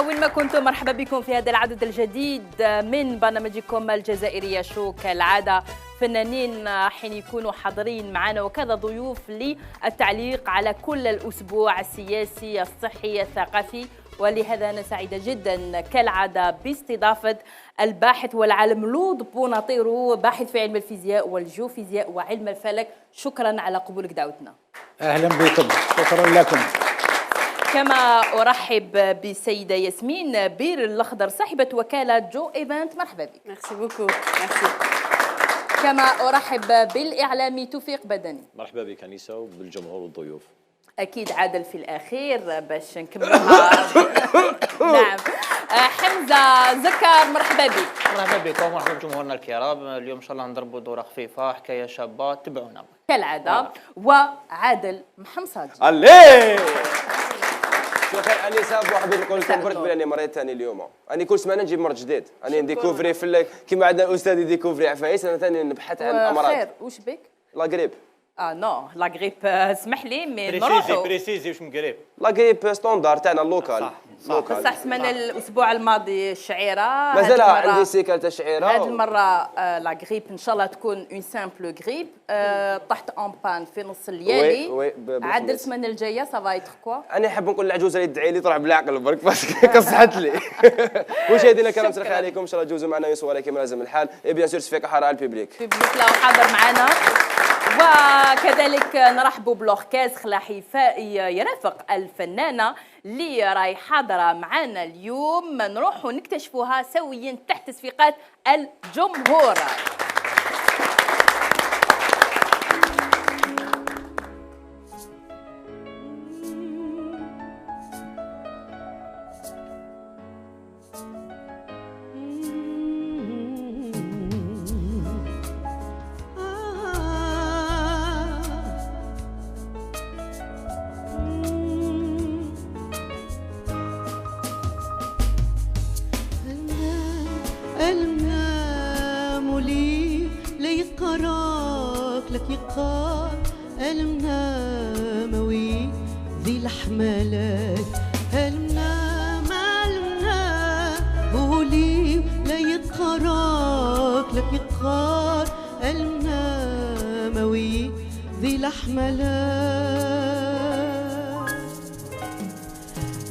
وين ما كنتم مرحبا بكم في هذا العدد الجديد من برنامجكم الجزائرية شو. كالعادة فنانين حين يكونوا حاضرين معنا وكذا ضيوف للتعليق على كل الأسبوع السياسي الصحي الثقافي، ولهذا أنا سعيدة جدا كالعادة باستضافة الباحث والعالم لوط بوناطيرو، باحث في علم الفيزياء والجيوفيزياء وعلم الفلك. شكرا على قبولك دعوتنا. أهلا بكم، شكرا لكم. كما أرحب بالسيدة ياسمين بير الأخضر صاحبة وكالة جو إيفنت. مرحبا بك. ميرسي بوكو. ميرسي. كما أرحب بالإعلامي توفيق بدني. مرحبا بك أنيسة وبالجمهور والضيوف. أكيد عادل في الأخير باش نكملها. نعم. حمزة زكار مرحبا بك. مرحبا بكم ومرحبا بجمهورنا الكرام. اليوم إن شاء الله نضربوا دورة خفيفة، حكاية شابة، تبعونا كالعادة. وعادل محمصاجي. عليه شكرا أنيسة. بوحدي نقول لكم برك بلي مريت ثاني اليوم. أنا كل سمانة نجيب مرض جديد، أنا نديكوفري في كيما عندنا الأستاذ يديكوفري عفايس، أنا ثاني نبحث عن أمراض. خير وش بك؟ لا غريب. نو لا غريب اسمح لي مي نروحوا. بريسيزي واش من قريب. لا غريب ستوندار تاعنا اللوكال. بصح سمعنا الاسبوع الماضي الشعيره، مازال عندي سيكل تاع الشعيره. هذه المره لا غريب ان شاء الله تكون اون سامبل غريب. طحت اون بان في نص الليالي. عاد السمانه الجايه سافا يتر كوا. انا نحب نقول للعجوزه اللي تدعي لي تروح بالعقل برك باسكو كصحت لي. مشاهدينا الكرام ترخي عليكم، ان شاء الله تجوزوا معنا يسوى كما لازم الحال. اي بيان سور سفيك حاره على البيبليك. البيبليك لا حاضر معنا. وكذلك نرحب بلوركاز خلاحي يرافق الفنانة اللي راهي حاضرة معنا اليوم. نروح ونكتشفوها سويا تحت صفيقات الجمهور.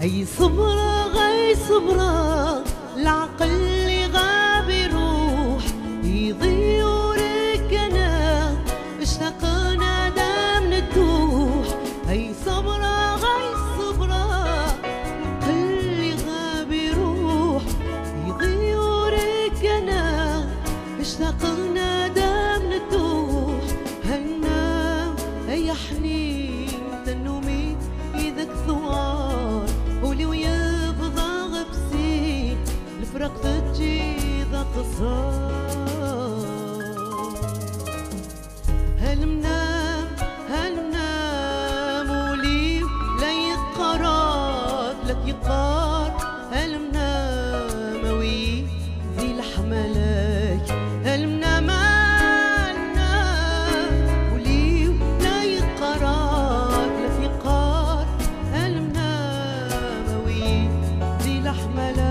أي صبرة غي صبرة العقل اللي غاب يروح يضيع وركنا اشتقنا دام ندوح. أي صبرة غي صبرة العقل اللي غاب يروح يضيع وركنا اشتقنا دام ندوح. هالنام أي حنين تنومي إذا كثوار ولي ويبضى غبسي الفرق تجي ذا قصار. هل منام ولي لا يقرات لك يقار. هل منام وي ذي الحملك. هل منام ولي لا يقرات لك يقار. هل منام وي ذي الحملك.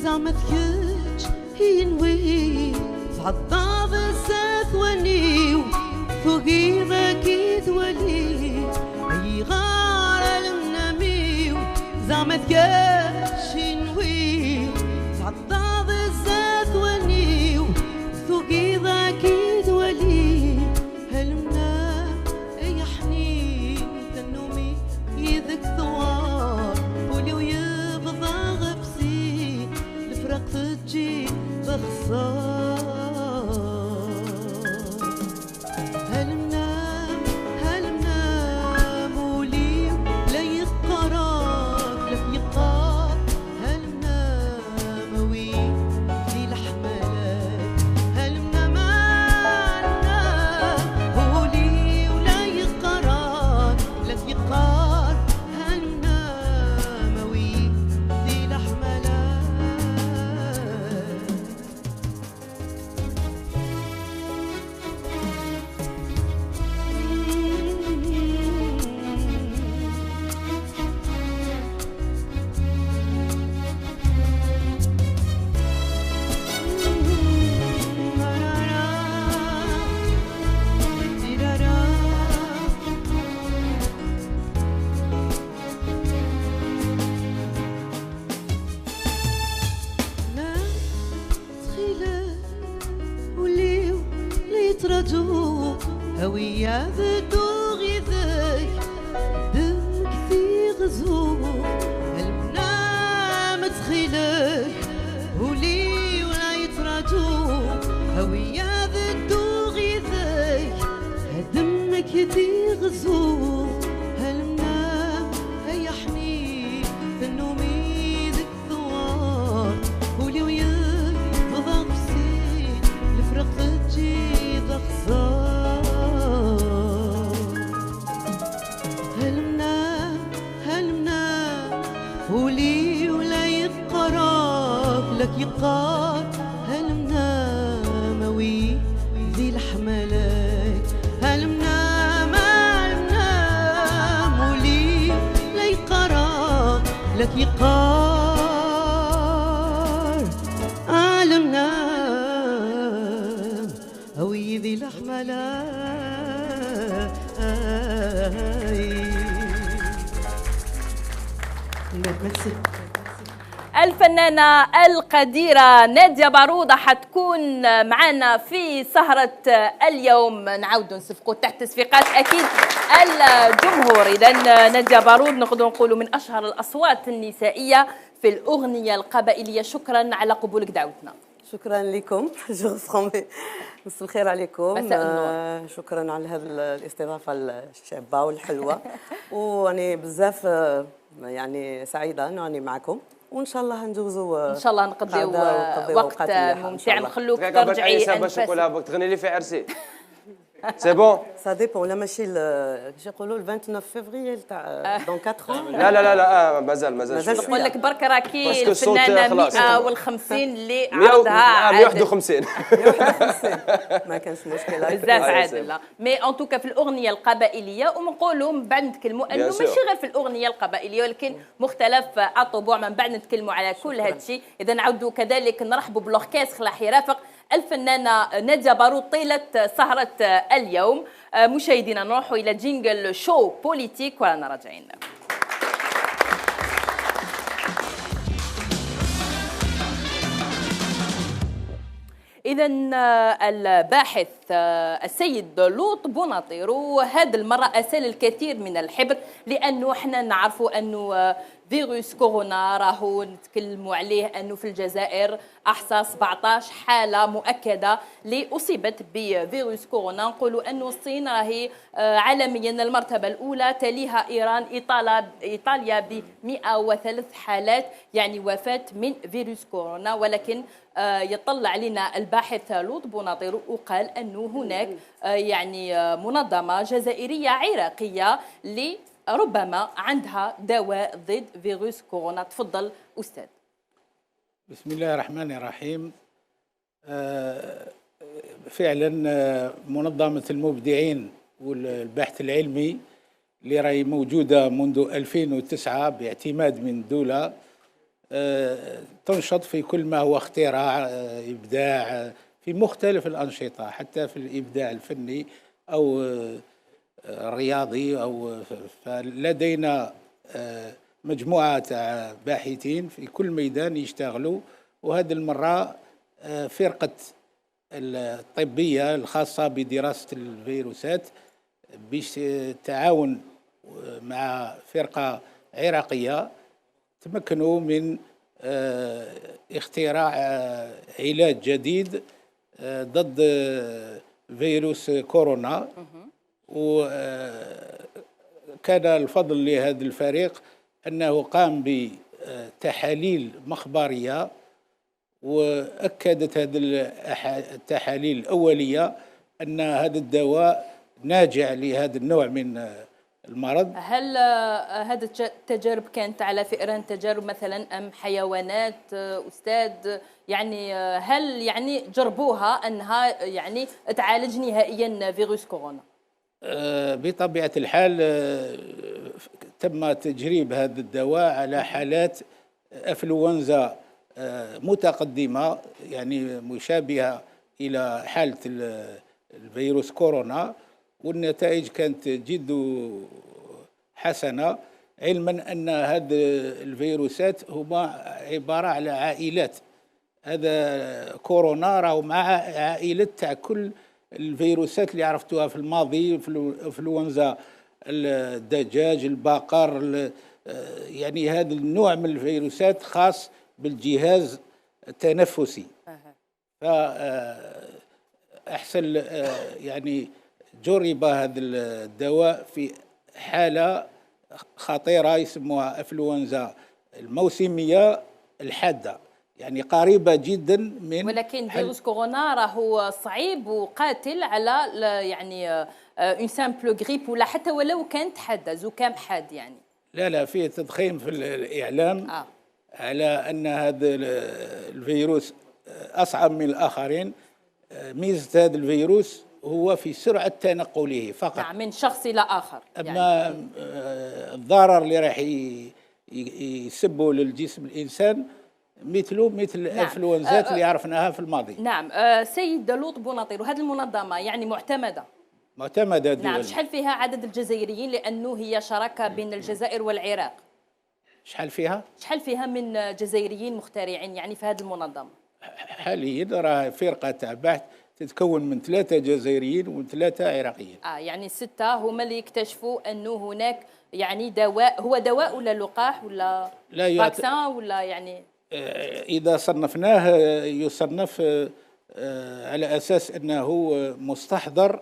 زعما ثكيتش هي نوي تعضاض الساثواني فوقي ذاكي ثوالي أي غار المنامي. زعما ثكيتش هي نوي تعضاض الساثواني فوقي ذاكي ثوالي. هل منام أي حنين تنومي يذك ثوار ولي ويبضى غبسي الفرق تجي بخسار. هل منام ولي لا يترجو هوية بدو غذاك دمك في غزو المنام تخيلك ولي ولا يترجو هوية بدو غذاك دمك في غزو هالمنام هيا حنين في النوم يدك ثوار ولي وياك فضاق بسين الفرق تجيب خسار هالمنام ولي ولا يقرب لك يقار هالمنام وي ذي الحملات هالمنام ولي لا يقرب لك يقار المنام وي ذي الحملات ميرسي. الفنانة القديرة نادية بارودة حتكون معنا في سهرة اليوم. نعاودوا نصفقوا تحت تصفيقات أكيد الجمهور. إذا نادية بارود نقدر نقولوا من أشهر الأصوات النسائية في الأغنية القبائلية. شكرا على قبولك دعوتنا. شكرا لكم. مساء الخير عليكم. مساء النور. شكرا على هذه الاستضافه الشابه والحلوه واني بزاف يعني سعيده اني معكم وان شاء الله نجوزوا ان شاء الله نقضيو وقت ممتع. نخلوك ترجعي باش نقولها بك تغني لي في عرسي. سي بون سا ديبون ولا ماشي كيش يقولوا 29 فيفري تاع دون 4 لا لا لا لا مازال نقول لك برك راكي الفنانه 150 اللي عرضها 151 ما كانش مشكله بزاف عادله. مي ان توكا في الاغنيه القبائليه ونقولوا من بعد نتكلموا انه ماشي غير في الاغنيه القبائليه ولكن مختلف الطبوع. من بعد نتكلموا على كل هذا الشيء. اذا نعودوا كذلك نرحبوا بالاوركستر اللي راح يرافق الفنانة نادية بارود طيلة سهرة اليوم. مشاهدينا نروحوا إلى جينجل شو بوليتيك ورانا راجعين. إذا الباحث السيد لوط بوناطير هذه المرة أسال الكثير من الحبر لأنه احنا نعرفوا أنه فيروس كورونا راهو نتكلموا عليه أنه في الجزائر أحصى 17 حالة مؤكدة اللي أصيبت بفيروس كورونا. نقولوا أنه الصين راهي عالميا المرتبة الأولى، تليها إيران، إيطاليا ب 103 حالات يعني وفاة من فيروس كورونا. ولكن يطلع علينا الباحث لوط بوناطير وقال أنه هناك يعني منظمة جزائرية عراقية ربما عندها دواء ضد فيروس كورونا. تفضل أستاذ. بسم الله الرحمن الرحيم. فعلا منظمة المبدعين والبحث العلمي اللي راهي موجودة منذ 2009 باعتماد من دولة تنشط في كل ما هو اختراع إبداع في مختلف الأنشطة حتى في الإبداع الفني أو الرياضي فلدينا مجموعة باحثين في كل ميدان يشتغلوا. وهذه المرة فرقة الطبية الخاصة بدراسة الفيروسات بالتعاون مع فرقة عراقية تمكنوا من اختراع علاج جديد ضد فيروس كورونا. وكان الفضل لهذا الفريق أنه قام بتحاليل مخبرية وأكدت هذه التحاليل الأولية أن هذا الدواء ناجع لهذا النوع من المرض. هل هذه التجارب كانت على فئران تجارب مثلا أم حيوانات أستاذ؟ يعني هل يعني جربوها أنها يعني تعالج نهائيا فيروس كورونا؟ بطبيعة الحال تم تجريب هذا الدواء على حالات أفلونزا متقدمة يعني مشابهة إلى حالة الفيروس كورونا، والنتائج كانت جد حسنة، علما أن هذه الفيروسات هما عبارة على عائلات. هذا كورونا راهو مع عائلة تاع كل الفيروسات اللي عرفتوها في الماضي، انفلونزا الدجاج، البقر، يعني هذا النوع من الفيروسات خاص بالجهاز التنفسي. فأحسن يعني جرب هذا الدواء في حالة خطيرة يسموها انفلونزا الموسمية الحادة، يعني قريبة جدا من، ولكن فيروس كورونا راهو صعيب وقاتل على يعني اون سامبل غريب، ولا حتى ولو كانت حادة، زكام حاد يعني. لا فيه تضخيم في الإعلام على أن هذا الفيروس أصعب من الآخرين. ميزة هذا الفيروس هو في سرعة تنقله فقط، نعم، من شخص إلى آخر. أما يعني الضرر اللي راح يسبه للجسم الإنسان مثل الانفلونزات اللي عرفناها في الماضي. نعم. سيد لوط بوناطير، هذه المنظمة يعني معتمدة دوليا. نعم. شحال فيها عدد الجزائريين، لأنه هي شراكة بين الجزائر والعراق؟ شحال فيها من جزائريين مخترعين يعني في هذه المنظمة؟ حاليا راه فرقة تاع بحث تتكون من 3 جزائريين و3 عراقيين. يعني 6 هما اللي يكتشفوا أنه هناك يعني دواء، هو دواء ولا لقاح ولا فاكسان ولا يعني؟ إذا صنفناه يصنف على أساس أنه مستحضر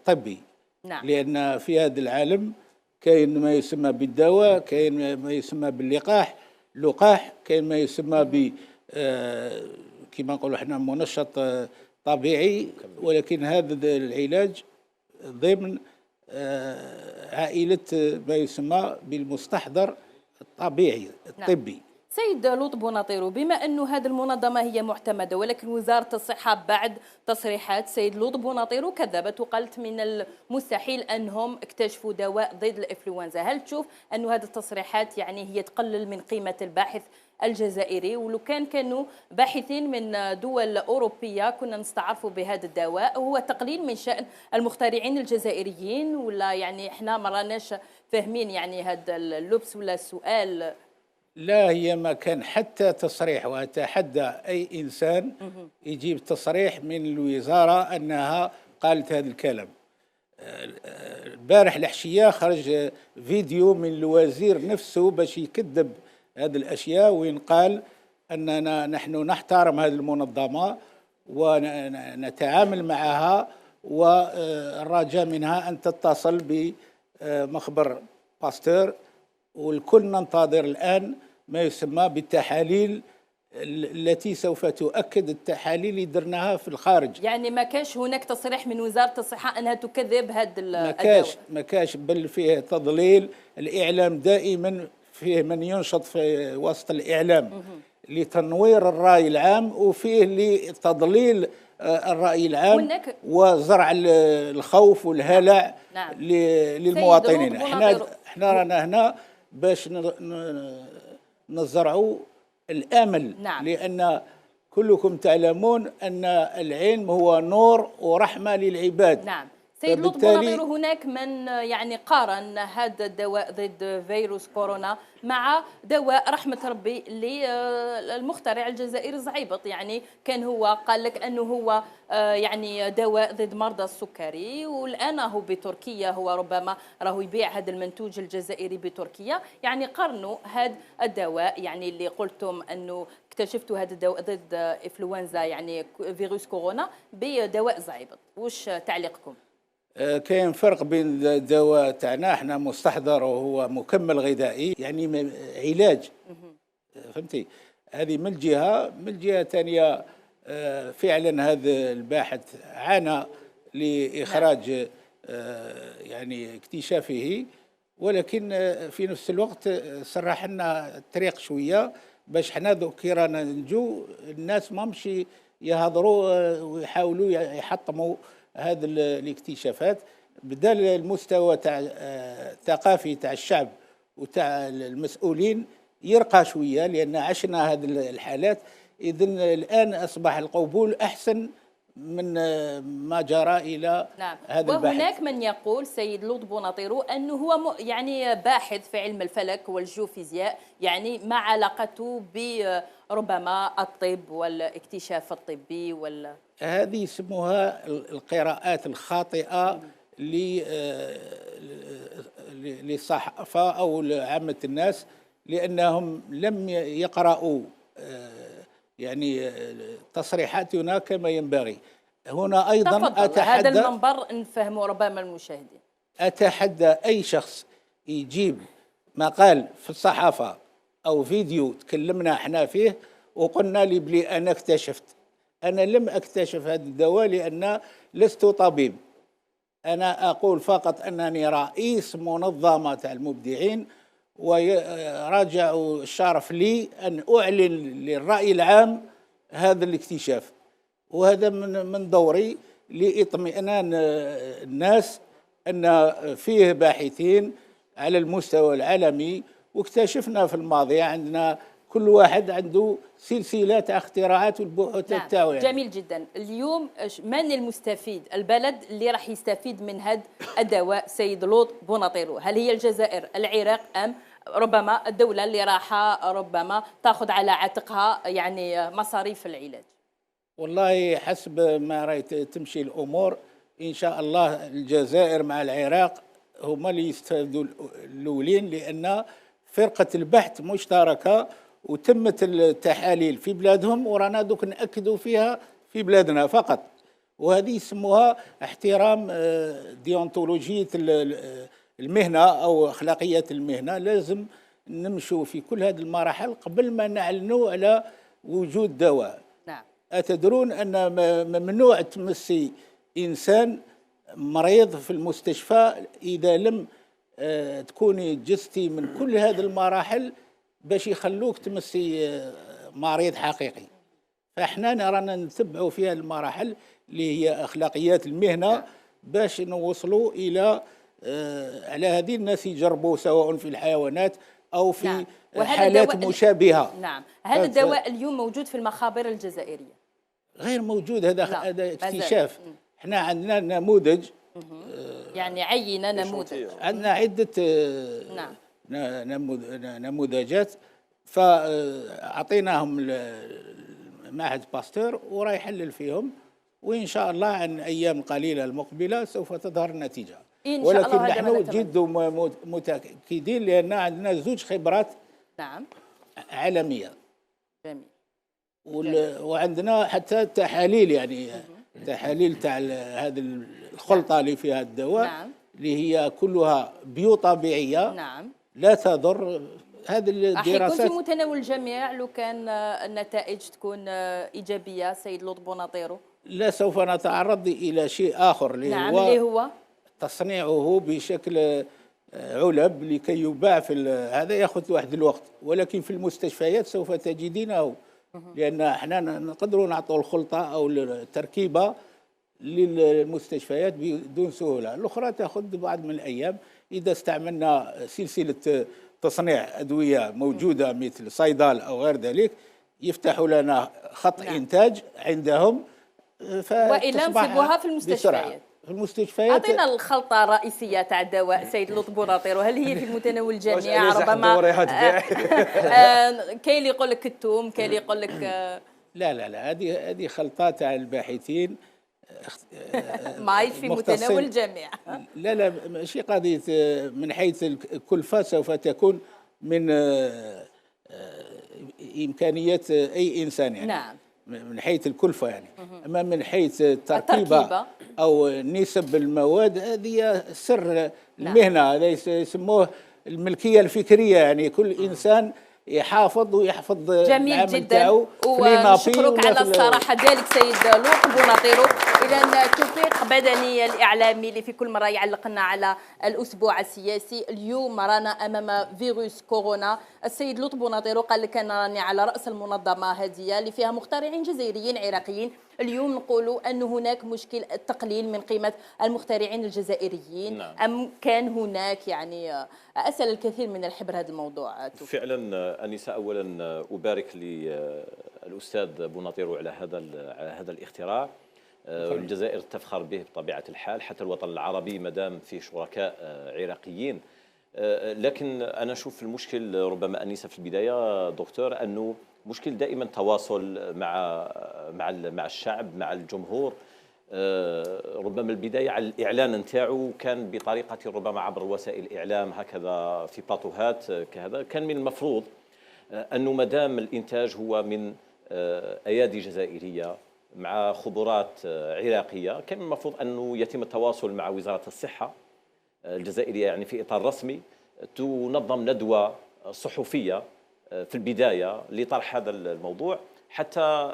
طبي. نعم. لأن في هذا العالم كاين ما يسمى بالدواء، كاين ما يسمى باللقاح، كاين ما يسمى ب كما نقولوا احنا منشط طبيعي، ولكن هذا العلاج ضمن عائلة ما يسمى بالمستحضر الطبيعي الطبي. نعم. سيد لوط بوناطيرو، بما أنه هذه المنظمة هي معتمدة، ولكن وزارة الصحة بعد تصريحات سيد لوط بوناطيرو كذبت وقالت من المستحيل أنهم اكتشفوا دواء ضد الإنفلونزا. هل تشوف أن هذه التصريحات يعني هي تقلل من قيمة الباحث الجزائري؟ ولو كانوا باحثين من دول أوروبية كنا نستعرفوا بهذا الدواء، هو تقليل من شأن المخترعين الجزائريين، ولا يعني احنا ما راناش فاهمين يعني هذا اللبس ولا السؤال؟ لا، هي ما كان حتى تصريح، وأتحدى أي إنسان يجيب تصريح من الوزارة أنها قالت هذا الكلام. البارح العشية خرج فيديو من الوزير نفسه باش يكذب هذه الأشياء، وين قال أننا نحن نحترم هذه المنظمة ونتعامل معها، والرجاء منها أن تتصل بمخبر باستور، والكل ننتظر الآن ما يسمى بالتحاليل التي سوف تؤكد التحاليل اللي درناها في الخارج. يعني ما كاش هناك تصريح من وزارة الصحة أنها تكذب هذا ما كاش بل فيه تضليل. الإعلام دائما فيه من ينشط في وسط الإعلام لتنوير الرأي العام، وفيه لتضليل الرأي العام وزرع الخوف والهلع. نعم. للمواطنين. احنا رانا هنا باش نزرعوا الامل. نعم. لان كلكم تعلمون ان العلم هو نور ورحمه للعباد. نعم. سيد لوط بوناطيرو، هناك من يعني قارن هذا الدواء ضد فيروس كورونا مع دواء رحمة ربي للمخترع الجزائري زعيبط، يعني كان هو قال لك أنه هو يعني دواء ضد مرضى السكري، والآن هو بتركيا، هو ربما راهو يبيع هذا المنتوج الجزائري بتركيا. يعني قارنوا هذا الدواء يعني اللي قلتم أنه اكتشفتوا هذا الدواء ضد إنفلونزا يعني فيروس كورونا بدواء زعيبط، وش تعليقكم؟ كاين فرق بين الدواء تاعنا احنا مستحضر وهو مكمل غذائي، يعني علاج، فهمتي؟ هذه من الجهه الثانيه فعلا هذا الباحث عانى لاخراج يعني اكتشافه، ولكن في نفس الوقت سرح لنا الطريق شويه باش حنا كي رانا نجو الناس ما مشي يهضروا ويحاولوا يحطموا هذه الاكتشافات. بدل المستوى تاع الثقافي تاع الشعب وتاع المسؤولين يرقى شويه، لان عشنا هذه الحالات. اذن الان اصبح القبول احسن من ما جرى إلى نعم. هذا البحث. وهناك من يقول سيد لوط بوناطيرو أنه هو يعني باحث في علم الفلك والجيوفيزياء، يعني ما علاقته بربما الطب والاكتشاف الطبي هذه يسموها القراءات الخاطئة للصحافة أو لعامة الناس، لأنهم لم يقرأوا يعني تصريحاتنا كما ينبغي. هنا أيضا تفضل. هذا المنبر نفهمه ربما المشاهدين. أتحدى أي شخص يجيب مقال في الصحافة أو فيديو تكلمنا احنا فيه وقلنا لي بلي أنا اكتشفت. أنا لم أكتشف هذا الدواء لأن لست طبيب. أنا أقول فقط أنني رئيس منظمة المبدعين، وراجع الشرف لي أن أعلن للرأي العام هذا الاكتشاف، وهذا من دوري لإطمئنان الناس أن فيه باحثين على المستوى العالمي، واكتشفنا في الماضي عندنا كل واحد عنده سلسلة اختراعات والبحوثات تاعو. يعني جميل جدا. اليوم من المستفيد؟ البلد اللي راح يستفيد من هذا الدواء سيد لوط بوناطيرو، هل هي الجزائر، العراق، أم ربما الدولة اللي راح ربما تأخذ على عاتقها يعني مصاريف العلاج؟ والله حسب ما رأيت تمشي الأمور إن شاء الله الجزائر مع العراق هما اللي يستفيدوا الأولين، لأن فرقة البحث مشتركة وتمت التحاليل في بلادهم ورانا دوك نأكدوا فيها في بلادنا فقط. وهذه يسموها احترام ديونتولوجية المهنة أو أخلاقية المهنة. لازم نمشوا في كل هذه المراحل قبل ما نعلنوا على وجود دواء. نعم. أتدرون أن ممنوع تمسي إنسان مريض في المستشفى إذا لم تكوني جزتي من كل هذه المراحل باش يخلوك تمسي مريض حقيقي. فاحنا رانا نتبعوا في هذه المراحل اللي هي أخلاقيات المهنة باش نوصلوا إلى على هذه الناس يجربوا سواء في الحيوانات أو في حالات مشابهة. نعم. هذا الدواء اليوم موجود في المخابر الجزائرية؟ غير موجود. هذا اكتشاف. احنا عندنا نموذج، يعني عينة نموذج، عندنا عدة نعم نموذجات، فأعطيناهم معهد باستور وراح يحلل فيهم، وإن شاء الله عن أيام قليلة المقبلة سوف تظهر النتيجة. ولكن نحن جد متأكدين لأن عندنا زوج خبرات نعم عالمية. جميل. وعندنا حتى تحاليل، يعني تحاليل تاع هذه الخلطة اللي فيها الدواء، نعم. اللي هي كلها بيو طبيعية، نعم. لا تضر. هذه الدراسات يكون في متناول الجميع لو كان النتائج تكون إيجابية سيد لوط بوناطيرو؟ لا، سوف نتعرض إلى شيء آخر نعم، اللي هو تصنيعه بشكل علب لكي يباع في هذا يأخذ واحد الوقت، ولكن في المستشفيات سوف تجدينه، لأن احنا نقدروا نعطوا الخلطة أو التركيبة للمستشفيات بدون سهولة. الأخرى تأخذ بعض من الأيام إذا استعملنا سلسلة تصنيع أدوية موجودة مثل صيدال أو غير ذلك، يفتحوا لنا خط إنتاج عندهم، وإلا نصيبوها في المستشفيات. في المستشفيات أعطينا الخلطة الرئيسية تاع الدواء سيد لوط بوناطيرو، هل هي في المتناول الجميع؟ ربما كاين اللي يقول لك الثوم، كاين اللي يقول لك لا هذه خلطة تاع الباحثين ماهيش في متناول الجميع. لا ماشي قضية من حيث الكلفة، سوف تكون من إمكانيات أي إنسان يعني. نعم. من حيث الكلفة يعني. أما من حيث التركيبة أو نسب المواد هذه سر المهنة. هذا يسموه الملكية الفكرية، يعني كل إنسان يحافظ ويحفظ جميل جدا، ونشكرك على الصراحة ديالك سيد لوط بوناطيرو. إذا توفيق بدني الإعلامي اللي في كل مرة يعلقنا على الأسبوع السياسي. اليوم رانا أمام فيروس كورونا. السيد لوط بوناطيرو قال لك أنا راني على رأس المنظمة هذه اللي فيها مخترعين جزائريين عراقيين. اليوم نقولوا أن هناك مشكل التقليل من قيمة المخترعين الجزائريين. نعم. أم كان هناك يعني أسأل الكثير من الحبر هذا الموضوع؟ فعلا أنسة، أولا أبارك للأستاذ بوناطيرو على هذا الاختراع. الجزائر تفخر به بطبيعة الحال، حتى الوطن العربي مادام فيه شركاء عراقيين. لكن أنا أشوف المشكل ربما أنيسة في البداية دكتور، أنه مشكل دائما تواصل مع الشعب، مع الجمهور. ربما البداية على الإعلان نتاعو كان بطريقة ربما عبر وسائل الإعلام هكذا في بلاطوهات كهذا. كان من المفروض أنه مدام الإنتاج هو من أيادي جزائرية مع خبرات عراقية، كان من المفروض أنه يتم التواصل مع وزارة الصحة الجزائرية، يعني في إطار رسمي تنظم ندوة صحفية في البداية لطرح هذا الموضوع حتى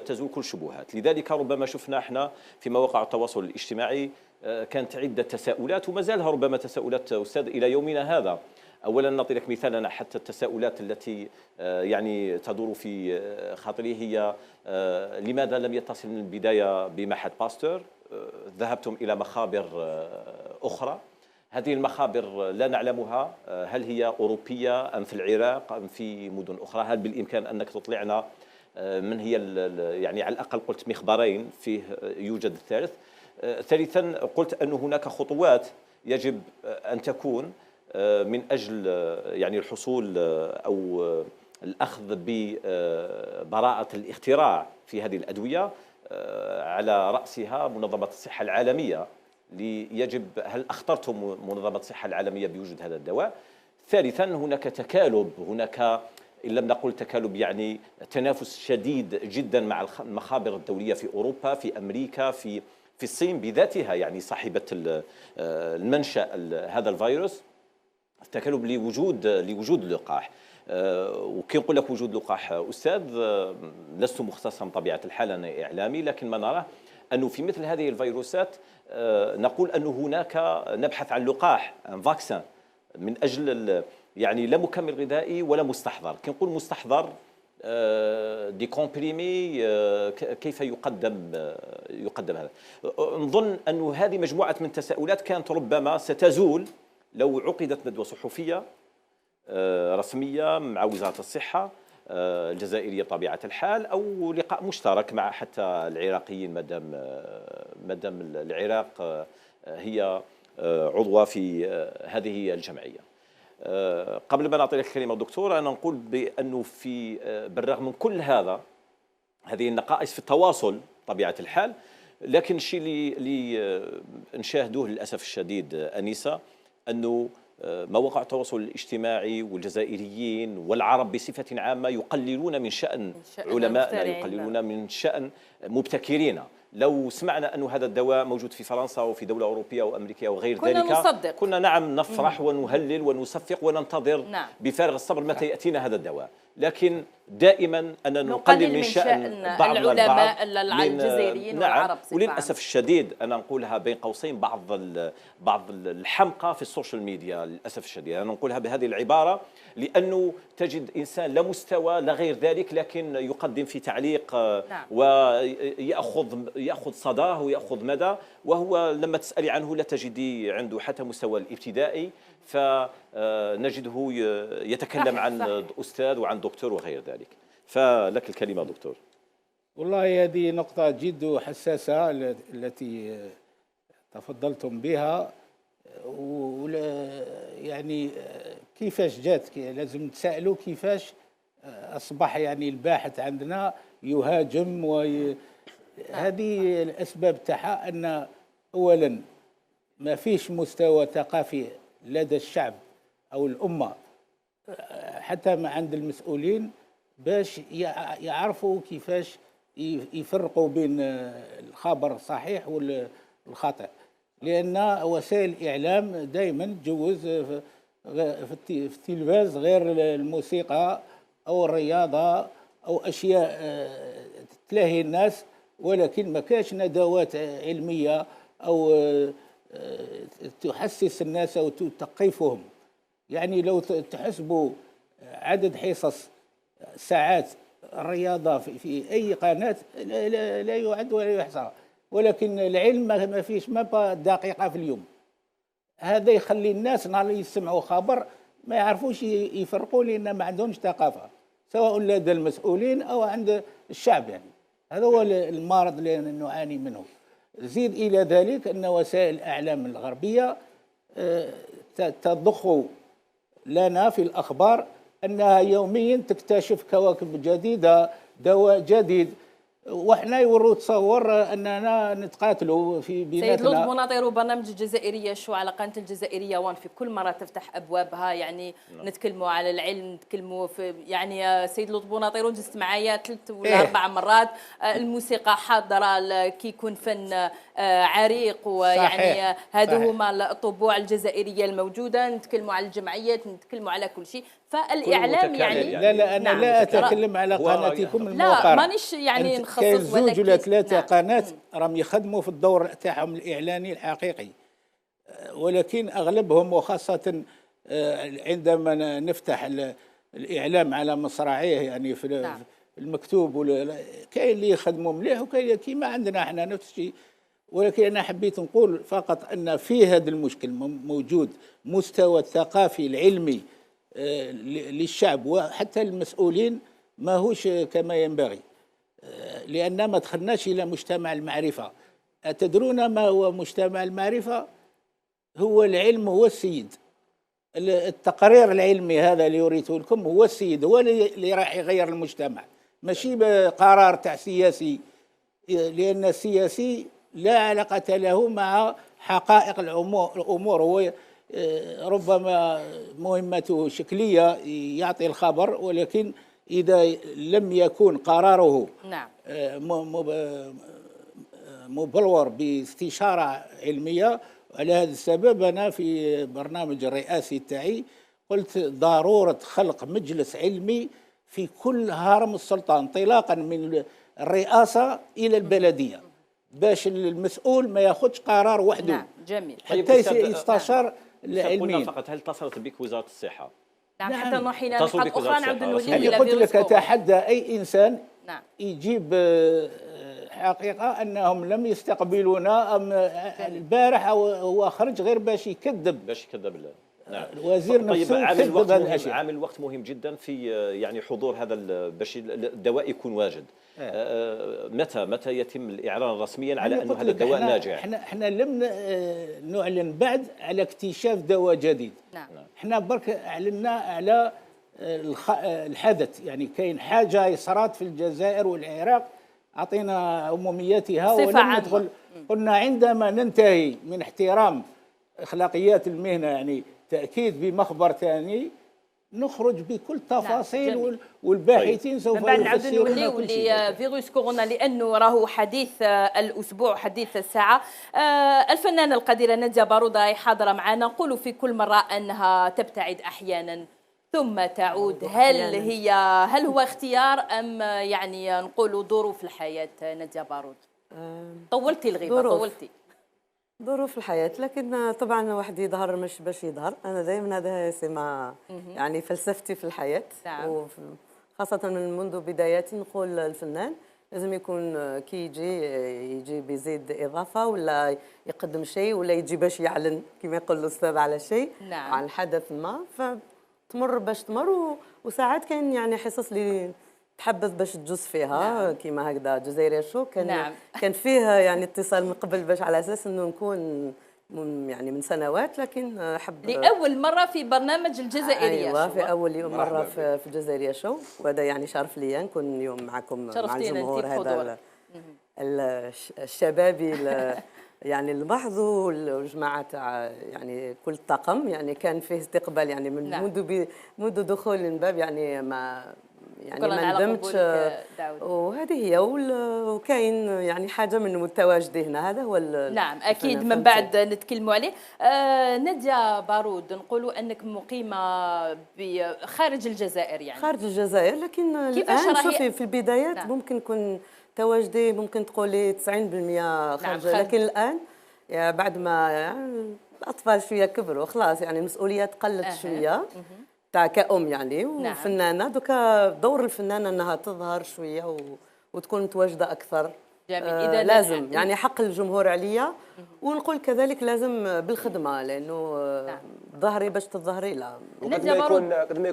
تزول كل شبهات. لذلك ربما شفنا احنا في مواقع التواصل الاجتماعي كانت عدة تساؤلات، وما زالها ربما تساؤلات أستاذ إلى يومنا هذا. أولا نعطي لك مثالا، حتى التساؤلات التي يعني تدور في خاطري هي لماذا لم يتصل من البداية بمعهد باستور؟ ذهبتم إلى مخابر أخرى، هذه المخابر لا نعلمها، هل هي أوروبية أم في العراق أم في مدن أخرى؟ هل بالإمكان أنك تطلعنا من هي يعني على الأقل قلت مخبرين فيه يوجد الثالث. ثالثا قلت أن هناك خطوات يجب أن تكون من أجل يعني الحصول أو الأخذ ببراءة الاختراع في هذه الأدوية، على رأسها منظمة الصحة العالمية. هل أخطرتم منظمة الصحة العالمية بوجود هذا الدواء؟ ثالثا هناك تكالب، هناك إن لم نقل تكالب يعني تنافس شديد جدا مع المخابر الدولية في أوروبا، في أمريكا، في الصين بذاتها، يعني صاحبة المنشأ هذا الفيروس. تكالب لوجود اللقاح. وكي نقول لك وجود لقاح أستاذ، لست مختصا بطبيعة الحال، أنا إعلامي، لكن ما نراه أنه في مثل هذه الفيروسات نقول أنه هناك نبحث عن لقاح، عن فاكسان، من أجل يعني لا مكمل غذائي ولا مستحضر. كي نقول مستحضر دي كومبريمي، كيف يقدم هذا؟ نظن أنه هذه مجموعة من التساؤلات كانت ربما ستزول لو عقدت ندوة صحفية رسمية مع وزارة الصحة الجزائرية بطبيعة الحال، أو لقاء مشترك مع حتى العراقيين مادام العراق هي عضوة في هذه الجمعية. قبل ما نعطي لك الكلمة دكتور، أنا نقول بأنه بالرغم من كل هذه النقائص في التواصل بطبيعة الحال، لكن الشيء اللي نشاهدوه للأسف الشديد أنيسة، أنه مواقع التواصل الاجتماعي والجزائريين والعرب بصفة عامة يقللون من شأن علمائنا، يقللون من شأن مبتكرين. لو سمعنا أن هذا الدواء موجود في فرنسا وفي دولة أوروبية أو أمريكية أو غير ذلك، كنا نعم نفرح ونهلل ونصفق وننتظر بفارغ الصبر متى يأتينا هذا الدواء. لكن دائما أننا نقلل من شأن بعض العلماء الجزائريين والعرب. وللأسف الشديد أنا نقولها بين قوسين، بعض الحمقى في السوشيال ميديا للأسف الشديد. أنا نقولها بهذه العبارة لأنه تجد إنسان لا مستوى لا غير ذلك، لكن يقدم في تعليق ويأخذ صداه ويأخذ مدى، وهو لما تسألي عنه لا تجدي عنده حتى مستوى الابتدائي، فنجده يتكلم عن أستاذ وعن دكتور وغير ذلك. فلك الكلمة دكتور. والله هذه نقطة جد حساسة التي تفضلتم بها، يعني كيفاش جات؟ لازم نتساءلوا كيفاش أصبح يعني الباحث عندنا يهاجم. هذه الأسباب تاعها أن أولا ما فيش مستوى ثقافي لدى الشعب أو الأمة حتى ما عند المسؤولين باش يعرفوا كيفاش يفرقوا بين الخبر الصحيح والخطأ، لأن وسائل الإعلام دائما تجوز في التلفاز غير الموسيقى أو الرياضة أو أشياء تلهي الناس، ولكن ما كاش ندوات علمية أو تحسس الناس أو تثقفهم. يعني لو تحسبوا عدد حصص ساعات الرياضة في أي قناة لا يعد ولا يحصى، ولكن العلم ما فيش ما دقيقة في اليوم. هذا يخلي الناس نهار يسمعوا خبر ما يعرفوش يفرقوا، لأن ما عندهمش ثقافة سواء لدى المسؤولين أو عند الشعب. يعني هذا هو المرض اللي نعاني منه. زيد إلى ذلك أن وسائل الإعلام الغربية تضخ لنا في الأخبار أنها يوميا تكتشف كواكب جديدة، دواء جديد، وإحنا يورو تصور أننا نتقاتلوا في بيناتنا. سيد لطفي بوناطير، برنامج الجزائرية شو على قناة الجزائرية 1 في كل مرة تفتح أبوابها، يعني نتكلموا على العلم، نتكلموا في يعني سيد لطفي بوناطير جلست معايا 3 ولا 4 مرات. الموسيقى حاضرة، كي يكون فن عريق، ويعني هذو هما الطبوع الجزائرية الموجودة. نتكلموا على الجمعيات، نتكلموا على كل شيء، فالإعلام يعني لا أنا لا أتكلم على قناتكم الموقرة. لا مانيش يعني نخصص كاين 2 ولا 3 نعم. قناة راهم يخدموا في الدور تاعهم الإعلاني الحقيقي، ولكن أغلبهم وخاصة عندما نفتح الإعلام على مصراعيه يعني في المكتوب، كاين اللي يخدموا مليح وكاين كيما عندنا احنا نفس الشيء. ولكن أنا حبيت نقول فقط أن في هذا المشكل موجود، مستوى الثقافي العلمي للشعب وحتى المسؤولين ماهوش كما ينبغي، لأن ما دخلناش إلى مجتمع المعرفة. أتدرون ما هو مجتمع المعرفة؟ هو العلم، هو السيد. التقرير العلمي هذا اللي وريته لكم هو السيد، هو اللي راح يغير المجتمع، ماشي بقرار تاع سياسي، لأن السياسي لا علاقة له مع حقائق الأمور. هو ربما مهمته شكلية، يعطي الخبر، ولكن إذا لم يكن قراره مبلور باستشارة علمية. على هذا السبب أنا في برنامج الرئاسي تاعي قلت ضرورة خلق مجلس علمي في كل هرم السلطان، انطلاقا من الرئاسة إلى البلدية، باش المسؤول ما ياخذش قرار وحده. نعم جميل. حتى يستشار العلميين. فقط هل اتصلت بك وزارة الصحة؟ نعم حتى نحن نقاط أخرى نعود نولي إلى قلت لك أتحدى أي إنسان يجيب حقيقة أنهم لم يستقبلونا. البارح هو خرج غير باش يكذب نعم. الوزير نفسه كذب هذه الأشياء. عامل الوقت مهم جدا في يعني حضور هذا باش الدواء يكون واجد. متى يتم الإعلان رسميا على أنه هذا الدواء ناجح؟ احنا لم نعلن بعد على اكتشاف دواء جديد. احنا برك أعلنا على الحدث، يعني كاين حاجة صارت في الجزائر والعراق أعطينا عمومياتها ولم ندخل. قلنا عندما ننتهي من احترام أخلاقيات المهنة، يعني تأكيد بمخبر ثاني، نخرج بكل تفاصيل والباحثين سوف يفسرون كل شيء. فيروس كورونا لأنه راهو حديث الأسبوع، حديث الساعة. الفنانة القديرة نادية بارود حاضرة معنا، نقول في كل مرة أنها تبتعد أحيانا ثم تعود. هل هو اختيار أم يعني نقولوا ظروف الحياة؟ نادية بارود طولتي الغيبة، طولتي ظروف الحياة، لكن طبعا واحد يظهر مش باش يظهر. أنا دائما هذا سما يعني فلسفتي في الحياة. خاصة منذ بداياتي نقول الفنان لازم يكون كي يجي بيزيد إضافة ولا يقدم شيء ولا يجي باش يعلن كما يقول الأستاذ على شيء عن حدث ما، فتمر باش تمر. وساعات كاين يعني حصص اللي تحبذ باش تجوز فيها كيما هكذا جزائرية شو كان فيها يعني اتصال من قبل باش على اساس انه نكون يعني من سنوات، لكن حب لاول مره في برنامج الجزائريه شو. في اول مره في الجزائريه شو، وهذا يعني شرف لي نكون اليوم معكم مع الجمهور هذا الشبابي يعني المحظ والجماعه تاع يعني كل الطاقم، يعني كان فيه استقبال يعني من منذ دخول الباب، يعني ما ندمتش. وهذه هي وكاين يعني حاجه من متواجد هنا، هذا هو نعم اكيد من بعد نتكلموا عليه. نادية بارود، نقولوا انك مقيمه خارج الجزائر، يعني خارج الجزائر، لكن الان شوفي في البدايات ممكن نكون تواجدي ممكن تقولي 90% خارج، لكن الان بعد ما يعني الاطفال شويه كبروا خلاص، يعني المسؤوليات قلت شويه تاع كأم يعني وفنانة. دوكا دور الفنانة أنها تظهر شوية وتكون متواجدة أكثر جميل. إذا لازم يعني حق الجمهور عليا، ونقول كذلك لازم بالخدمه، لانه ظهري باش تظهري لا. قد ما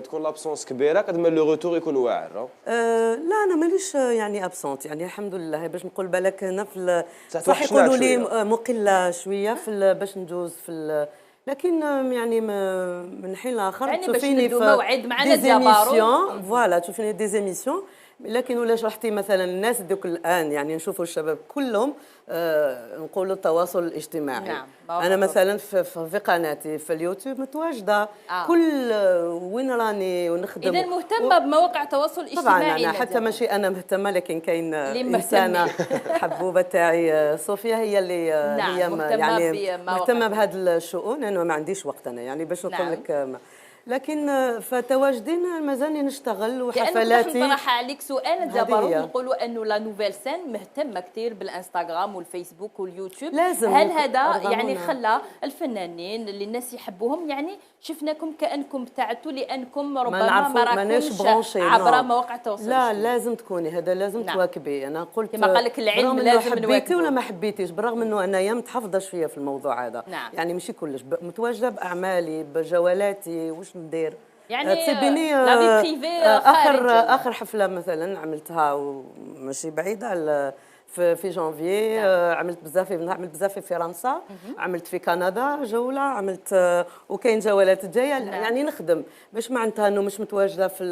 تكون لابسونس كبيره، قد ما لو روتور يكون واعر. لا انا مانيش يعني ابسونت، يعني الحمد لله باش نقول بالك انا في صح يقولوا لي مقله شويه في باش ندوز في لكن يعني من حين لاخر يعني تشوفيني في موعد معنا ديابارو فوالا تشوفيني دي زيميسيون. لكن ولا شرحتي مثلا الناس دوك الان يعني نشوفوا الشباب كلهم نقولوا التواصل الاجتماعي. نعم. انا مثلا في قناتي في اليوتيوب متواجده كل وين راني ونخدم. اذا مهتمه بمواقع التواصل الاجتماعي. طبعا انا حتى ماشي انا مهتمه، لكن كاين انسانه حبوبه تاعي صوفيا هي اللي نعم. هي يعني مهتمه بهذه الشؤون. انا ما عنديش وقت انا يعني باش نقول لك لكن فتواجدين مازالني نشتغل وحفلاتي. نحن نطرح عليك سؤال دابا نقولوا انه لا نوفيل سين مهتمه كثير بالانستغرام والفيسبوك واليوتيوب. لازم. هل هذا يعني خلى الفنانين اللي الناس يحبوهم يعني شفناكم كانكم ابتعدتوا لانكم ربما ما راكمش عبر مواقع التواصل؟ لا لازم تكوني هذا لازم تواكبي. انا قلت كما قال لك العلم لازم حبيتي ولا ما حبيتيش، بالرغم انه انايا متحفظه شويه في الموضوع هذا. يعني ماشي كلش متواجده باعمالي بجولاتي واش ندير يعني تسيبيني اخر حفله مثلا عملتها وماشي بعيده في جانفي. عملت بزاف في فرنسا، عملت في كندا جوله، عملت وكاين جولات جايه. يعني نخدم باش معناتها انه مش متواجده في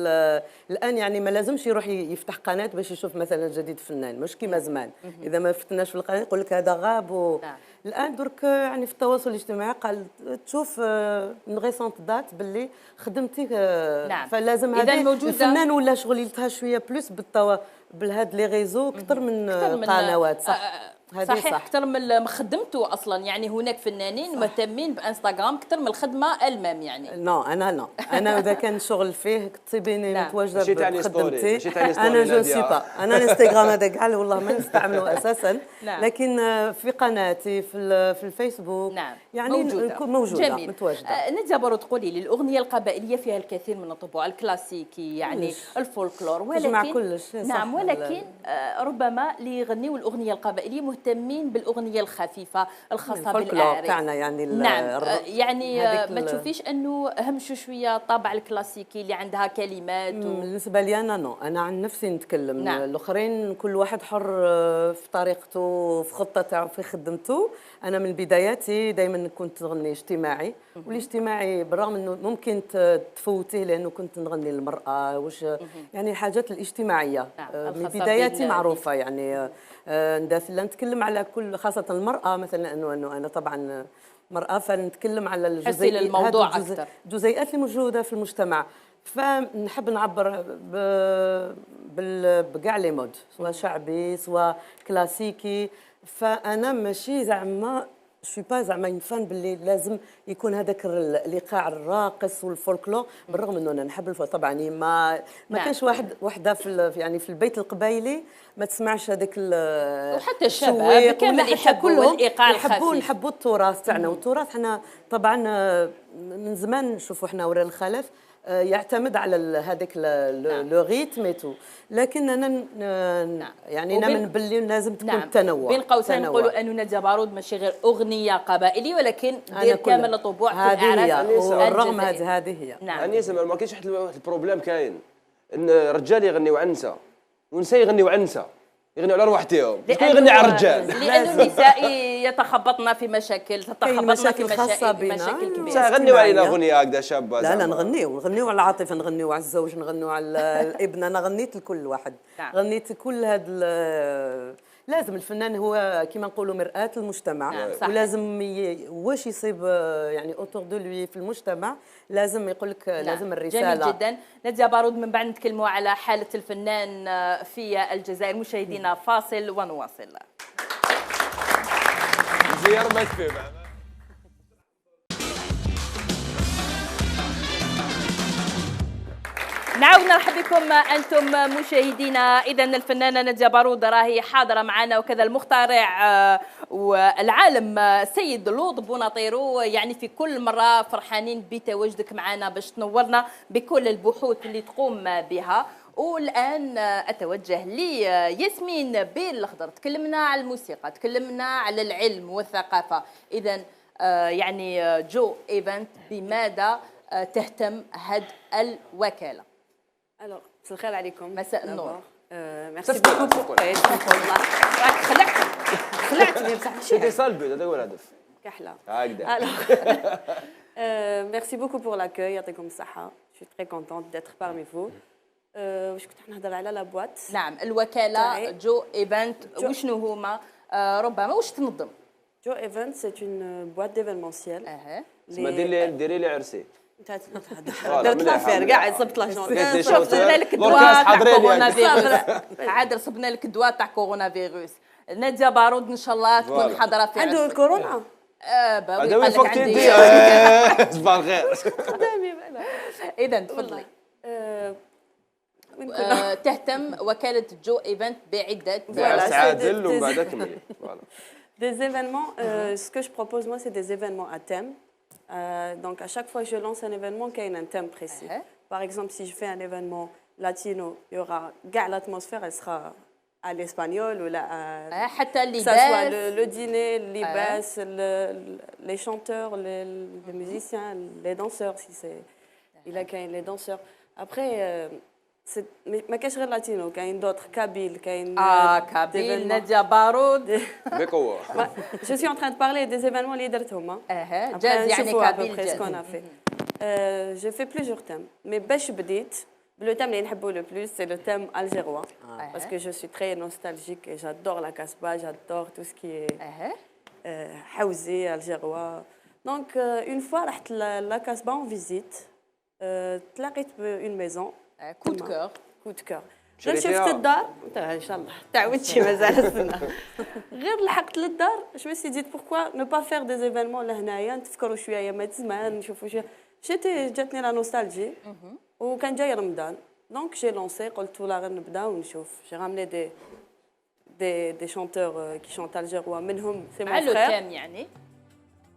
الان. يعني ما لازمش يروح يفتح قناه باش يشوف مثلا جديد فنان، مش كيما زمان. اذا ما فتناش في القناه يقول لك هذا غاب الان درك يعني في التواصل الاجتماعي قال تشوف من غيسونت دات باللي خدمتي. فلازم هذا الفنان ولا شغليتها شويه بلوس بالهاد لي ريزو اكثر من قنوات. صحيح اكثر من خدمته اصلا. يعني هناك فنانين مهتمين بانستغرام اكثر من الخدمه المام. يعني انا اذا كان شغل فيه تسيبيني متواجده بخدمتي. انا جو سي با انا الانستغرام هذا كاع والله ما نستعمله اساسا. لكن في قناتي في الفيسبوك يعني موجوده متواجده. ندى برو تقولي لي الاغنيه القبائليه فيها الكثير من الطبوع الكلاسيكي يعني الفولكلور، ولكن نعم ولكن ربما اللي يغنيوا الاغنيه القبائليه مهتمين بالاغنيه الخفيفه الخاصه بالاعراس تاعنا. يعني نعم يعني ما تشوفيش انه همشوا شويه الطابع الكلاسيكي اللي عندها كلمات بالنسبه لي انا عن نفسي نتكلم. الاخرين كل واحد حر في طريقته في خطه تاعو في خدمته. انا من بداياتي دائما كنت نغني اجتماعي، والاجتماعي بالرغم انه ممكن تفوتيه لانه كنت نغني للمراه واش يعني الحاجات الاجتماعيه من بداياتي معروفه. يعني نتكلم على كل خاصه المراه مثلا انه انا طبعا مراه فنتكلم على الجزيئات اللي موجوده في المجتمع. فنحب نعبر بكاع لي مود سواء شعبي سواء كلاسيكي. فانا ماشي زعما شو با زعما نفان باللي لازم يكون هذاك الايقاع الراقص والفولكلور. بالرغم انه انا نحب طبعا ما كانش وحده في في البيت القبايلي ما تسمعش هذاك وحتى الشباب كامل يحبوا الايقاع الخفيف. نحبوا التراث تاعنا. والتراث احنا طبعا من زمان نشوفوا احنا ورا الخلف يعتمد على هذاك لو ريتم تو. لكن انا يعني نامن باللي لازم تكون تنوع. بين قوسين نقولوا انه ندى بارود ماشي غير اغنيه قبائلي ولكن دير كامل الطبوع في الاعراس. والرغم هذه هي انيسه ما كاينش واحد البروبليم كاين ان الرجال يغنيو عن النساء ونساء يغنيو عن النساء، يغنيو على رواحتهم. شكون يغني على الرجال؟ لانه النساء يتخبطن في مشاكل في خاصه بنا. كبيره. غنيو علينا اغنيه هكذا شابه. لا نغنيو على العاطفه، نغنيو على الزوج، نغنيو على الابن. انا غنيت لكل واحد. غنيت كل هذا. لازم الفنان هو كما نقولوا مرآة المجتمع. ولازم واش يصيب يعني اوتور دو لوي في المجتمع لازم يقول لك لازم الرساله. جميل جدا. ندى بارود من بعد نتكلموا على حاله الفنان في الجزائر. مشاهدينا فاصل ونواصل. زيار ما تفهم. نعود نرحب بكم انتم مشاهدينا. اذا الفنانه ندى بارود راهي حاضره معنا وكذا المخترع والعالم السيد لوط بوناطيرو. يعني في كل مره فرحانين بتواجدك معنا باش تنورنا بكل البحوث اللي تقوم بها. والان اتوجه لياسمين بالخضر. تكلمنا على الموسيقى، تكلمنا على العلم والثقافه، اذا يعني جو ايفنت بماذا تهتم هاد الوكاله؟ الوغ مساء الخير عليكم. مساء النور. ميرسي بوكو. خلعتني بصح ماشي سيتي سالبي هذا هو الهدف. كحله هكذا. ميرسي بوكو بور لاكوي، يعطيكم الصحه. جو تري كونتونت ديتر بارمي فو. واش كنت نهضر على لا بواط؟ نعم، الوكاله جو ايفنت وشنو هما؟ ربما واش تنظم؟ جو ايفنت سي اون بواط ديفينمونسيال. تسمى ديري لي عرسي. درت لافير كاع صبت لا شونس. صبنا لك الدواء تاع كورونا فيروس. عاد صبنا لك الدواء تاع كورونا فيروس. ناديه بارود ان شاء الله تكون حاضره في عنده الكورونا. هذا وين فوق تدي صباح الخير. اذا تفضلي. تهتم وكاله جو ايفنت بعده عادل ومن بعد كملي. Des événements, ce que je propose moi, c'est des événements à thème. Donc à chaque fois que je lance un événement, il y a un thème précis. Par exemple, si je fais un événement latino, il y aura l'atmosphère, elle sera à l'espagnol ou là, que ça soit le dîner, le libas, les chanteurs, les musiciens, les danseurs, si c'est il a les danseurs. Après. ما كاينش غير لاتينو، كاين دوطخ كابيل، كاين كابيل، ناديه بارود بقوه. جو سي ان تران دو بارلي دي زيفينمون اللي درتهم. جاز يعني كابيل جاز. سكون افي جو في بليزيور تيم، مي باش بديت بلو تيم اللي نحبو لو بلوس سي لو تيم الجيروا، باسكو جو سي تري نوستالجيك اي جادور لا كاسبا، جادور تو سكي حوزي الجيروا. دونك اون فوا رحت لا كاسبا اون فيزيت، تلاقيت بون ميزون كو دو كور. كو دو كور. غير شفت الدار ان شاء الله تعودتي مازال السنه. غير لحقت للدار جو مي سي ديت بوركوا نو با فير دي زيفينمون لهنايا نتفكروا شويه ايامات زمان، نشوفوا شويه. جاتني لا نوستالجي وكان جاي رمضان، دونك جي لونسي قلت لا غير نبدا ونشوف. جي رامني دي شونتور كي شونت الجيروا، منهم سي مون فرير يعني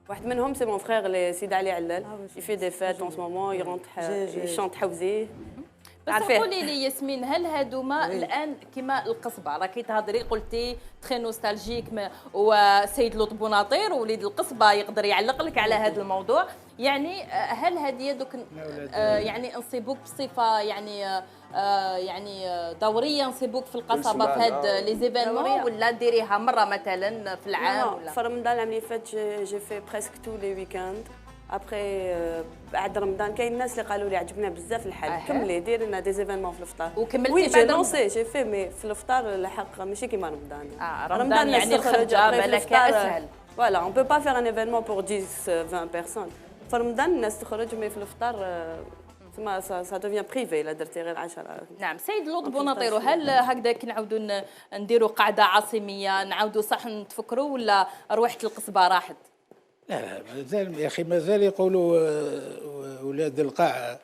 واحد منهم سي مون فرير اللي سيد علي علال يفي دي فات اون سو مومون يرونتر يشونت حوزي. بس قولي لي ياسمين، هل هادوما الان كما القصبه راكي تهضري قلتي تخي نوستالجيك وسيد لوط بوناطير ووليد القصبه يقدر يعلق لك على هذا الموضوع، يعني هل هذه دوك يعني نصيبوك بصفه يعني دوريه نصيبوك في القصبه في هاد لي زيفينمون، ولا ديريها مره مثلا في العام؟ ولا في رمضان العام اللي فات جي في بريسك تو لي ويكاند. ابخي بعد رمضان كاين الناس اللي قالوا لي عجبنا بزاف الحال، كملي ديري لنا دي زيفينمون في الافطار. وكملتي بعد لونسي جي في مي في الافطار الحق ماشي كيما رمضان. رمضان يعني الخرجه بالك اسهل. فوالا اون بو با فير ان ايفينمون بور 10 20 بيرسون. في رمضان الناس تخرج، مي في الافطار تما سا دوفيان بريفي لا درتي غير 10. نعم سيد لوط بوناطير، هل هكذا كي نعاودوا نديروا قاعده عاصميه نعاودوا صح نتفكروا، ولا روحت القصبه راحت؟ لا مازال يا اخي، مازال يقولوا ولاد القاع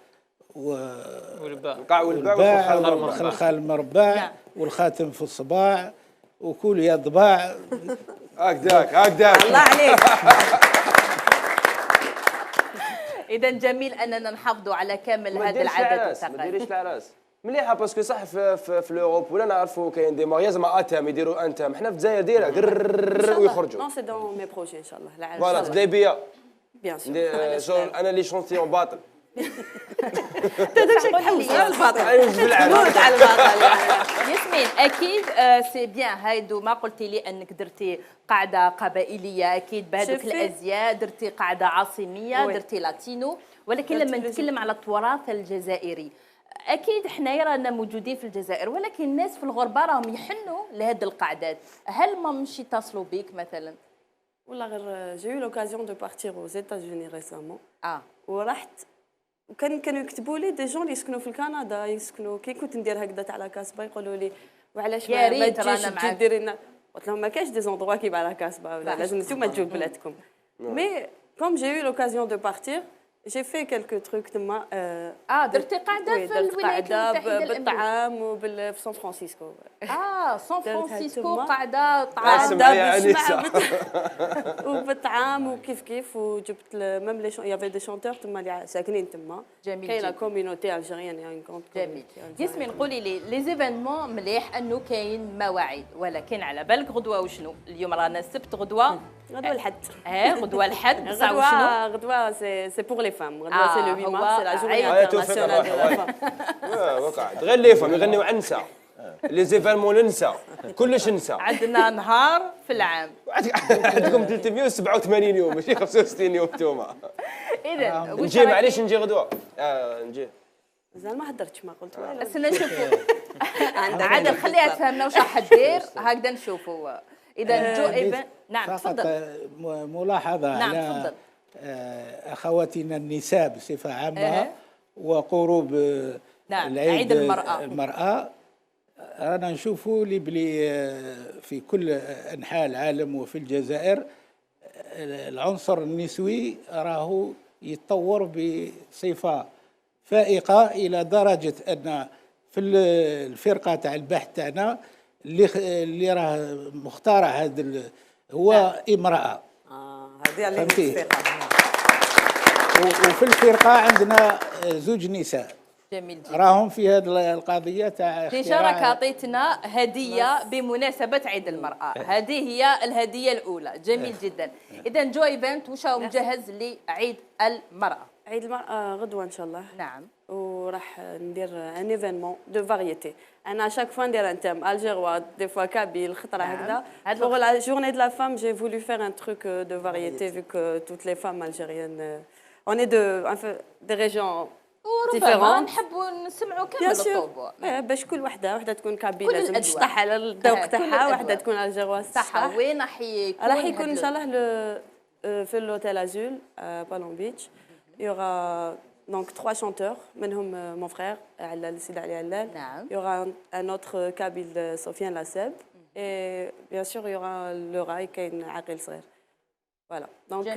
القاع والباع والخلخال المرباع والخاتم في الصباع وكل يا ضباع. هكذاك الله عليك. اذا جميل اننا نحافظوا على كامل هذه العادات والتقاليد. ما ديريش العراس مليحه، باسكو صح في الاوروب ولا نعرفوا كاين دي مارياج مع اتام يديروا انتام، حنا في الجزائر ديرها ويخرجوا. نو سي دون مي بروجي ان شاء الله. العراس فوالا تبداي بيا بيان سور. انا لي شونتيون باطل. ياسمين اكيد سي بيان هايدو ما قلتي لي انك درتي قاعده قبائليه، اكيد بهذوك الازياء درتي قاعده عاصميه، درتي لاتينو، ولكن لما نتكلم على التراث الجزائري اكيد حنايا رانا موجودين في الجزائر، ولكن الناس في الغربه راهم يحنوا لهذه القعدات. هل ما مش يتصلوا بيك مثلا؟ والله غير جي لوكازيون دو بارتير aux États-Unis ريسامون. ورحت وكانوا يكتبوا لي دي جون اللي يسكنوا في كندا، يسكنوا كي كنت ندير هكذا تاع لا كاسبا يقولوا لي وعلاش ما تجيش تجي ديري لنا. قلت لهم ما كاينش دي زوندروا كيما لا كاسبا، ولا لازم نتوما تجوا بلادكم. مي كوم جي eu l'occasion de partir جي في كالكو تروك تما درتي قاعده في الولايات المتحده بالطعام وفي سان فرانسيسكو. سان فرانسيسكو قاعده وبالطعام وكيف كيف، وجبت ميم لي يافي دي شونتور تما اللي ساكنين تما. جميل. كاينه كوميونيتي الجيريان يعني كونت. جميل. ياسمين قولي لي زيفينمون مليح انه كاين مواعيد، ولكن على بالك غدوه وشنو؟ اليوم رانا السبت، غدوه الحد. غدوه الحد ساعه وشنو؟ غدوه سي بور لي فام، غدوه سي لو 8 مارس، سي لا جورني انترناسيونال دو لا فام. وقعت غير لي فام يغنيو عن نساء، لي زيفالمون ننسى كلش ننسى. عندنا نهار في العام. عندكم 387 يوم ماشي 65 يوم انتوما. اذا نجي معليش نجي غدوه. نجي زعما ما هضرتش ما قلت والو. خلينا نشوفوا. عادل خليها تفهمنا واش راح دير هكذا نشوفوا. اذا جو ايفن. نعم تفضل. ملاحظه نعم على تفضل. اخواتنا النساء بصفه عامه وقروب نعم عيد المرأة. أنا نشوفوا لي بلي في كل أنحاء العالم وفي الجزائر العنصر النسوي راهو يتطور بصفة فائقة إلى درجة أن في الفرقة تاع البحث تاعنا اللي راه مخترع هذا هو امرأة. هذه اللي وفي الفرقة عندنا زوج نساء. جميل جدا. راهم في هذه القضيه تاع تشارك عطيتنا هديه بمناسبه عيد المراه، هذه هي الهديه الاولى. جميل جدا. اذا جو ايفنت واش هو مجهز لعيد المراه؟ عيد المراه غدوه ان شاء الله. نعم. وراح ندير ان ايفينمون دو فاريتي. انا شاك فوا ندير ان تيم الجيروا دي فوا كابيل خطره هكذا. Pour la journée de la femme, j'ai voulu faire un truc de variété vu que toutes les femmes algériennes on est de régions وربما نحبوا نسمعوا كامل الطوبه باش كل وحده تكون كابيل لازم تشطح على الذوق تاعها، وحده تكون الجيروا صح. وين راح يكون ان شاء الله في l'hôtel Azul à Palm Beach. Il y aura donc 3 chanteurs منهم mon frère علال السيد علي علال. نعم. Il y aura un autre kabyle Sofiane Lasseb et bien sûr il y aura le rail كاين عاقل صغير. Voilà. Donc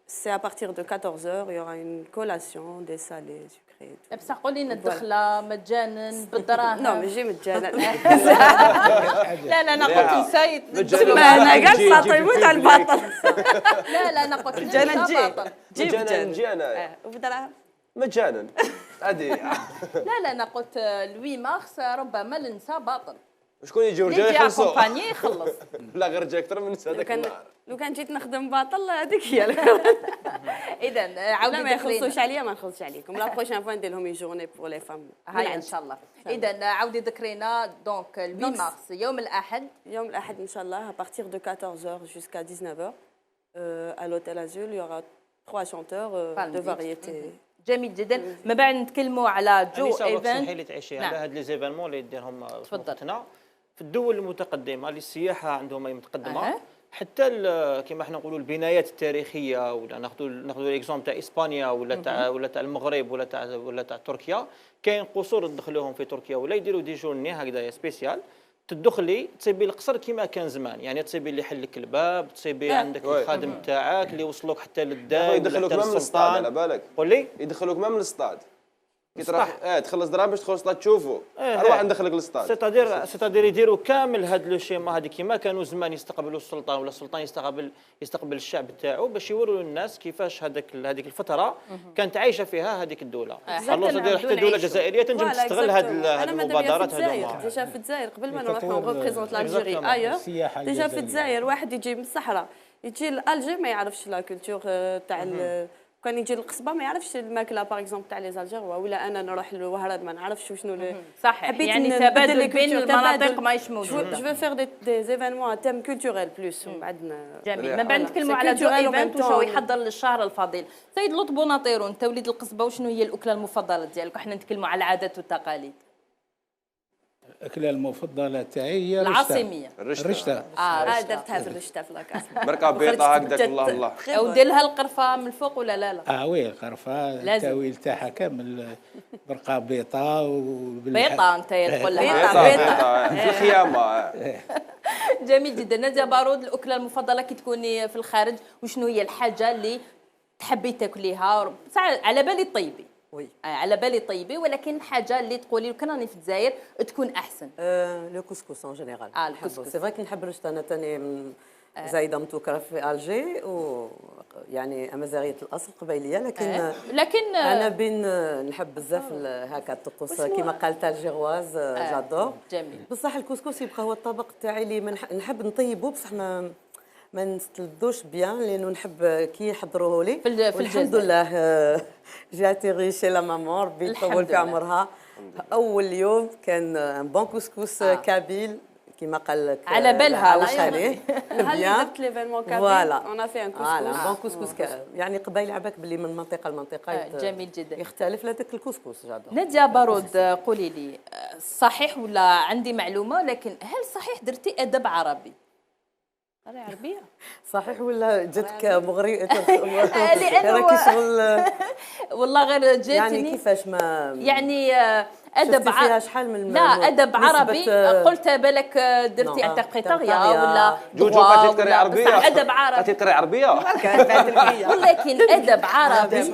c'est à partir de 14h, il y aura une collation, des salés, sucrés. بصح قولي لنا الدخله مجانا بالدراهم؟ لا ماشي مجانا. لا انا قلت نسيت. انا قاعد باطل يموت على الباطل. لا انا قلت مجانا جي نجي انا وبدراهم مجانا عادي. لا انا قلت 8 مارس ربما ننسى باطل. شكون يجي رجال يخلصوا؟ كومباني يخلص. لا غير جا اكثر من هذاك. لو كان جيت نخدم باطل هذيك هي. اذا عاودي ما يخلصوش عليا ما نخلصش عليكم. لا بروشين فوا ندير لهم جورني بور لي فام. هاي ان شاء الله. اذا عاودي ذكرينا دونك 8 مارس يوم الاحد. يوم الاحد ان شاء الله à partir de 14h jusqu'à 19h à l'hôtel Azul il y aura 3 chanteurs de variété. جميل جدا. ما بعد نتكلموا على جو ايفنت. اسمحي لي تعيشي على هاد لي زيفينمون اللي ديرهم تفضلنا في الدول المتقدمه اللي السياحه عندهم هي متقدمه. حتى كما احنا نقولوا البنايات التاريخيه، ولا ناخذوا ليكزومبل تاع اسبانيا ولا تاع المغرب ولا تاع تركيا، كاين قصور تدخلوهم في تركيا ولا يديروا دي جورني هكذا سبيسيال تدخلي تصيبي القصر كما كان زمان، يعني تصيبي اللي يحل لك الباب، تصيبي عندك الخادم تاعك اللي يوصلوك حتى للدار. يدخلوك ما من السطاد على بالك. قول لي يدخلوك ما من السطاد. كي تروح تخلص دراهم باش تدخل السطاد تشوفوا اروح ندخلك للسطاد. سيتادير يديروا كامل هاد لو شيما هذيك كيما كانوا زمان يستقبلوا السلطان ولا السلطان يستقبل الشعب تاعو باش يوروا للناس كيفاش هذيك الفتره كانت عايشه فيها هذيك الدوله. خلاص حتى الدوله الجزائريه تنجم تستغل هاد المبادرات هذوما. ديجا في الجزائر قبل ما نروح نريبريزونت لالجيري ايور، ديجا في الجزائر واحد يجي من الصحراء يجي لالجي ما يعرفش لا كولتور تاع كان يجي القصبه ما يعرفش الماكله باغ اكزومبل تاع لي زالجيروا، ولا انا نروح للوهران ما نعرفش شنو صح. يعني تبادل بين المناطق ماهيش موجود. جو فير دي زيفينمون تيم كولتوريل بلوس بعدنا. جميل. ما بعد نتكلموا على جو ايفنت وشو يحضر للشهر الفضيل. سيد لطبو ناطيرو، انت وليد القصبه وشنو هي الاكله المفضله ديالك؟ وحنا نتكلموا على العادات والتقاليد. الأكلة المفضلة تاعي هي العاصمية الرشتة. درتها في الرشتة في لاكاس. مركه بيضة هكذاك الله. ودير لها القرفة من الفوق ولا لا؟ وي القرفة التاويل تاعها كامل مرقة بيضة بيضة أنت تقول لها بيضة في الخيامة. جميل جدا. نادية بارود، الأكلة المفضلة كي تكوني في الخارج وشنو هي الحاجة اللي تحبي تاكليها على بالي طيبي وي على بالي طيبي، ولكن حاجه اللي تقولي كان راني في الجزائر تكون احسن؟ لو كسكس اون جينيرال. الكسكس سي فري كي نحب رشت انا ثاني زايده متوكره في الجي، ويعني امازيغيه الاصل قبيليه، لكن انا بين نحب بزاف هكا الطقوس كيما قالت الجيرواز جادور. جميل. بصح الكسكس يبقى هو الطبق تاعي اللي نحب نطيبه، بصح ما نستلذوش بيان، لانه نحب كي يحضروه لي في الحمد لله جاتي غيشي لا مامون ربي يطول في عمرها. اول يوم كان بون كسكس كابيل كيما قال لك على بالها واش عليه بيان درت ليفينمون كابيل اون في ان كسكس بون كسكس يعني قبيل عباك باللي من منطقه لمنطقه جميل جدا يختلف لهذاك الكسكس. جادو نادية بارود، قولي لي صحيح ولا عندي معلومه، لكن هل صحيح درتي ادب عربي؟ عربية صحيح ولا جاتك مغري راكي شغل والله غير جاتني يعني كيفاش ما يعني ادب فيها شحال من لا ادب عربي قلت بالك درتي انتربريتاريا ولا جوجو قالت تقري عربيه ادب عربي قالت تقري عربيه ولكن ادب عربي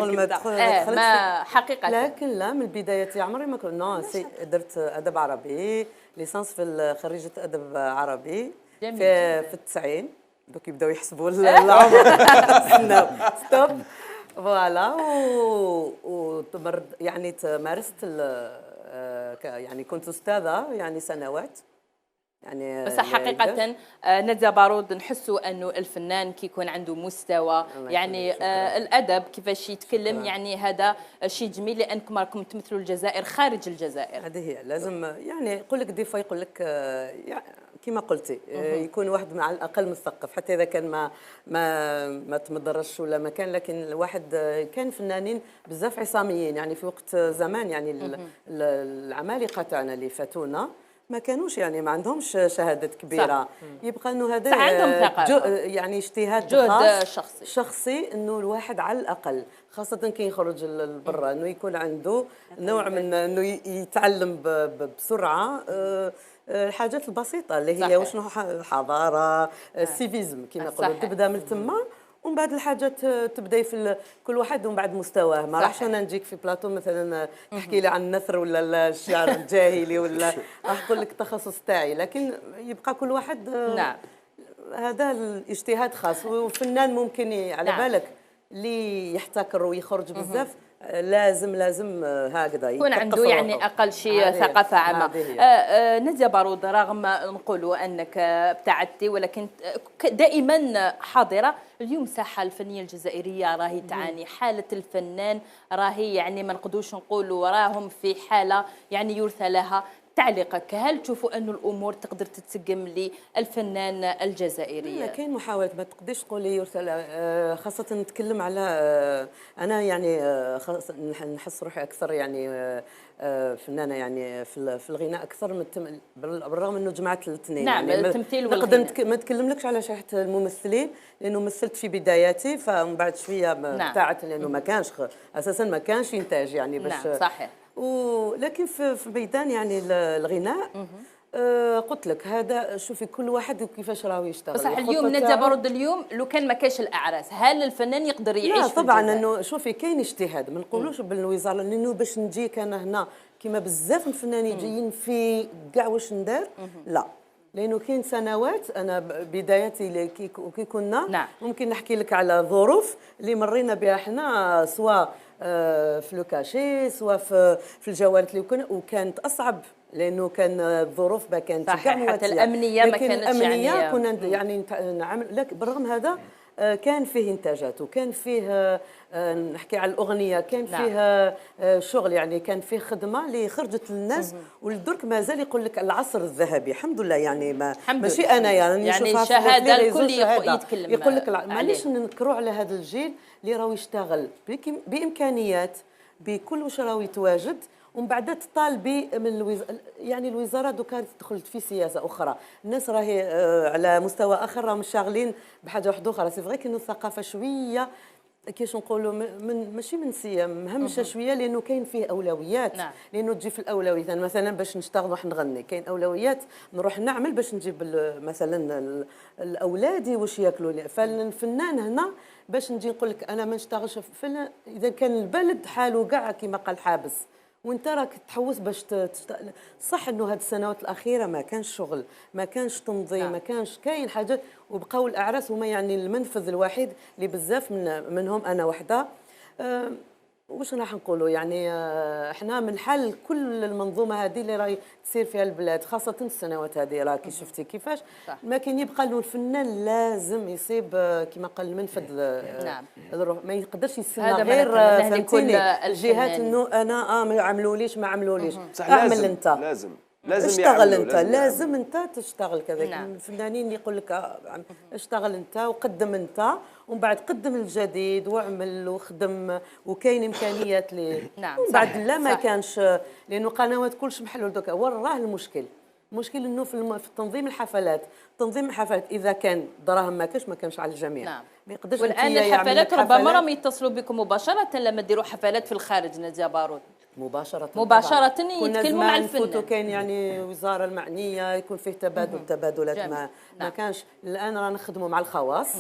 ما حقيقه لكن لا من البدايات عمري ما كنت درت ادب عربي ليسانس في خريجه ادب عربي في التسعين. دوك يبداو يحسبوا العمر استناو ستوب فوالا. يعني مارست يعني كنت استاذه يعني سنوات يعني. بس حقيقة نادية بارود نحسوا انه الفنان كي يكون عنده مستوى يعني الادب كيفاش يتكلم يعني هذا شيء جميل، لانكم راكم تمثلوا الجزائر خارج الجزائر. هذه هي لازم يعني يقول لك ديفا يقول لك يعني كما قلتي يكون واحد على الاقل مثقف، حتى اذا كان ما تمدرسش ولا ما كان، لكن الواحد كان فنانين بزاف عصاميين يعني في وقت زمان يعني العمالقه تاعنا اللي فاتونا ما كانوش يعني ما عندهمش شهادات كبيره. يبقى انه هذا يعني اجتهاد جهد شخصي انه الواحد على الاقل خاصه كي يخرج لبرا انه يكون عنده نوع من انه يتعلم بسرعه الحاجات البسيطه اللي هي وشنو الحضاره السيفيزم كما يقولوا، تبدا من تما ومن بعد الحاجات تبدا في كل واحد ومن بعد مستواه. ما راحش انا نجيك في بلاطو مثلا تحكي لي عن النثر ولا الشعر الجاهلي ولا راح نقول لك التخصص تاعي، لكن يبقى كل واحد نعم هذا الاجتهاد خاص. وفنان ممكن على بالك اللي يحتكر ويخرج بزاف لازم هكذا يكون عنده يعني اقل شيء ثقافه عامه. نادية بارود، رغم نقولوا انك ابتعدتي ولكن دائما حاضره. اليوم الساحه الفنيه الجزائريه راهي تعاني، حاله الفنان راهي يعني ما نقدوش نقولوا راهم في حاله يعني يرثى لها. تعليقك، هل تشوفوا أن الأمور تقدر تتسقم للفنان الجزائري؟ لا كاين محاولة، ما تقدرش تقولي يرسل خاصة نتكلم على أنا يعني نحس روحي أكثر يعني فنانة يعني في الغناء أكثر من بالرغم أنه جمعت الاثنين. نعم يعني التمثيل والغناء. ما نتكلملكش على شريحة الممثلين لأنه مثلت في بداياتي، فمن بعد شوية ابتعدت لأنه ما كانش أساسا ما كانش إنتاج يعني باش. نعم صحيح. ولكن في ميدان يعني الغناء قلت لك هذا شوفي كل واحد وكيفاش راهو يشتغل. بصح اليوم نادية بارود، اليوم لو كان ما كاش الاعراس هل الفنان يقدر يعيش؟ لا طبعا انه شوفي كاين اجتهاد، ما نقولوش بالوزاره لانه باش نجيك انا هنا كيما بزاف من الفنانين جايين في كاع واش ندار. لا لانه كاين سنوات انا بدايتي كي كنا نعم. ممكن نحكي لك على ظروف اللي مرينا بها احنا سواء في لوكاشي سواء في الجوالات اللي كنا، وكانت اصعب لانه كان الظروف ما كانتش كاع حتى الامنيه ما كانتش الامنيه يعني كنا يعني نعمل. لكن بالرغم هذا كان فيه انتاجات وكان فيه نحكي على الاغنيه كان فيه شغل يعني كان فيه خدمه اللي خرجت للناس. ولدرك مازال يقول لك العصر الذهبي الحمد لله يعني ماشي انا يعني الشهاده الكل يتكلم يقول لك معليش ننكروا على هذا الجيل اللي راهو يشتغل بامكانيات بكل واش راهو يتواجد. ومن بعد تطالبي من يعني الوزاره دوكا دخلت في سياسه اخرى، الناس راهي على مستوى اخر راهم شاغلين بحاجه واحده اخرى. سي فري كأنه الثقافه شويه كيفاش نقولوا ماشي منسيه، مهمشه شويه لانه كاين فيه اولويات. نعم. لانه تجي في الاولويات، يعني مثلا باش نشتغل واحد نغني كاين اولويات، نروح نعمل باش نجيب مثلا الاولادي واش ياكلوا. فالفنان هنا باش نجي نقول لك انا ما نشتغلش في اذا كان البلد حاله كاع كما قال حابس وانت راك تحوس باش صح انه هذه السنوات الاخيره ما كانش شغل، ما كانش تنظيم، ما كانش كاين حاجات، وبقاو الاعراس هما يعني المنفذ الوحيد اللي بزاف منهم انا وحده. واش راح نقولوا يعني احنا من حل كل المنظومه هذه اللي راهي تصير فيها البلاد، خاصه السنوات هذه راكي شفتي كيفاش ما كان يبقى له الفنان لازم يصيب كما قال المنفذ. نعم. ما يقدرش يستنى غير فهمتيني الجهات انه انا ما عملوليش ما عملوليش. اعمل انت، لازم اشتغل انت، لازم انت تشتغل كذا. نعم. الفنانين يقول لك اشتغل انت وقدم انت، ومن بعد قدم الجديد واعمل وخدم وكاين امكانيات ليه. نعم. ومن بعد لا ما كانش، لانه قنوات كلش محلول دوكا. وراه المشكل انه في تنظيم الحفلات، اذا كان دراهم ما كانش على الجميع. نعم. ما يقدرش. والان الحفلات ربما راهم يتصلوا بكم مباشره لما ديروا حفلات في الخارج. نادية بارود مباشرة يتكلموا مع الفنان. كاين يعني وزارة المعنية يكون فيه تبادلات. ما كانش الآن رانا نخدموا مع الخواص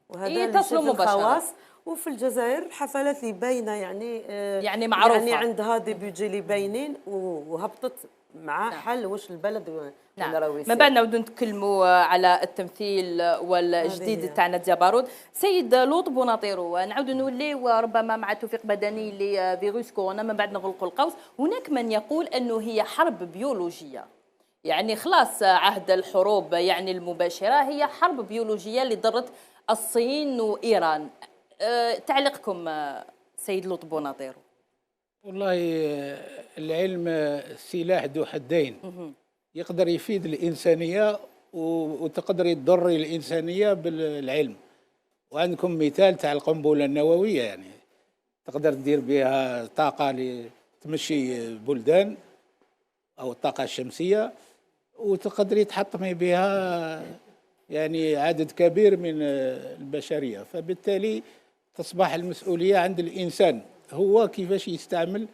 وهذا يتصلوا مباشرة. الخواص. وفي الجزائر الحفلات اللي باينه يعني معروفة، يعني عندها دي بيجي اللي باينين وهبطت مع حل واش البلد. نعم. من بعد نعودوا نتكلموا على التمثيل والجديد تاع نادية بارود. سيد لوط بوناطيرو، نعودوا نوليو ربما مع توفيق بدني لفيروس كورونا من بعد نغلقوا القوس. هناك من يقول انه هي حرب بيولوجيه، يعني خلاص عهد الحروب يعني المباشره، هي حرب بيولوجيه اللي ضرت الصين وايران. تعليقكم سيد لوط بوناطيرو؟ والله العلم سلاح ذو حدين، يقدر يفيد الإنسانية وتقدر يضر الإنسانية بالعلم. وعندكم مثال تاع القنبلة النووية، يعني تقدر تدير بها طاقة لتمشي بلدان أو الطاقة الشمسية، وتقدر تحطمي بها يعني عدد كبير من البشرية. فبالتالي تصبح المسؤولية عند الإنسان هو كيفاش يستعمل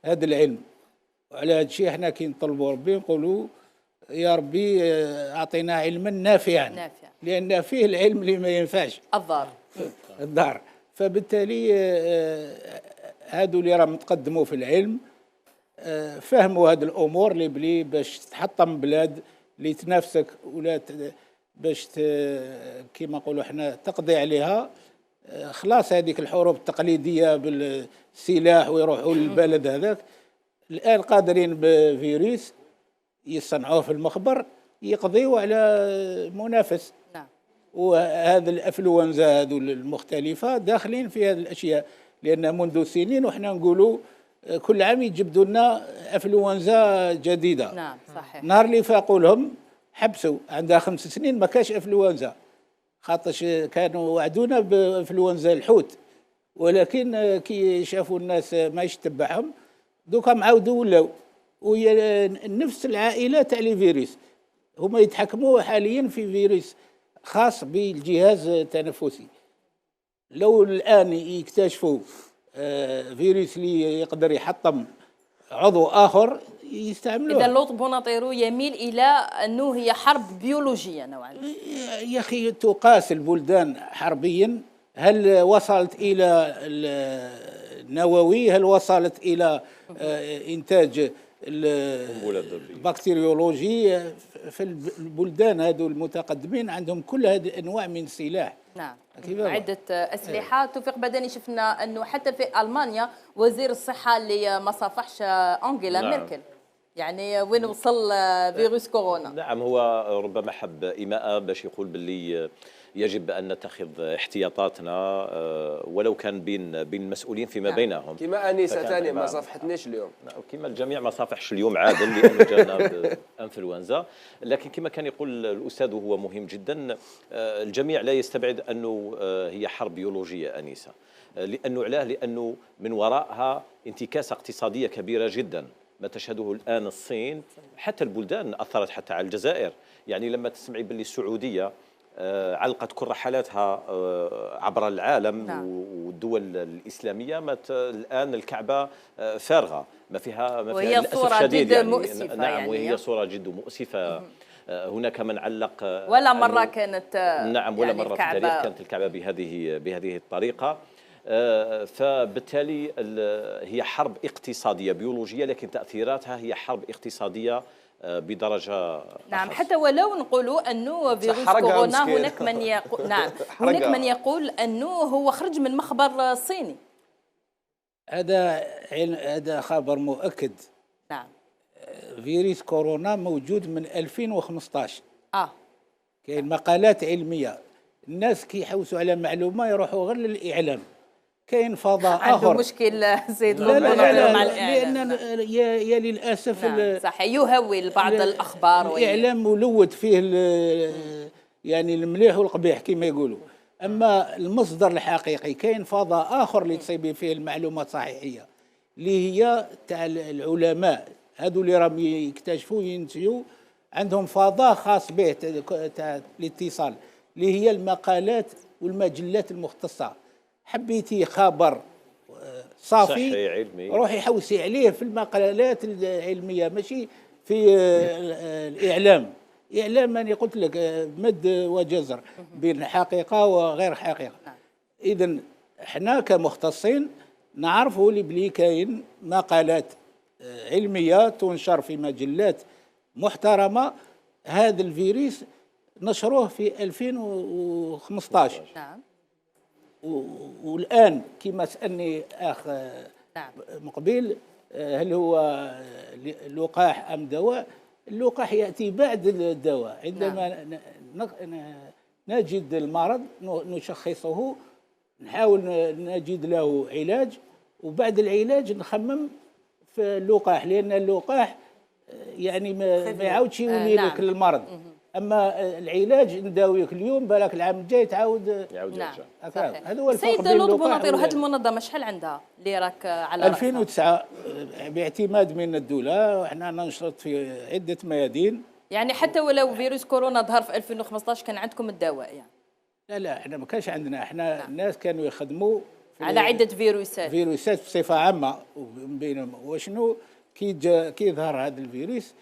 هذا العلم. وعلى هذا الشيء احنا كي نطلبوا ربي نقولوا يا ربي اعطينا علما نافعا، لان فيه العلم اللي ما ينفعش الضار. فبالتالي هادو اللي راهم متقدموا في العلم فهموا هذه الامور اللي بلي باش تحطم بلاد اللي تنافسك ولا باش كيما نقولوا احنا تقضي عليها. خلاص هذيك الحروب التقليديه بالسلاح ويروحوا للبلد هذاك، الان قادرين بفيروس يصنعوه في المخبر يقضيوا على منافس. نعم. وهذا الانفلونزا هذو المختلفه داخلين في هذه الاشياء، لان منذ سنين وحنا نقولوا كل عام يجبدوا لنا انفلونزا جديده. نعم صحيح. نهار اللي فاقوا لهم حبسوا، عندها 5 سنين ما كاش انفلونزا، خاطرش كانوا وعدونا بانفلونزا الحوت، ولكن كي شافوا الناس ما يتبعهم دوكا معاودوا ولاو، وهي نفس العائله تاع لي فيروس. هما يتحكموا حاليا في فيروس خاص بالجهاز التنفسي. لو الان يكتشفوا فيروس اللي يقدر يحطم عضو اخر يستعملوه. اذا لوط بوناطيرو يميل الى انه هي حرب بيولوجيه نوعا. يا اخي تقاس البلدان حربيا، هل وصلت الى النووي؟ هل وصلت الى انتاج البكتيريولوجي؟ في البلدان هذو المتقدمين عندهم كل هذه الانواع من السلاح. نعم عدة أسلحة. توفيق بدني شفنا أنه حتى في ألمانيا وزير الصحة اللي ما صافحش أنجيلا ميركل، يعني وين وصل فيروس كورونا. نعم هو ربما حب إيماء باش يقول باللي يجب أن نتخذ احتياطاتنا ولو كان بين المسؤولين فيما بينهم. كما أنيسة ثاني ما صافحتنيش اليوم، كما الجميع ما صافحش اليوم عادل لأنه جانا انفلونزا. لكن كما كان يقول الأستاذ وهو مهم جدا، الجميع لا يستبعد أنه هي حرب بيولوجية أنيسة. لأنه علاه؟ لأنه من وراءها انتكاسة اقتصادية كبيرة جدا، ما تشهده الآن الصين، حتى البلدان أثرت حتى على الجزائر. يعني لما تسمعي باللي السعودية علقت كل رحلاتها عبر العالم. نعم. والدول الإسلامية الآن الكعبة فارغة، ما فيها وهي للأسف صورة الشديد جد يعني. مؤسفة نعم يعني. وهي صورة جد مؤسفة. هناك من علق ولا مرة كانت نعم ولا يعني مرة في التاريخ كانت الكعبة بهذه الطريقة. فبالتالي هي حرب اقتصادية بيولوجية، لكن تأثيراتها هي حرب اقتصادية بدرجة نعم أخص. حتى ولو نقولوا أنه فيروس كورونا هناك من يقول نعم هناك من يقول أنه هو خرج من مخبر صيني. هذا خبر مؤكد. نعم. فيروس كورونا موجود من 2015. كاين مقالات علمية، الناس كيحوسوا على معلومة يروحوا غير للإعلام. كاين فضاء آخر عنده مشكل سيد لا لطفي لا لا مع لأن يا للأسف نعم صح يهول بعض الأخبار الإعلام ملوث فيه يعني المليح والقبيح كما يقولوا. أما المصدر الحقيقي كاين فضاء آخر اللي تصيب فيه المعلومات صحيحية، اللي هي تاع العلماء هذو اللي راهم يكتشفوا ينتجوا، عندهم فضاء خاص به تاع الاتصال، اللي هي المقالات والمجلات المختصة. حبيتي خبر صافي علمي روحي حوسي عليه في المقالات العلمية، ماشي في الإعلام. إعلام أنا قلت لك مد وجزر بين حقيقة وغير حقيقة. إذن احنا كمختصين نعرفوا اللي بلي كاين مقالات علمية تنشر في مجلات محترمة. هذا الفيروس نشروه في 2015. نعم. والآن كما سألني أخ نعم مقبل هل هو لقاح أم دواء؟ اللقاح يأتي بعد الدواء. عندما نجد المرض نشخصه، نحاول نجد له علاج، وبعد العلاج نخمم في اللقاح، لأن اللقاح يعني ما يعاودش يولي لك المرض. اما العلاج نداويك اليوم بالك العام الجاي تعاود نعم. هذا هو الفرق. سيد لطفي بوناطيرو هذه المنظمه شحال عندها اللي راك على 2009 باعتماد من الدوله، وحنا ننشط في عده ميادين. يعني حتى ولو فيروس كورونا ظهر في 2015 كان عندكم الدواء يعني؟ لا احنا ما كانش عندنا، احنا نعم. الناس كانوا يخدموا على عده فيروسات بصفه عامه بينهم. وشنو كي يظهر هذا الفيروس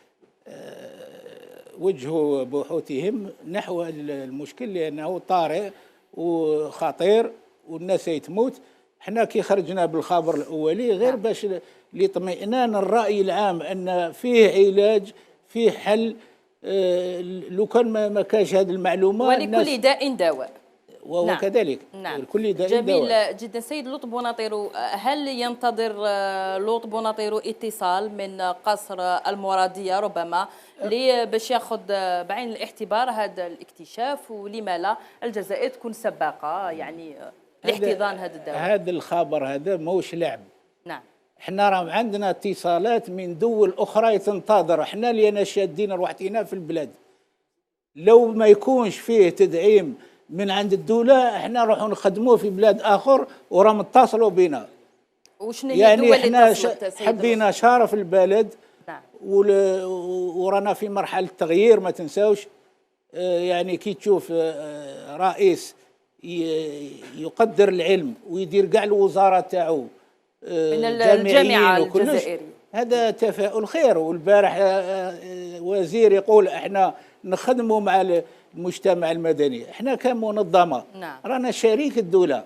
وجهوا بحوثهم نحو المشكل، لأنه طارئ وخطير والناس يتموت. احنا كي خرجنا بالخبر الأولي غير باش لاطمئنان الرأي العام أن فيه علاج فيه حل. لو كان ما كانش هذه المعلومة ولكل داء دواء، وهو كذلك. نعم. كل داء جميل دواء. جدا. سيد لطفي بوناطيرو، هل ينتظر لطفي بوناطيرو اتصال من قصر المرادية ربما باش ياخذ بعين الاعتبار هذا الاكتشاف، ولما لا الجزائر تكون سباقة يعني لاحتضان هذا الدواء؟ هذا الخبر هذا موش لعب. نعم. احنا راه عندنا اتصالات من دول اخرى تنتظر، احنا اللي شادين روحتنا في البلاد. لو ما يكونش فيه تدعيم من عند الدولة احنا نروحوا نخدموه في بلاد اخر وراهم اتصلوا بنا. وشنو هي يعني الدول احنا اللي حبينا شرف البلد. نعم. ورانا في مرحلة تغيير ما تنساوش. يعني كي تشوف رئيس يقدر العلم ويدير كاع الوزارة تاعو من الجامعة الجزائرية، هذا تفاؤل خير. والبارح وزير يقول احنا نخدموا مع المجتمع المدني. احنا كمنظمه نعم. رانا شريك الدوله.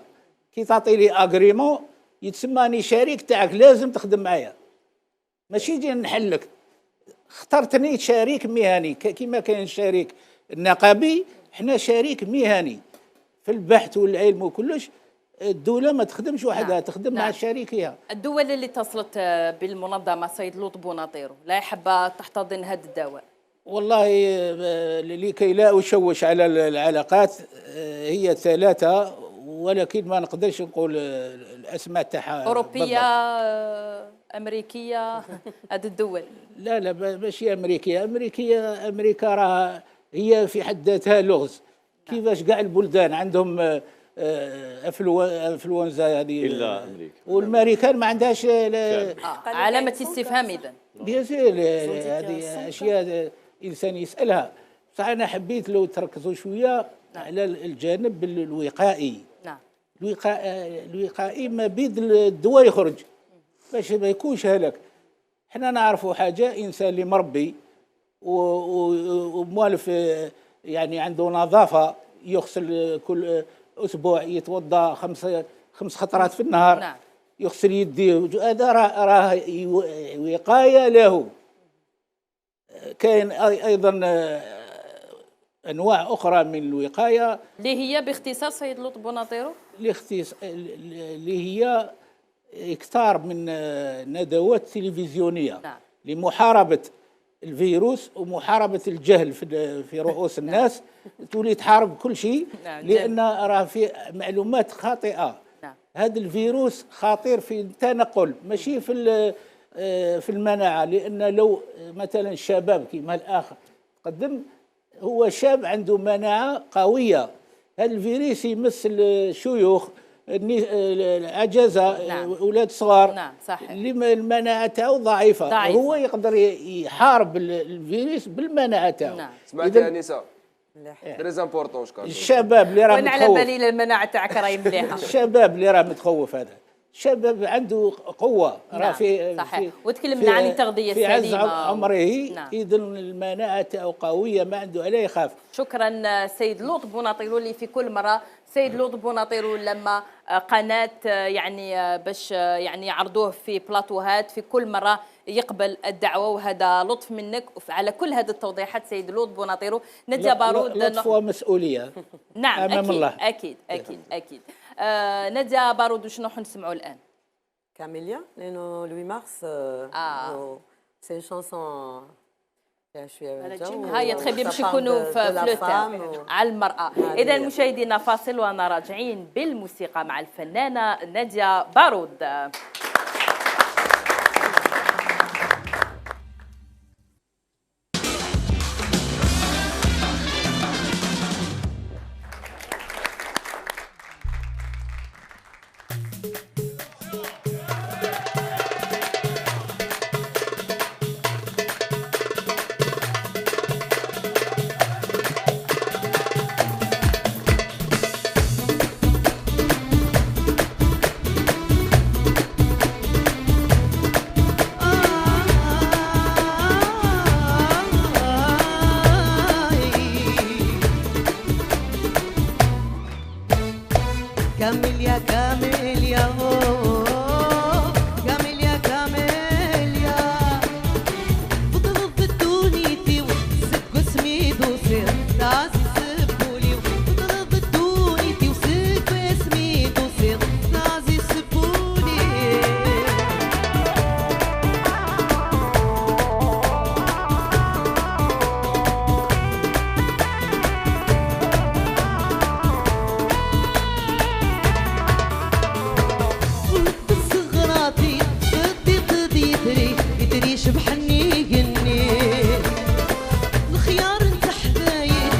كي تعطي لي اغريمون يتسماني شريك تاعك، لازم تخدم معايا، ماشي يجي نحلك. اخترتني شريك مهني كما كاين شريك النقابي، احنا شريك مهني في البحث والعلم وكلش. الدولة ما تخدمش وحدها. نعم. تخدم مع شريكها. الدول اللي اتصلت بالمنظمة سيد لطفي بوناطيرو لا حابة تحتضن هذا الدواء؟ والله لكي لا أشوش على العلاقات هي ثلاثة، ولكن ما نقدرش نقول الأسماء تاعها. أوروبية أمريكية هذه الدول؟ لا ماشي أمريكية. أمريكا راها هي في حد ذاتها لغز. كيفاش كاع البلدان عندهم انفلونزا هذه الا امريكا، والامريكان ما عندهاش علامه استفهام. اذا بيان سور هذه اشياء الانسان يسالها. صح أنا حبيت لو تركزوا شوية على الجانب الوقائي. نعم. الوقائي ما بيد الدواء يخرج باش ما يكونش هلك. احنا نعرفوا حاجة، إنسان اللي مربي وموالف يعني عنده نظافة، يغسل كل أسبوع، يتوضأ خمس خطرات في النهار. نعم. يغسل يديه، هذا راه وقاية له. كاين أيضا أنواع أخرى من الوقاية اللي هي باختصار سيد لطفي بوناطيرو، اللي هي إكثار من ندوات تلفزيونية. نعم. لمحاربة الفيروس ومحاربة الجهل في رؤوس الناس. تولي تحارب كل شيء. نعم. لأن راه في معلومات خاطئة. نعم. هذا الفيروس خطير في التنقل ماشي في المناعة. لأن لو مثلا الشباب كما الأخ قدم، هو شاب عنده مناعة قوية، هذا الفيروس يمس الشيوخ، العجزة. نعم. أولاد صغار. نعم صحيح. اللي المناعة تاعو ضعيفة. هو يقدر يحارب الفيروس بالمناعة تاعو. نعم. سمعتي انسه تري امبورطون. الشباب اللي راه وانا على بالي المناعة تاعك راهي مليحة. الشباب اللي راه متخوف، هذا الشباب عنده قوة. نعم. راه في صحيح. وتكلمنا عن التغذية السليمة في عز عمره. نعم. إذا المناعة تاعو قوية، ما عنده عليه يخاف. شكرا سيد لطفي بوناطيرو، اللي في كل مرة سيد لطفي بوناطيرو لما قناة يعني باش يعني يعرضوه في بلاطوهات، في كل مرة يقبل الدعوة، وهذا لطف منك على كل هذه التوضيحات سيد لطفي بوناطيرو. نديا بارود لطف ومسؤولية. نعم أمام أكيد الله. أكيد أكيد أكيد. نديا بارود شنو حنسمعوا الآن؟ كاميليا، لأنه لوي مارس سي اون شانسون فيها شوية جو. هاي تخي بيان باش يكونوا في فلوتان على المرأة. إذا مشاهدينا فاصل وأنا راجعين بالموسيقى مع الفنانة نديا بارود. بحني قني الخيار انت حبايب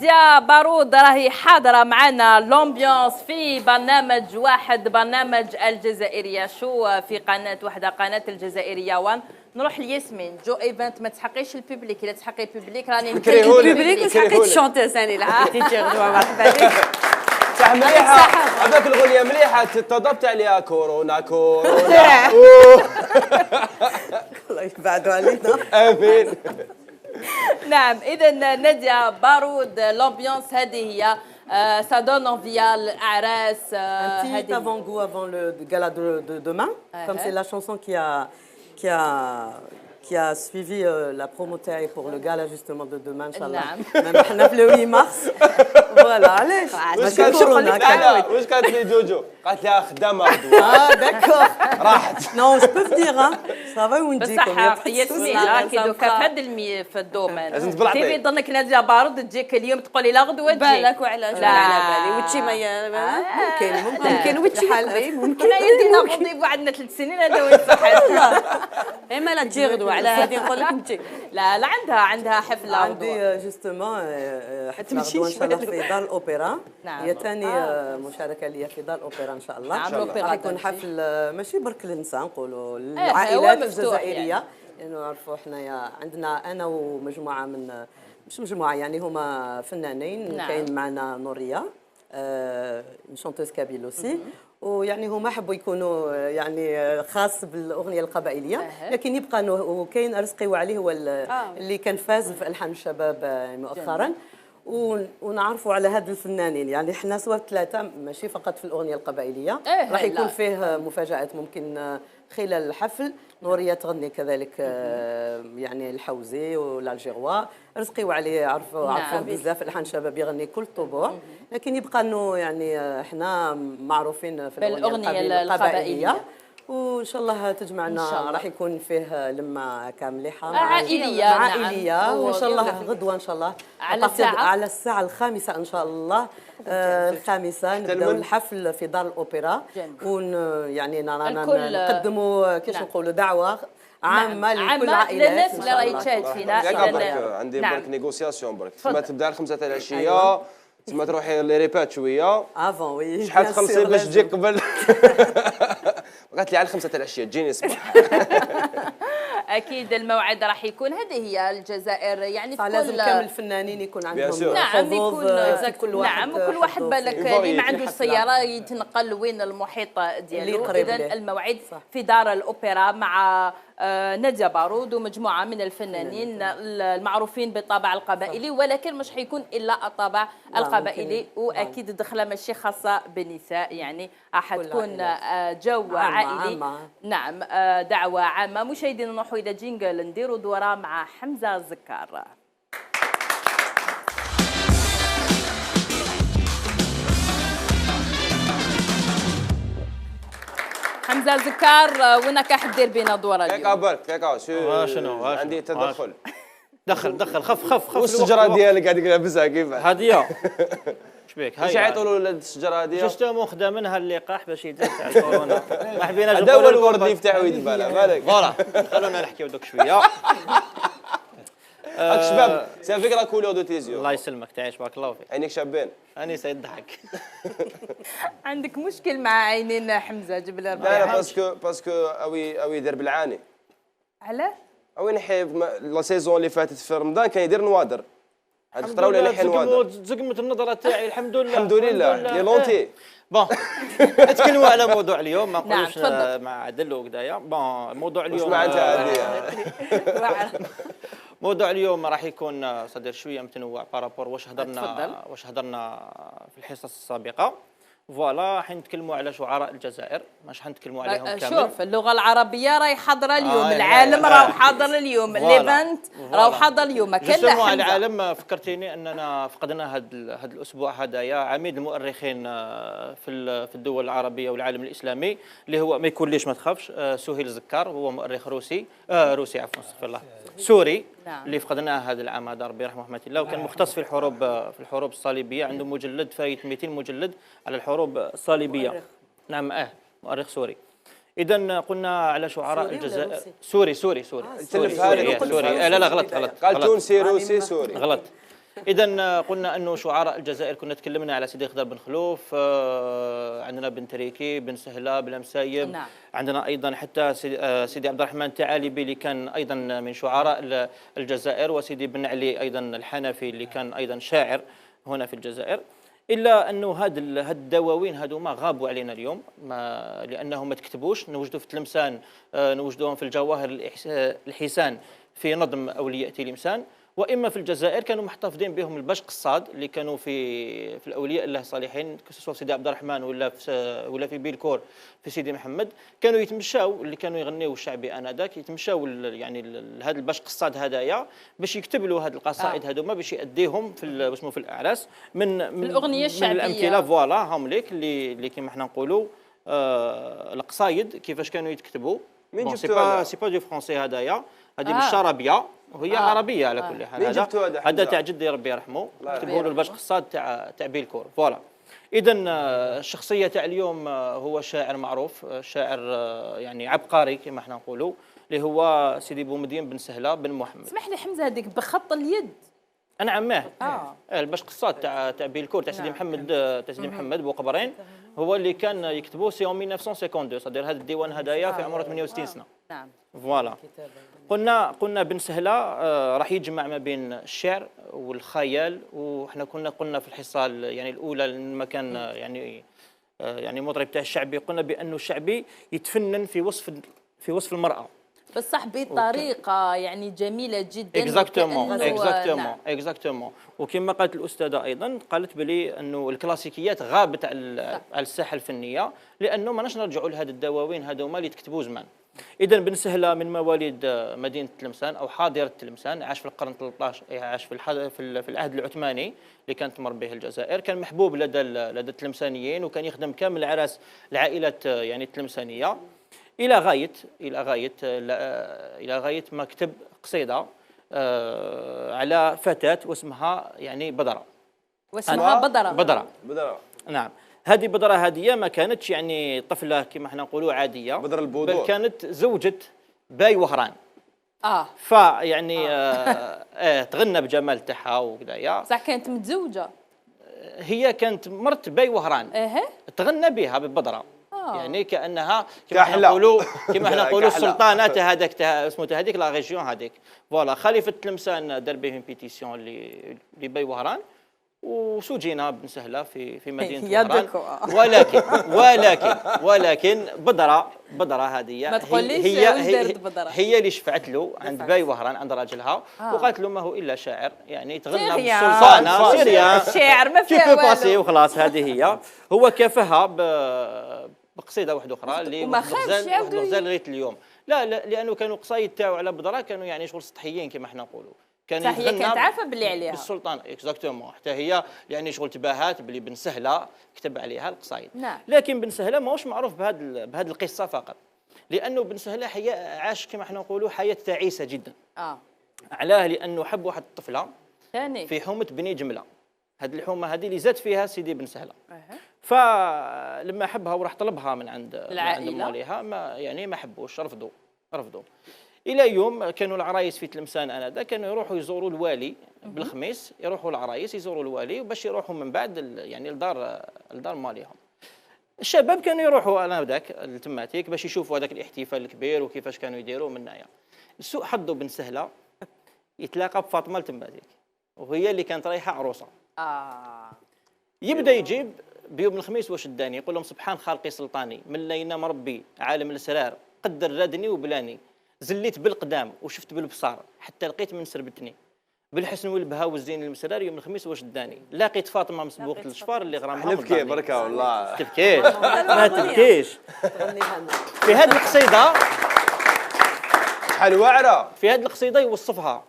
نادية بارود راهي حاضرة معنا لومبيونس في برنامج واحد، برنامج الجزائرية شو في قناة واحدة، قناة الجزائرية 1. نروح لياسمين جو ايفنت. ما تحقيش الببليك، الا تحقي الببليك راني نكرهوا الببليك وتحقي الشونتيز ثاني لا حقيتي تغدوا مرحبا بك. صح مليحه هذاك الاغنيه مليحه تضبط عليها كورونا كورونا. الله يبعدوا علينا. امين. نعم اذا نادية بارود لومبيونس هذه هي ça donne envie à l'Aras. Un petit avant-goût avant le gala de demain, comme c'est la chanson qui a suivi la promoteur pour le gala justement de demain, Inch'Allah. Même le 8 mars. Voilà, allez. واش قالت لي جوجو؟ قالت لها خدامه غدوه. D'accord. راحت. Non, je peux venir, hein. Ça va ونديكم. بصح ياسمين راكي دوكا في هذا في الدومين لازم تبلعطي. تيبي ظنك نادية بارود تجيك اليوم تقولي لا غدوه تجي بالك وعلاش لا على بالي وتشي ممكن وتشي ممكن حنا يدينا غضيب عندنا 3 سنين هذا وين صحيح. اما لا تجي غدوه على هذه نقول لك نجي. لا عندها حفله عندي جوستومون حفله غدوه ان شاء الله في دار الاوبرا. هي ثاني مشاركه لي في دار الاوبرا ان شاء الله. راح يكون حفل ماشي برك للنساء نقولوا العائلات الجزائريه، لانه نعرفوا حنايا عندنا انا ومجموعه من مش مجموعه يعني هما فنانين. كاين معنا نوريه شونتوز كابيل اوسي، ويعني هما حبوا يكونوا يعني خاص بالاغنيه القبائليه، لكن يبقى وكاين رزقي وعليه هو اللي كان فاز في الحان الشباب مؤخرا. ونعرفوا على هاد الفنانين يعني احنا سوا 3 ماشي فقط في الاغنيه القبائليه. راح يكون فيه مفاجات ممكن خلال الحفل. نوريه تغني كذلك يعني الحوزي والالجيروا. رزقي وعليه عرفوا بزاف الحان شباب يغني كل طبوع، لكن يبقى انه يعني احنا معروفين في الاغنيه القبائليه. وان شاء الله تجمعنا. راح يكون فيه لمه كاملة عائليه وان شاء الله غدوه ان شاء الله على الساعه 5 ان شاء الله. الخامسة نبداو الحفل في دار الاوبرا، يعني نقدموا كيفاش نقولوا دعوه عامه لكل العائلات للناس اللي راهي تشاهد فينا. عندي برك نيغوسياسيون برك تما تبدا 5 تاع العشيه تما تروحي لي ريبات شويه افون. وي شحال تخلصي باش تجي قبل؟ قالت لي على 5 تاع العشيه تجيني الصباح. اكيد الموعد راح يكون. هذه هي الجزائر يعني في لازم كامل الفنانين يكون عندهم نعم يكون كل واحد كل واحد بالك اللي ما عندوش سياره يتنقل وين المحيط ديالو. اذا الموعد في دار الاوبرا مع نادية بارود ومجموعه من الفنانين المعروفين بالطابع القبائلي، ولكن مش حيكون الا الطابع القبائلي. واكيد الدخله ماشي خاصه بالنساء، يعني حتكون جو عائلي. نعم دعوه عامه. مشاهدينا نروحوا الى جينجل نديروا دوره مع حمزه الزكار. حمزه الزكار وينك حدير بينا دوره اليوم؟ كيكا برك شنو عندي تدخل. دخل خف والشجره ديالك قاعد لابسها كيف هاديه شبيك هاي يعيطوا له الشجره هذه جوستومون خدا منها اللقاح باش يزاد تاع الكورونا. ما حبيناش هذا هو الورد اللي يفتح ويدبر بالك. فوالا خلونا نحكيو دوك شويه. راك شباب سي فكره كولور دو تيزيو. الله يسلمك تعيش بارك الله فيك. عينيك شابين. اني سيد ضحك. عندك مشكل مع عينين حمزه جبل لا باسكو اوي يدير بالعاني. علاه؟ اوي نحيف لا سيزون اللي فاتت في رمضان كان يدير نوادر. هاد الخطره ولا لحن نوادر. زقمت النظره تاعي الحمد لله. الحمد لله لي لونتي. بون نتكلموا على موضوع اليوم ما نقولوش مع عدل وكدايا. بون موضوع اليوم موضوع اليوم راح يكون صدر شويه متنوع بارابور واش هضرنا في الحصص السابقه. فوالا حنتكلموا على شعراء الجزائر مش حنتكلموا عليهم كامل. شوف اللغه العربيه راهي حاضره اليوم. العالم راه حاضر اليوم. ليفنت راه حاضر اليوم. كلا العالم فكرتيني اننا فقدنا هذا الاسبوع هدايا عميد المؤرخين في الدول العربيه والعالم الاسلامي اللي هو ما يكونليش ما تخافش سهيل زكار. هو مؤرخ روسي عفوا استغفر الله سوري. اللي فقدناه هذا العام هذا ربي يرحمه رحمه الله. وكان مختص في الحروب الصليبيه. عنده مجلد فايت 200 مجلد على الحروب الصليبيه. نعم مؤرخ سوري. اذا قلنا على شعراء الجزائر. سوري لا غلط قال تونسي روسي سوري غلط. اذا قلنا انه شعراء الجزائر كنا تكلمنا على سيدي خضر بن خلوف، عندنا بن تريكي، بن سهله، بن مسايب. نعم. عندنا ايضا حتى سيدي عبد الرحمن الثعالبي اللي كان ايضا من شعراء الجزائر، وسيدي بن علي ايضا الحنفي اللي كان ايضا شاعر هنا في الجزائر. الا انه هاد الدواوين هذوما غابوا علينا اليوم، لانهم ما تكتبوش. نوجدوا في تلمسان، نوجدوهم في الجواهر الحسان في نظم اولياء تلمسان، واما في الجزائر كانوا محتفظين بهم الباش قصاد اللي كانوا في الاولياء الله الصالحين، سواء سيدي عبد الرحمن ولا في بيلكور في سيدي محمد. كانوا يتمشاو اللي كانوا يغنيوا الشعبي انذاك، يتمشاو يعني هذا الباش قصاد هدايا باش يكتب له هذه القصائد هذوما باش يأديهم في اسمه في الاعراس من الاغنيه الشعبيه. من الامثله فوالا هم ليك اللي كيما حنا نقولوا القصايد كيفاش كانوا يتكتبوا. مين جبتوا سي با دو فرونسي هدايا، هذه مش عربيه وهي عربيه على كل حال. هذا تاع جدي ربي يرحمه، كتبوا له الباش قصاد تاع بيلكور فوالا. اذا الشخصيه تاع اليوم هو شاعر معروف، شاعر يعني عبقري كما احنا نقولوا، اللي هو سيدي بومدين بن سهله بن محمد. اسمح لي حمزه، هذيك بخط اليد. انا عماه الباش قصاد تاع بيلكور تاع سيدي محمد، تاع سيدي محمد بوقبرين، هو اللي كان يكتبوه سي 1952، صدر هذا الديوان هدايا في عمره 68 سنه. نعم فوالا. قلنا بن سهله راح يجمع ما بين الشعر والخيال، وحنا قلنا في الحصه يعني الاولى لما كان يعني مطرب تاع الشعبي، قلنا بانه الشعبي يتفنن في وصف المراه، بصح بطريقه يعني جميله جدا. اكزاكتومون. وكما قالت الاستاذه ايضا، قالت بلي انه الكلاسيكيات غابت على الساحه الفنيه، لانه ما نرجعوا لهذه الدواوين هذوما اللي تكتبوا زمان. اذا بن سهله من مواليد مدينه تلمسان او حاضره تلمسان، عاش في القرن 13، عاش في العهد العثماني اللي كانت تمر به الجزائر. كان محبوب لدى التلمسانيين، وكان يخدم كامل اعراس العائلات يعني التلمسانيه، الى غايه ما كتب قصيده على فتاه واسمها يعني بدره. بدره. نعم. هذه بدره هذه ما كانتش يعني طفله كما احنا نقولوا عاديه، بل كانت زوجة باي وهران. فيعني تغنى بجمال تاعها وكذايا. صح كانت متزوجه. هي كانت مرت باي وهران. تغنى بها ببدره. يعني كانها كما احنا نقولوا السلطانات هذاك اسمه هذيك لا ريجيون هذيك فوالا. خليفه تلمسان دار بهم بيتيسيون لباي وهران، وسجن بن سهله في مدينه وهران. ولكن بدره هذه ما تقوليش هي اللي شفعت له عند باي وهران عند راجلها، وقالت له ما هو الا شاعر يعني تغنى بالسلطانه سيريان الشعر ما فيها والو وخلاص. هذه هي. هو كافها بقصيده واحده اخرى اللي واحد الغزال لغايه اليوم. لا لانه كانوا قصايد تاعو على بدره كانوا يعني شغل سطحيين كما احنا نقولوا. صح هي كانت عارفه باللي عليها بالسلطان اكزاكتومون، حتى هي يعني شغل تباهات باللي بن سهله كتب عليها القصايد. نعم. لكن بن سهله ماهوش معروف بهذه القصه فقط، لانه بن سهله عاش كما احنا نقولوا حياه تعيسه جدا. علاه لانه حب واحد الطفله ثاني في حومه بني جمله. هذه الحومه هذه اللي زاد فيها سيدي بن سهله. فلما حبها وراح طلبها من عند مواليها ما حبوش، رفضوا. الى يوم كانوا العرايس في تلمسان انذاك كانوا يروحوا يزوروا الوالي بالخميس، يروحوا العرايس يزوروا الوالي وباش يروحوا من بعد يعني لدار ماليهم. الشباب كانوا يروحوا انذاك التماتيك باش يشوفوا هذاك الاحتفال الكبير وكيفاش كانوا يديروا منايا. سوء حظه بن سهله يتلاقى بفاطمه التماتيك، وهي اللي كانت رايحه عروسه. يبدا يجيب بيوم الخميس واش داني، يقول لهم سبحان خالقي سلطاني، من لينا مربي عالم الاسرار، قدر رادني وبلاني، زليت بالقدام وشفت بالبصار، حتى لقيت من سربتني، بالحسن والبهاء والزين المسرار، يوم الخميس واش داني، لاقيت فاطمه مسبوقه الشفار اللي غرامها نبكي بركه والله. تبكيش ما تبكيش. في هذه القصيده شحال واعره، في هذه القصيده يوصفها،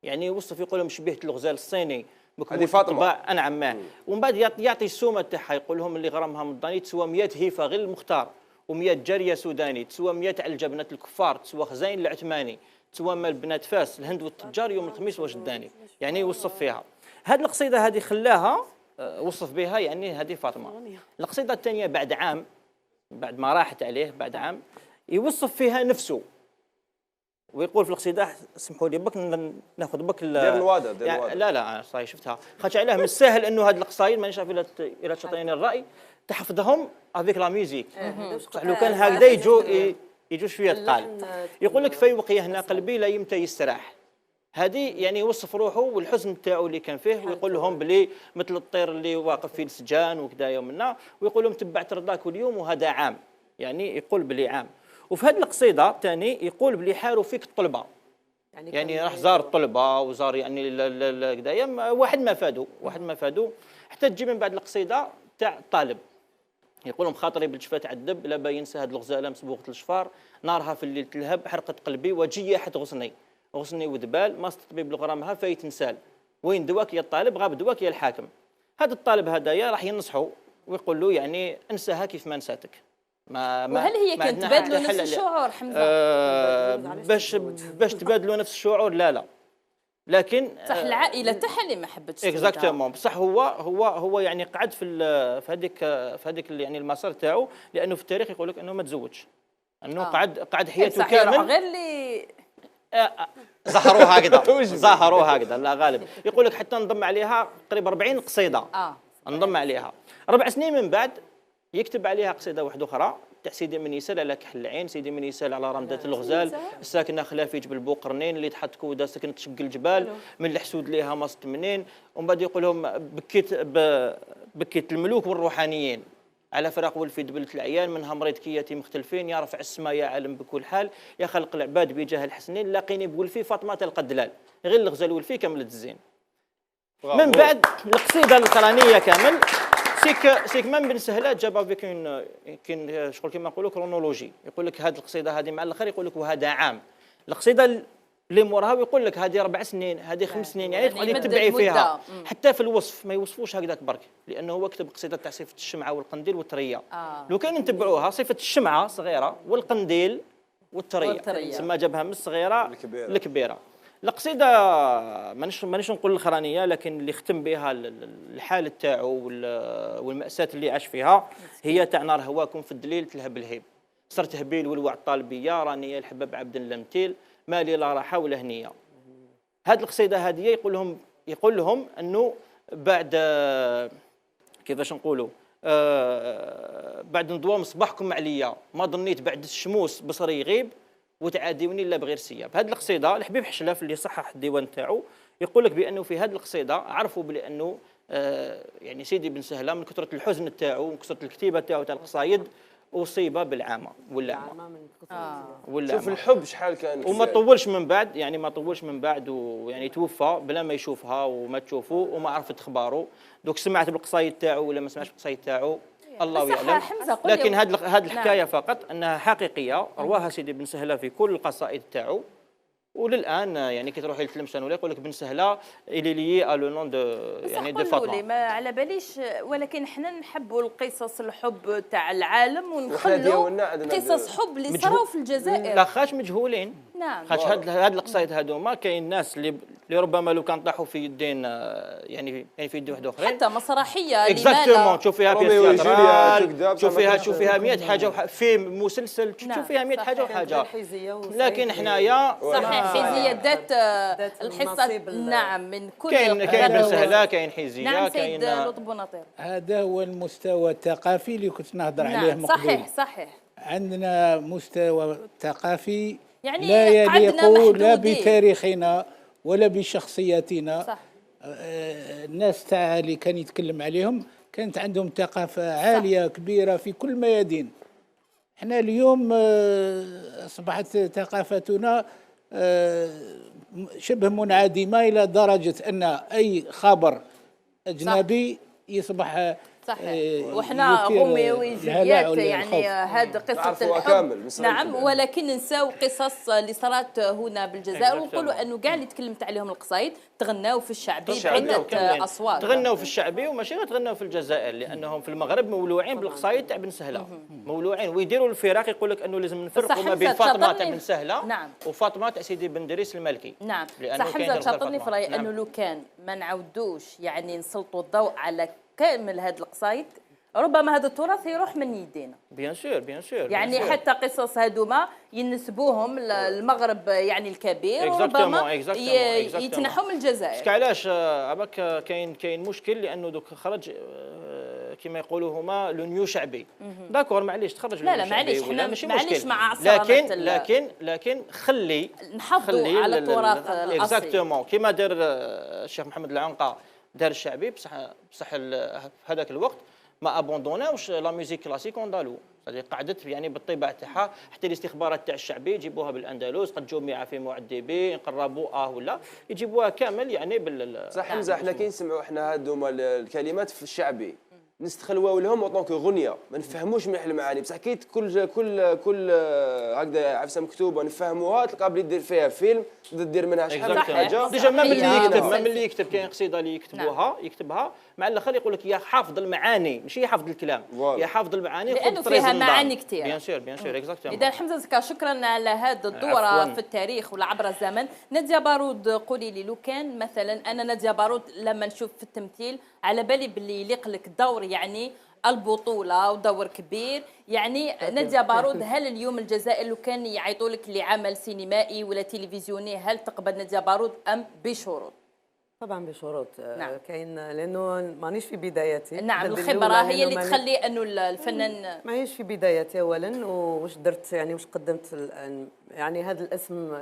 يعني يوصف يقول لهم شبيهه الغزال الصيني هذه فاطمه انا عماه، ومن بعد يعطي السومه تاعها، يقول لهم اللي غرامها مضاني تسوى 100 هيفه غير المختار، و100 جاريه سوداني، تسوى 100 على الجبنات الكفار، تسوى خزاين العثماني، تسوى مال بنات فاس الهند والتجار يوم الخميس واش داني. يعني يوصف فيها. هذه القصيده هذه خلاها وصف بها يعني هذه فاطمه. القصيده الثانيه بعد عام، بعد ما راحت عليه بعد عام، يوصف فيها نفسه، ويقول في القصيده سمحوا لي بك ناخذ بك دير نواده دير يعني نواده. لا صاي شفتها خاطر علاه من السهل انه هذه القصايد مانيش عارف الى تعطيني الراي تحفظهم افيك لا ميوزيك صح لو كان هكذا يجوا شويه الطالب يقول لك في وقيه هنا قلبي لا يمتى يستراح. هذه يعني يوصف روحه والحزن تاعو اللي كان فيه ويقول لهم بلي مثل الطير اللي واقف في السجان وكذا يومنا ويقول لهم تبعت رضاك اليوم وهذا عام يعني يقول بلي عام. وفي هذه القصيده ثاني يقول بلي حاروا فيك الطلبه يعني راح زار الطلبه وزار يعني كذايا واحد ما فادوا حتى تجي من بعد القصيده تاع الطالب يقول لهم خاطري بالجفات عذب لا باين ينسى هذه الغزاله مسبوقه الشفار نارها في الليل تلهب حرقت قلبي وجيحت غصني وذبال ما استطبيب بالغرامها فايت نسال وين دواك يا الطالب غاب دواك يا الحاكم. هذا الطالب هدايا راح ينصحه ويقول له يعني انساها كيف ما نساتك. وهل هي كانت تبادلوا نفس الشعور حمزه؟ باش تبادلوا نفس الشعور لا لكن صح العائله تاعها اللي ما حبتش اكزاكتومون بصح هو يعني قعد في هذيك يعني المسار تاعو لانه في التاريخ يقول لك انه ما تزوجش انه قعد حياته كامل غير اللي ظهروا هكذا لا غالب يقول لك حتى نضم عليها قريب 40 قصيده نضم عليها 4 سنين من بعد يكتب عليها قصيده واحده اخرى تاع سيدي من يسال على كحل العين سيدي من يسال على رمده الغزال الساكنه خلافي جبل بوقرنين اللي تحت كوده سكنت تشق الجبال من الحسود ليها مصت منين ومن بعد يقول لهم بكيت الملوك والروحانيين على فراق ولفي دبلة العيان منها مريض كياتي مختلفين يا رفع السماء يا عالم بكل حال يا خلق العباد بجاه الحسنين لاقيني بولفي فاطمه تلقى الدلال غير الغزال ولفي كملت الزين. من بعد القصيده القرانيه كامل سيك من بن سهلات جابها في كاين شغل كما نقولوا كرونولوجي يقول لك هذه القصيده هذه مع الاخر يقول لك وهذا عام القصيده اللي موراها ويقول لك هذه 4 سنين هذه 5 سنين يعني تقعدي تتبعي فيها حتى في الوصف ما يوصفوش هكذاك برك لانه هو كتب قصيده تاع صفه الشمعه والقنديل والتريه لو كان نتبعوها صفه الشمعه صغيره والقنديل والتريه ثم جابها من الصغيره الكبيره. القصيده مانيش نقول الخرانيه لكن اللي ختم بها الحال تاعو والمأساة اللي عاش فيها هي تاع نار هواكم في الدليل تلهب الهيب صرت هبيل والوع الطالبيه راني الحباب عبد لمتيل مالي لا راحه ولا هنيه. هذه القصيده هذه يقول لهم انه بعد كيفاش نقولوا بعد نضوام صباحكم عليا ما ظنيت بعد الشموس بصري يغيب وتعاديوني الا بغير سياب. هذه القصيده الحبيب حشلاف اللي صحح الديوان تاعو يقول لك بانه في هذه القصيده عرفوا بانه يعني سيدي بن سهله من كثره الحزن تاعو ومن كثره الكتيبه تاعو تاع القصايد اصيب بالعامه شوف الحب شحال كان وما طولش من بعد ويعني توفى بلا ما يشوفها وما تشوفه وما عرفت اخباره دوك سمعت بالقصايد تاعو ولا ما سمعتش بالقصايد تاعو الله يعلم. لكن هذه الحكايه فقط انها حقيقيه رواها سيدي بن سهله في كل القصائد تاعو وللان يعني كي تروحي للتلمسان ولا يقول لك بن سهله الي لي لو نون دو يعني دو فاطمه ما على باليش ولكن احنا نحبوا القصص الحب تاع العالم ونخلوا قصص حب اللي صراو في الجزائر لا خاش مجهولين. نعم خاش هاد القصايد هذوما كاين ناس اللي ربما لو كان طاحوا في يدين يعني في يد واحد اخرين حتى مسرحيه اكزاكتومون تشوف فيها تشوف فيها 100 حاجه في مسلسل تشوف فيها 100 حاجه وحاجه لكن حنايا صحيح حيزيه ذات الحصه نعم من كل كاين بن سهله كاين حيزيه نعم كاين لطب ونطير. هذا هو المستوى الثقافي اللي كنت نهضر عليه من قبل. صحيح عندنا مستوى ثقافي يعني لا يليق لا بتاريخنا ولا بشخصياتنا. صح. الناس تاع اللي كان يتكلم عليهم كانت عندهم ثقافة عالية كبيرة في كل ميادين. احنا اليوم أصبحت ثقافتنا شبه منعدمة إلى درجة أن أي خبر أجنبي يصبح صحيح. وحنا روميويات يعني هذا قصه الحب نعم ولكن نساو قصص اللي صارت هنا بالجزائر ونقولوا انه كاع اللي تكلمت عليهم القصايد تغناو في الشعبي بعده اصوات تغناو في الشعبي وماشي غير تغناو في الجزائر لانهم في المغرب مولوعين بالقصايد تاع بن سهله مولوعين ويديروا الفراق يقول لك انه لازم نفرقوا ما بين فاطمه تاع بن سهله نعم. وفاطمه تاع سيدي بن دريس المالكي. نعم صح حمزه شاطرني في رايي انه لو كان ما نعاودوش يعني نسلطوا الضوء على كامل هذه القصايد ربما هذا التراث يروح من يدينا. بيان سور بيان سور. يعني حتى قصص هذوما ينسبوهم للمغرب يعني الكبير، وربما يتنحوا من الجزائر. علاش عباك كاين مشكل، لانه دوك خرج كما يقولوا هما لو نيو شعبي. داكور معليش تخرج لا معليش، حنا ماشي معليش مع لكن خلي نحافظوا على التراث الاصلي. اكزاكتومون كما دار الشيخ محمد العنقا دار الشعبي، بصح في هذاك الوقت ما ابوندوناوش لا ميوزيك كلاسيك اندالو، قعدت يعني بالطباع تاعها. حتى الاستخبارات تاع الشعبي يجيبوها بالاندلس، قد جمع في معدبي نقربوا ولا يجيبوها كامل يعني صح. حمزه احنا كي نسمعوا احنا هذوما الكلمات في الشعبي نستخلوا لهم اوطونك غنيه، ما نفهموش مليح المعاني، بصح كي كل هكذا عفسه مكتوبه نفهموها، تلقى بلي دير فيها فيلم، دير منها شحال من حاجه. ديجا ما ملي يكتب كاين قصيده اللي يكتبها مع الاخر يقول لك يا حافظ المعاني، ماشي حافظ الكلام، يا حافظ المعاني، لانه فيها معاني كثيره. بيان سور اكزاكتومون. اذا حمزه شكرا على هذا الدوره في التاريخ ولا عبر الزمن. ناديه بارود، قولي لي، لو كان مثلا انا ناديه بارود لما نشوف في التمثيل على بالي باللي يليق لك دور يعني البطوله ودور كبير، يعني ناديه بارود، هل اليوم الجزائر لو كان يعيطوا لك لعمل سينمائي ولا تلفزيوني هل تقبل ناديه بارود ام بشروط؟ طبعا بشروط. نعم. كاين لانه مانيش في بداياتي. نعم، الخبره هي اللي تخلي انه الفنان مانيش في بداياتي اولا، واش درت يعني واش قدمت يعني هذا الاسم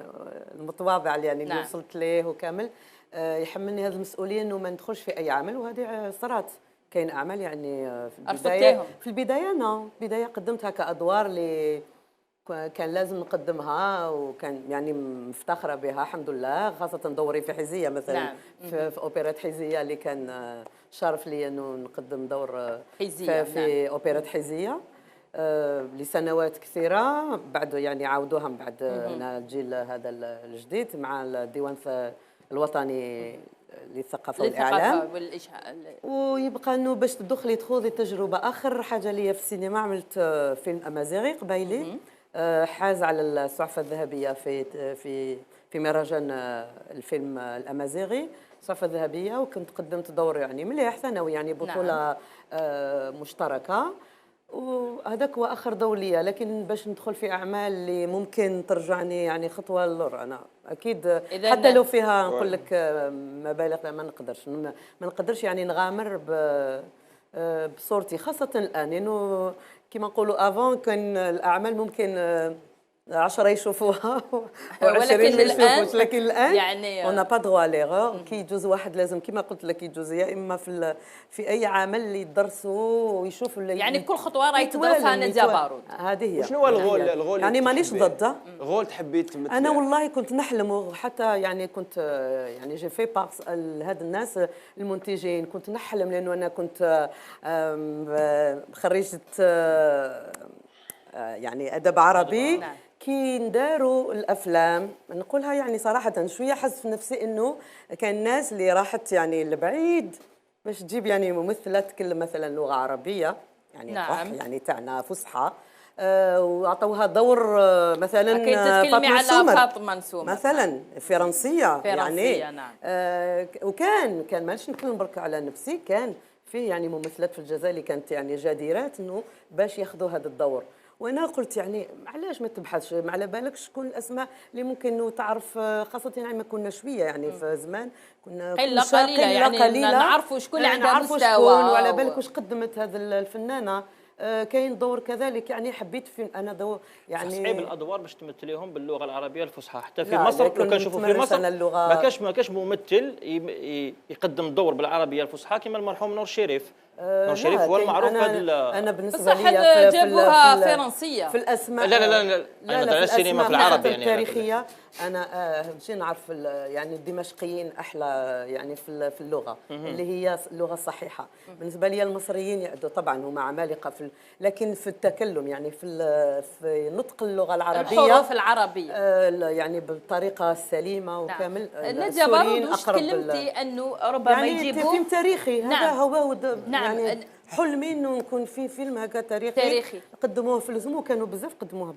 المتواضع يعني اللي وصلت ليه وكامل يحملني هذه المسؤوليه انه ما ندخلش في اي عمل، وهذه صارت. كاين اعمال يعني في البدايه قدمتها كادوار اللي كان لازم نقدمها، وكان يعني مفتخره بها الحمد لله، خاصه دوري في حزيه مثلا. نعم. في اوبرات حزيه اللي كان شرف لي انه نقدم دور حزية في اوبرات حزيه لسنوات كثيره. بعد يعني عاودوها من بعد الجيل هذا الجديد مع الديوان الوطني للثقافه والاعلام ويبقى انه باش تدخلي تخوضي تجربه. اخر حاجه لي في السينما عملت فيلم امازيغي قبيلي حاز على الصحفه الذهبيه في مهرجان الفيلم الامازيغي الصحفه الذهبيه، وكنت قدمت دور يعني مليح ثانوي يعني بطوله مشتركه، وهذاك هو اخر دور ليا. لكن باش ندخل في اعمال اللي ممكن ترجعني يعني خطوه للور، انا اكيد حتى لو فيها نقول لك مبالغ ما نقدرش يعني نغامر بصورتي، خاصه الان لانه كما نقولوا افون كان الاعمال ممكن 10 يشوفوها و20 ما يشوفوش، لكن الان يعني اون با دروا ليغور. كي يجوز واحد لازم كما قلت لك يجوز يا اما في اي عمل اللي يدرسوا ويشوفوا يعني كل خطوه راهي تدرسها نادية بارود. هذه هي. وشنو هو الغول يعني مانيش ضده. غول تحبي تمثل؟ انا والله كنت نحلم، وحتى يعني كنت يعني جي في بارس هاد الناس المنتجين كنت نحلم، لانه انا كنت خريجه يعني ادب عربي. كي نداروا الافلام نقولها يعني صراحه شويه حس في نفسي انه كان ناس اللي راحت يعني لبعيد باش تجيب يعني ممثله تتكلم مثلا لغه عربيه يعني يعني تاعنا فصحى، وعطوها دور مثلا فاطمه نسومه مثلا فرنسيه يعني نعم. وكان مانيش نتكلم برك على نفسي، كان في يعني ممثلات في الجزائر اللي كانت يعني جديرات انه باش ياخذوا هذا الدور. وانا قلت يعني علاش ما تبحثش، ما على بالك شكون الاسماء اللي ممكن انه تعرف، خاصه يعني ما كنا شويه يعني في زمان كنا قليله يعني نعرفوا شكون اللي عندها مستوى، وعلى بالك واش قدمت هذه الفنانه. كاين دور كذلك يعني حبيت في انا دور يعني صعيب الادوار باش تمثليهم باللغه العربيه الفصحى. حتى في مصر لو كنشوفوا في مصر ما كاش ممثل يقدم دور بالعربيه الفصحى كما المرحوم نور الشريف. نور الشريف هو المعروف انا بالنسبه لي جابوها فرنسيه في الاسماء. لا مثلا السينما في العربي يعني التاريخيه انا شي نعرف يعني الدمشقيين احلى يعني في اللغه اللي هي اللغه الصحيحه. بالنسبه لي المصريين يعدوا طبعا هما عمالقه لكن في التكلم يعني في نطق اللغه العربيه الحروف العربيه يعني بالطريقه السليمه وكامل. نادية بارود واش تكلمتي انه ربما يعني يجيبوا فيلم تاريخي. نعم. هذا هو نعم. يعني حلمي انه نكون في فيلم هكا تاريخي قدموه في الزمو، وكانوا بزاف قدموه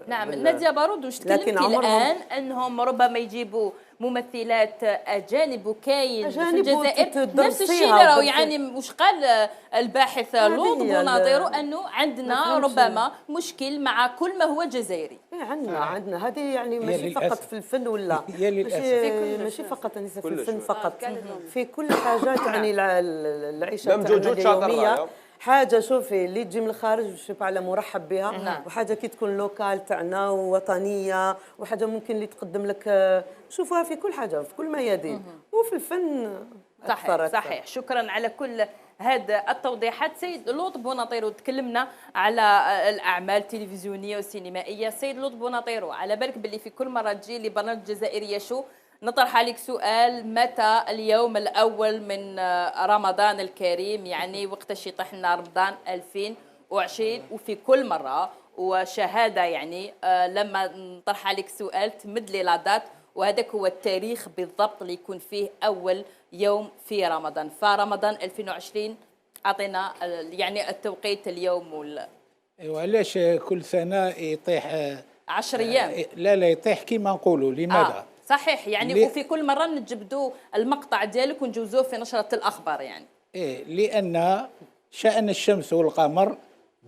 نعم. نادية بارود واش تكلمتي الان انهم ربما يجيبوا ممثلات اجانب وكاين في أجانب الجزائر نفس وتدرسيها الشيء اللي راهو وتدرسي. يعني وش قال الباحث لوط هي بوناطيرو انه عندنا ما فهمتش. ربما مشكل مع كل ما هو جزائري. عندنا هذه يعني ماشي للأسف. فقط في الفن ولا هي للأسف. ماشي فقط في الفن شوي. فقط في كل حاجات يعني العيشه مم تاعنا جوجو شاطر اليوميه. راهي. حاجه شوفي اللي تجي من الخارج شوف على مرحب بها، وحاجه كي تكون لوكال تاعنا ووطنيه، وحاجه ممكن اللي تقدم لك شوفوها في كل حاجه في كل ميادين، وفي الفن أكثر. صحيح. شكرا على كل هذه التوضيحات. سيد لوط بوناطيرو، تكلمنا على الاعمال التلفزيونيه والسينمائيه. سيد لوط بوناطيرو، على بالك باللي في كل مره تجي لبرنامج الجزائريه شو نطرح عليك سؤال: متى اليوم الاول من رمضان الكريم؟ يعني وقتاش يطيح لنا رمضان 2020. وفي كل مره وشهاده يعني لما نطرح عليك سؤال تمد لي لا دات، وهذاك هو التاريخ بالضبط اللي يكون فيه اول يوم في رمضان. فرمضان 2020 اعطينا يعني التوقيت اليوم وعلاش كل سنه يطيح 10 ايام؟ لا يطيح كما نقولوا. لماذا؟ صحيح يعني وفي كل مره نجبدوا المقطع ديالك ونجوزوه في نشره الاخبار يعني. لان شأن الشمس والقمر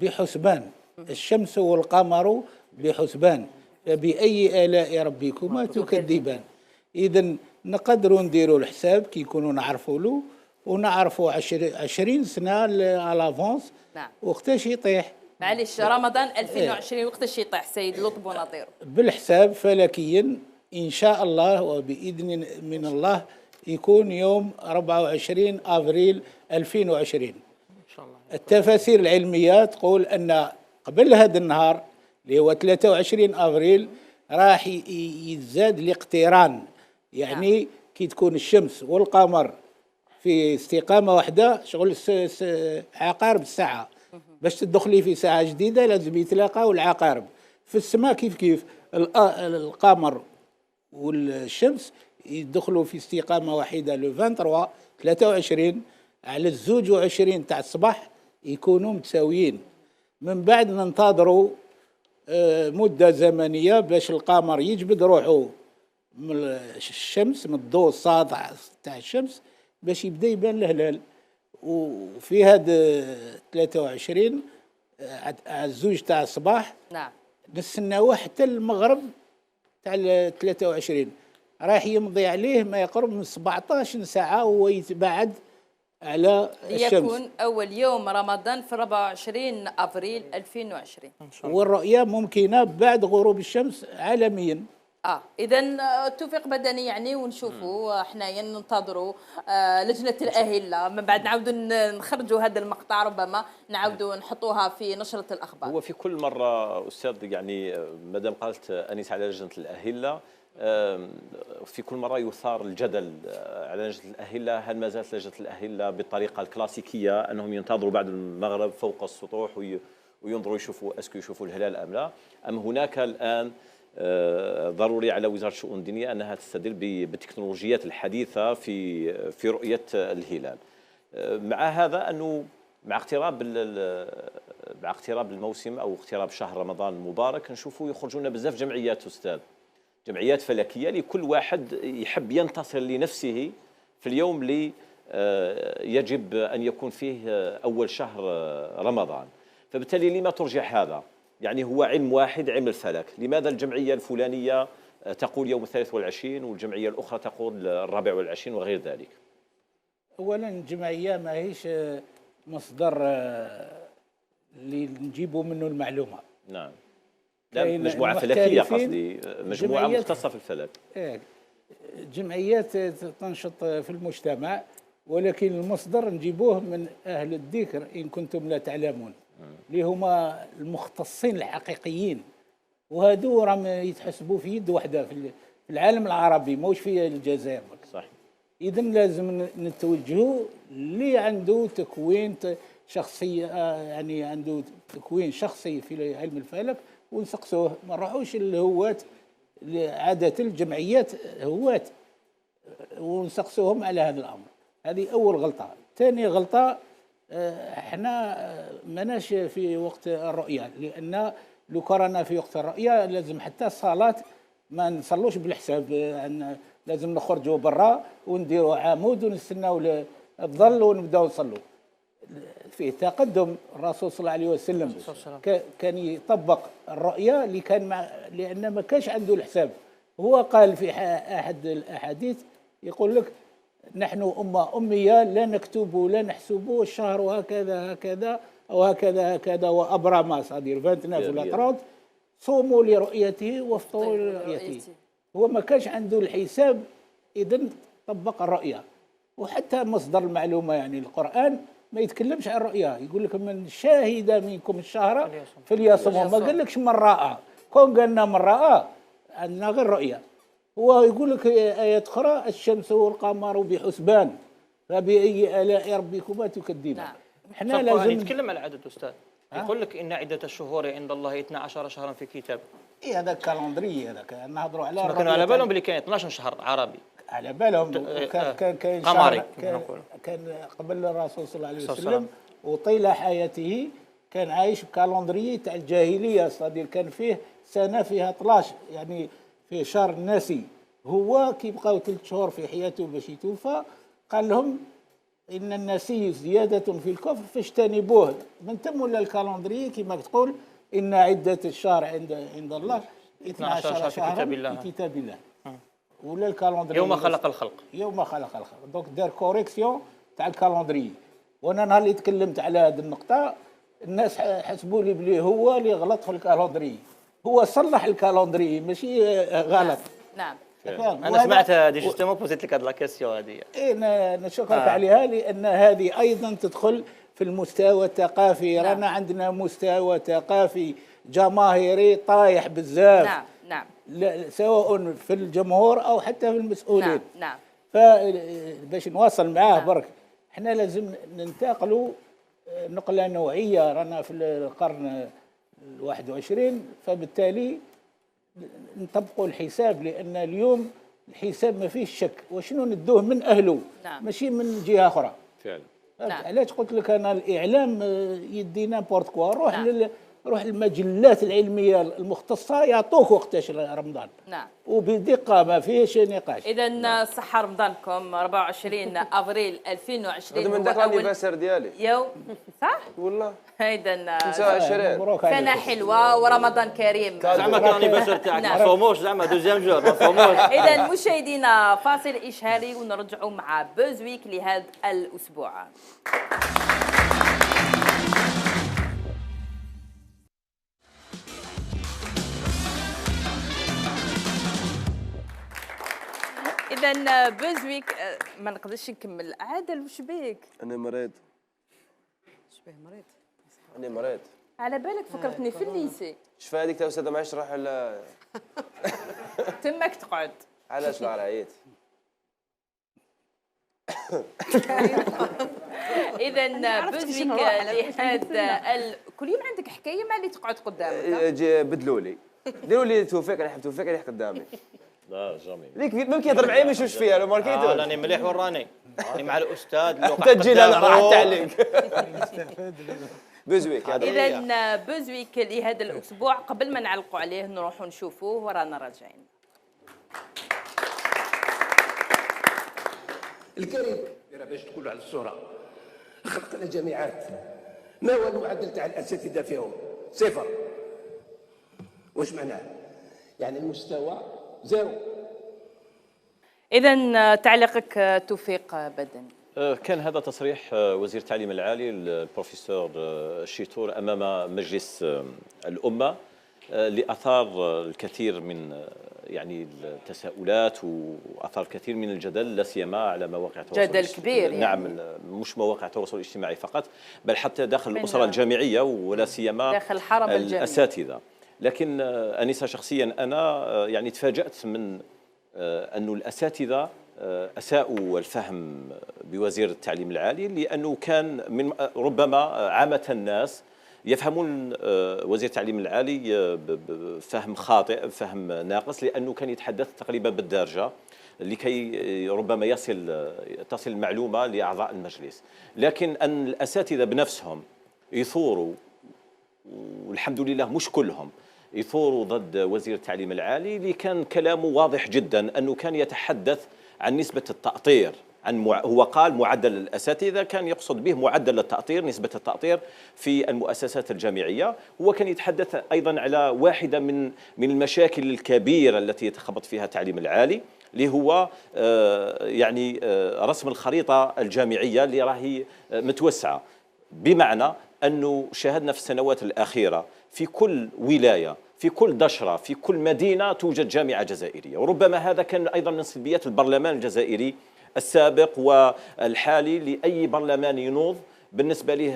بحسبان، الشمس والقمر بحسبان، فبأي آلاء ربكما تكذبان. إذا نقدروا نديروا الحساب كي يكونوا نعرفوا له، ونعرفوا 20 سنة على لافونس نعم. وقتاش يطيح. معليش رمضان 2020 وقتاش يطيح سيد لوط بوناطيرو؟ بالحساب فلكيا إن شاء الله وبإذن من الله يكون يوم 24 أفريل 2020. إن شاء الله. التفاسير العلمية تقول أن قبل هذا النهار اللي هو 23 أفريل راح يتزاد الاقتران، يعني كي تكون الشمس والقمر في استقامة واحدة شغل عقارب الساعة، باش تدخلي في ساعة جديدة لازم يتلاقاو العقارب في السماء. كيف القمر والشمس يدخلوا في استقامة واحدة لو 23 على 22 تاع الصباح يكونوا متساويين. من بعد ننتظروا مدة زمنية باش القمر يجبد روحه من الشمس، من الضوء الساطع تاع الشمس، باش يبدا يبان الهلال. وفي هذا 23 على الزوج تاع الصباح نعم نستناوه حتى المغرب تاع 23 راح يمضي عليه ما يقرب من 17 ساعة وهو يتباعد على الشمس. يكون أول يوم رمضان في 24 أفريل 2020. والرؤية ممكنة بعد غروب الشمس عالميا. إذا توفيق بدني يعني، ونشوفوا حنايا ننتظروا لجنة الأهلة من بعد نعاودوا نخرجوا هذا المقطع، ربما نعاودوا نحطوها في نشرة الأخبار. هو في كل مرة أستاذ يعني مادام قالت أنيس على لجنة الأهلة، في كل مرة يثار الجدل على لجنة الأهلة. هل ما زالت لجنة الأهلة بالطريقة الكلاسيكية أنهم ينتظروا بعد المغرب فوق السطوح وينظروا يشوفوا أسكو يشوفوا الهلال أم لا، أم هناك الآن ضروري على وزارة الشؤون الدينية أنها تستدل بالتكنولوجيات الحديثة في رؤية الهلال؟ مع هذا أنه مع اقتراب الموسم أو اقتراب شهر رمضان المبارك نشوفوا يخرجون بزاف جمعيات أستاذ، جمعيات فلكية لكل واحد يحب ينتصر لنفسه في اليوم اللي يجب أن يكون فيه أول شهر رمضان. فبالتالي لما ترجع هذا؟ يعني هو علم واحد، علم الفلك. لماذا الجمعية الفلانية تقول يوم 23 والجمعية الأخرى تقول 24 وغير ذلك؟ أولا الجمعية ما هيش مصدر اللي نجيبوا منه المعلومة. نعم، لا مجموعة فلكية قصدي، مجموعة مختصة في الفلك. جمعيات تنشط في المجتمع، ولكن المصدر نجيبوه من أهل الذكر إن كنتم لا تعلمون، اللي هما المختصين الحقيقيين، وهادو راهم يتحسبوا في يد واحدة في العالم العربي، موش في الجزائر. صح. إذا لازم نتوجهوا اللي عنده تكوين شخصي، يعني عنده تكوين شخصي في علم الفلك ونسقسوه، ما نروحوش الهوات عادة الجمعيات هوات ونسقسوهم على هذا الأمر. هذه أول غلطة. ثاني غلطة، احنا ماناش في وقت الرؤية، لأن لو كرنا في وقت الرؤية لازم حتى الصلاة ما نصلوش بالحساب لازم نخرجوا برا ونديروا عمود ونستناو الظل ونبداو نصلوا. فيه تقدم. الرسول صلى الله عليه وسلم كان يطبق الرؤيا اللي كان لان ما كانش عنده الحساب. هو قال في احد الاحاديث يقول لك نحن امه اميه لا نكتب ولا نحسب الشهر وهكذا هكذا او هكذا هكذا وابرم صدير 29 ولا 30 صوموا لرؤيته وافطروا لرؤيته. هو ما كانش عنده الحساب، اذا طبق الرؤيا. وحتى مصدر المعلومه يعني القران ما يتكلمش عن الرؤيا، يقول لك من شاهد منكم الشهر فليصمه، ما قال لكش من راى. كون قالنا من راى عندنا غير رؤيا. هو يقول لك آيات أخرى الشمس والقمر بحسبان فبأي آلاء ربكما تكذبان. نعم. احنا لازم نتكلم على العدد أستاذ. يقول لك إن عدة الشهور عند الله 12 شهرا في كتاب. إيه هذا كالندري، هذاك نهضروا على كانوا على بالهم بلي كان 12 شهر عربي. على بالهم كان قمري كان قبل الرسول صلى الله عليه وسلم وطيل حياته كان عايش بكالندري تاع الجاهليه، صدير كان فيه سنه فيها 12 يعني في شهر الناسي. هو كي بقاو 3 شهور في حياته باش يتوفى قال لهم ان الناسي زياده في الكفر فاجتنبوه. من تم ولا الكالندري كما تقول ان عده الشهر عند الله 12 شهرا في كتاب الله. ولا الكالندري يوم خلق الخلق. يوم خلق الخلق. دونك دار كوريكسيون تاع الكالندري. وانا نهار اللي تكلمت على هذه النقطه الناس حسبوا لي بلي هو اللي غلط في الكالندري. هو صلح الكالندري ماشي غلط. نعم. انا سمعتها دي جوستومون بوزيت لك هذه لا كيسيون هذه. نشكرك عليها لان هذه ايضا تدخل في المستوى الثقافي. نعم. رانا عندنا مستوى ثقافي جماهيري طايح بزاف. نعم نعم. سواء في الجمهور او حتى في المسؤولين. نعم نعم. فباش نواصل معاه نعم. برك احنا لازم ننتقلوا نقله نوعيه. رانا في القرن 21 فبالتالي نطبقوا الحساب لان اليوم الحساب ما فيش شك وشنو ندوه من اهله. نعم. ماشي من جهه اخرى. فعلا. نعم. علاش قلت لك انا الاعلام يدي نابورت كوا. روح نعم. روح المجلات العلميه المختصه يعطوك وقتاش رمضان. نعم. وبدقه ما فيهش نقاش. اذا صحه رمضانكم 24 ابريل 2020 من ذاك الانيفرسير ديالي يوم صح؟ والله اذا 29 سنه حلوه ورمضان كريم. زعما كان الانيفرسير تاعك ما صوموش زعما دوزيام جور ما صوموش. اذا مشاهدينا فاصل اشهاري ونرجعوا مع بوزويك لهذا الاسبوع. إذا بوزويك ما نقدرش نكمل. عادل وش بيك؟ انا مريض. شبيه مريض؟ انا مريض. على بالك فكرتني في الليسي. شفا هذيك تا استاذه ما عادش نروح تمك تقعد. علاش لا عييت. إذا بوزويك لهذا كل يوم عندك حكايه مع اللي تقعد قدامك. بدلوا لي ديروا لي توفيق انا نحب توفيق يريح قدامي. لا جامي ليك ممكن يضرب عيني ما يشوفش فيها لو ماركيتو. راني مليح وراني راني مع الاستاذ انت تجي لا راحت عليك. بوزويك. اذا بوزويك لهذا الاسبوع قبل ما نعلقوا عليه نروحوا نشوفوه ورانا راجعين. الكريم باش تقولوا على الصوره خلقنا جامعات ما هو المعدل تاع الاساتذه فيهم؟ 0. واش معناه؟ يعني المستوى 0. إذا تعليقك توفيق بدن. كان هذا تصريح وزير التعليم العالي البروفيسور شيتور أمام مجلس الأمة لأثار الكثير من يعني التساؤلات وأثار الكثير من الجدل لا سيما على مواقع التواصل جدل كبير يعني. نعم مش مواقع التواصل الاجتماعي فقط بل حتى داخل الأسرة الجامعية ولا سيما داخل الحرم الأساتذة. لكن أنسة شخصيا أنا يعني تفاجأت من أن الأساتذة أساءوا الفهم بوزير التعليم العالي لأنه كان من ربما عامة الناس يفهمون وزير التعليم العالي بفهم خاطئ فهم ناقص لأنه كان يتحدث تقريبا بالدارجة لكي ربما تصل المعلومة لأعضاء المجلس. لكن أن الأساتذة بنفسهم يثوروا والحمد لله مش كلهم يثوروا ضد وزير التعليم العالي اللي كان كلامه واضح جدا، أنه كان يتحدث عن نسبة التأطير، هو قال معدل الأساتذة، كان يقصد به معدل التأطير، نسبة التأطير في المؤسسات الجامعية. هو كان يتحدث أيضا على واحدة من المشاكل الكبيرة التي يتخبط فيها التعليم العالي، اللي هو يعني رسم الخريطة الجامعية اللي راهي متوسعة، بمعنى أنه شاهدنا في السنوات الأخيرة في كل ولاية، في كل دشرة، في كل مدينة توجد جامعة جزائرية. وربما هذا كان أيضا من سلبيات البرلمان الجزائري السابق والحالي، لأي برلمان ينوض بالنسبة له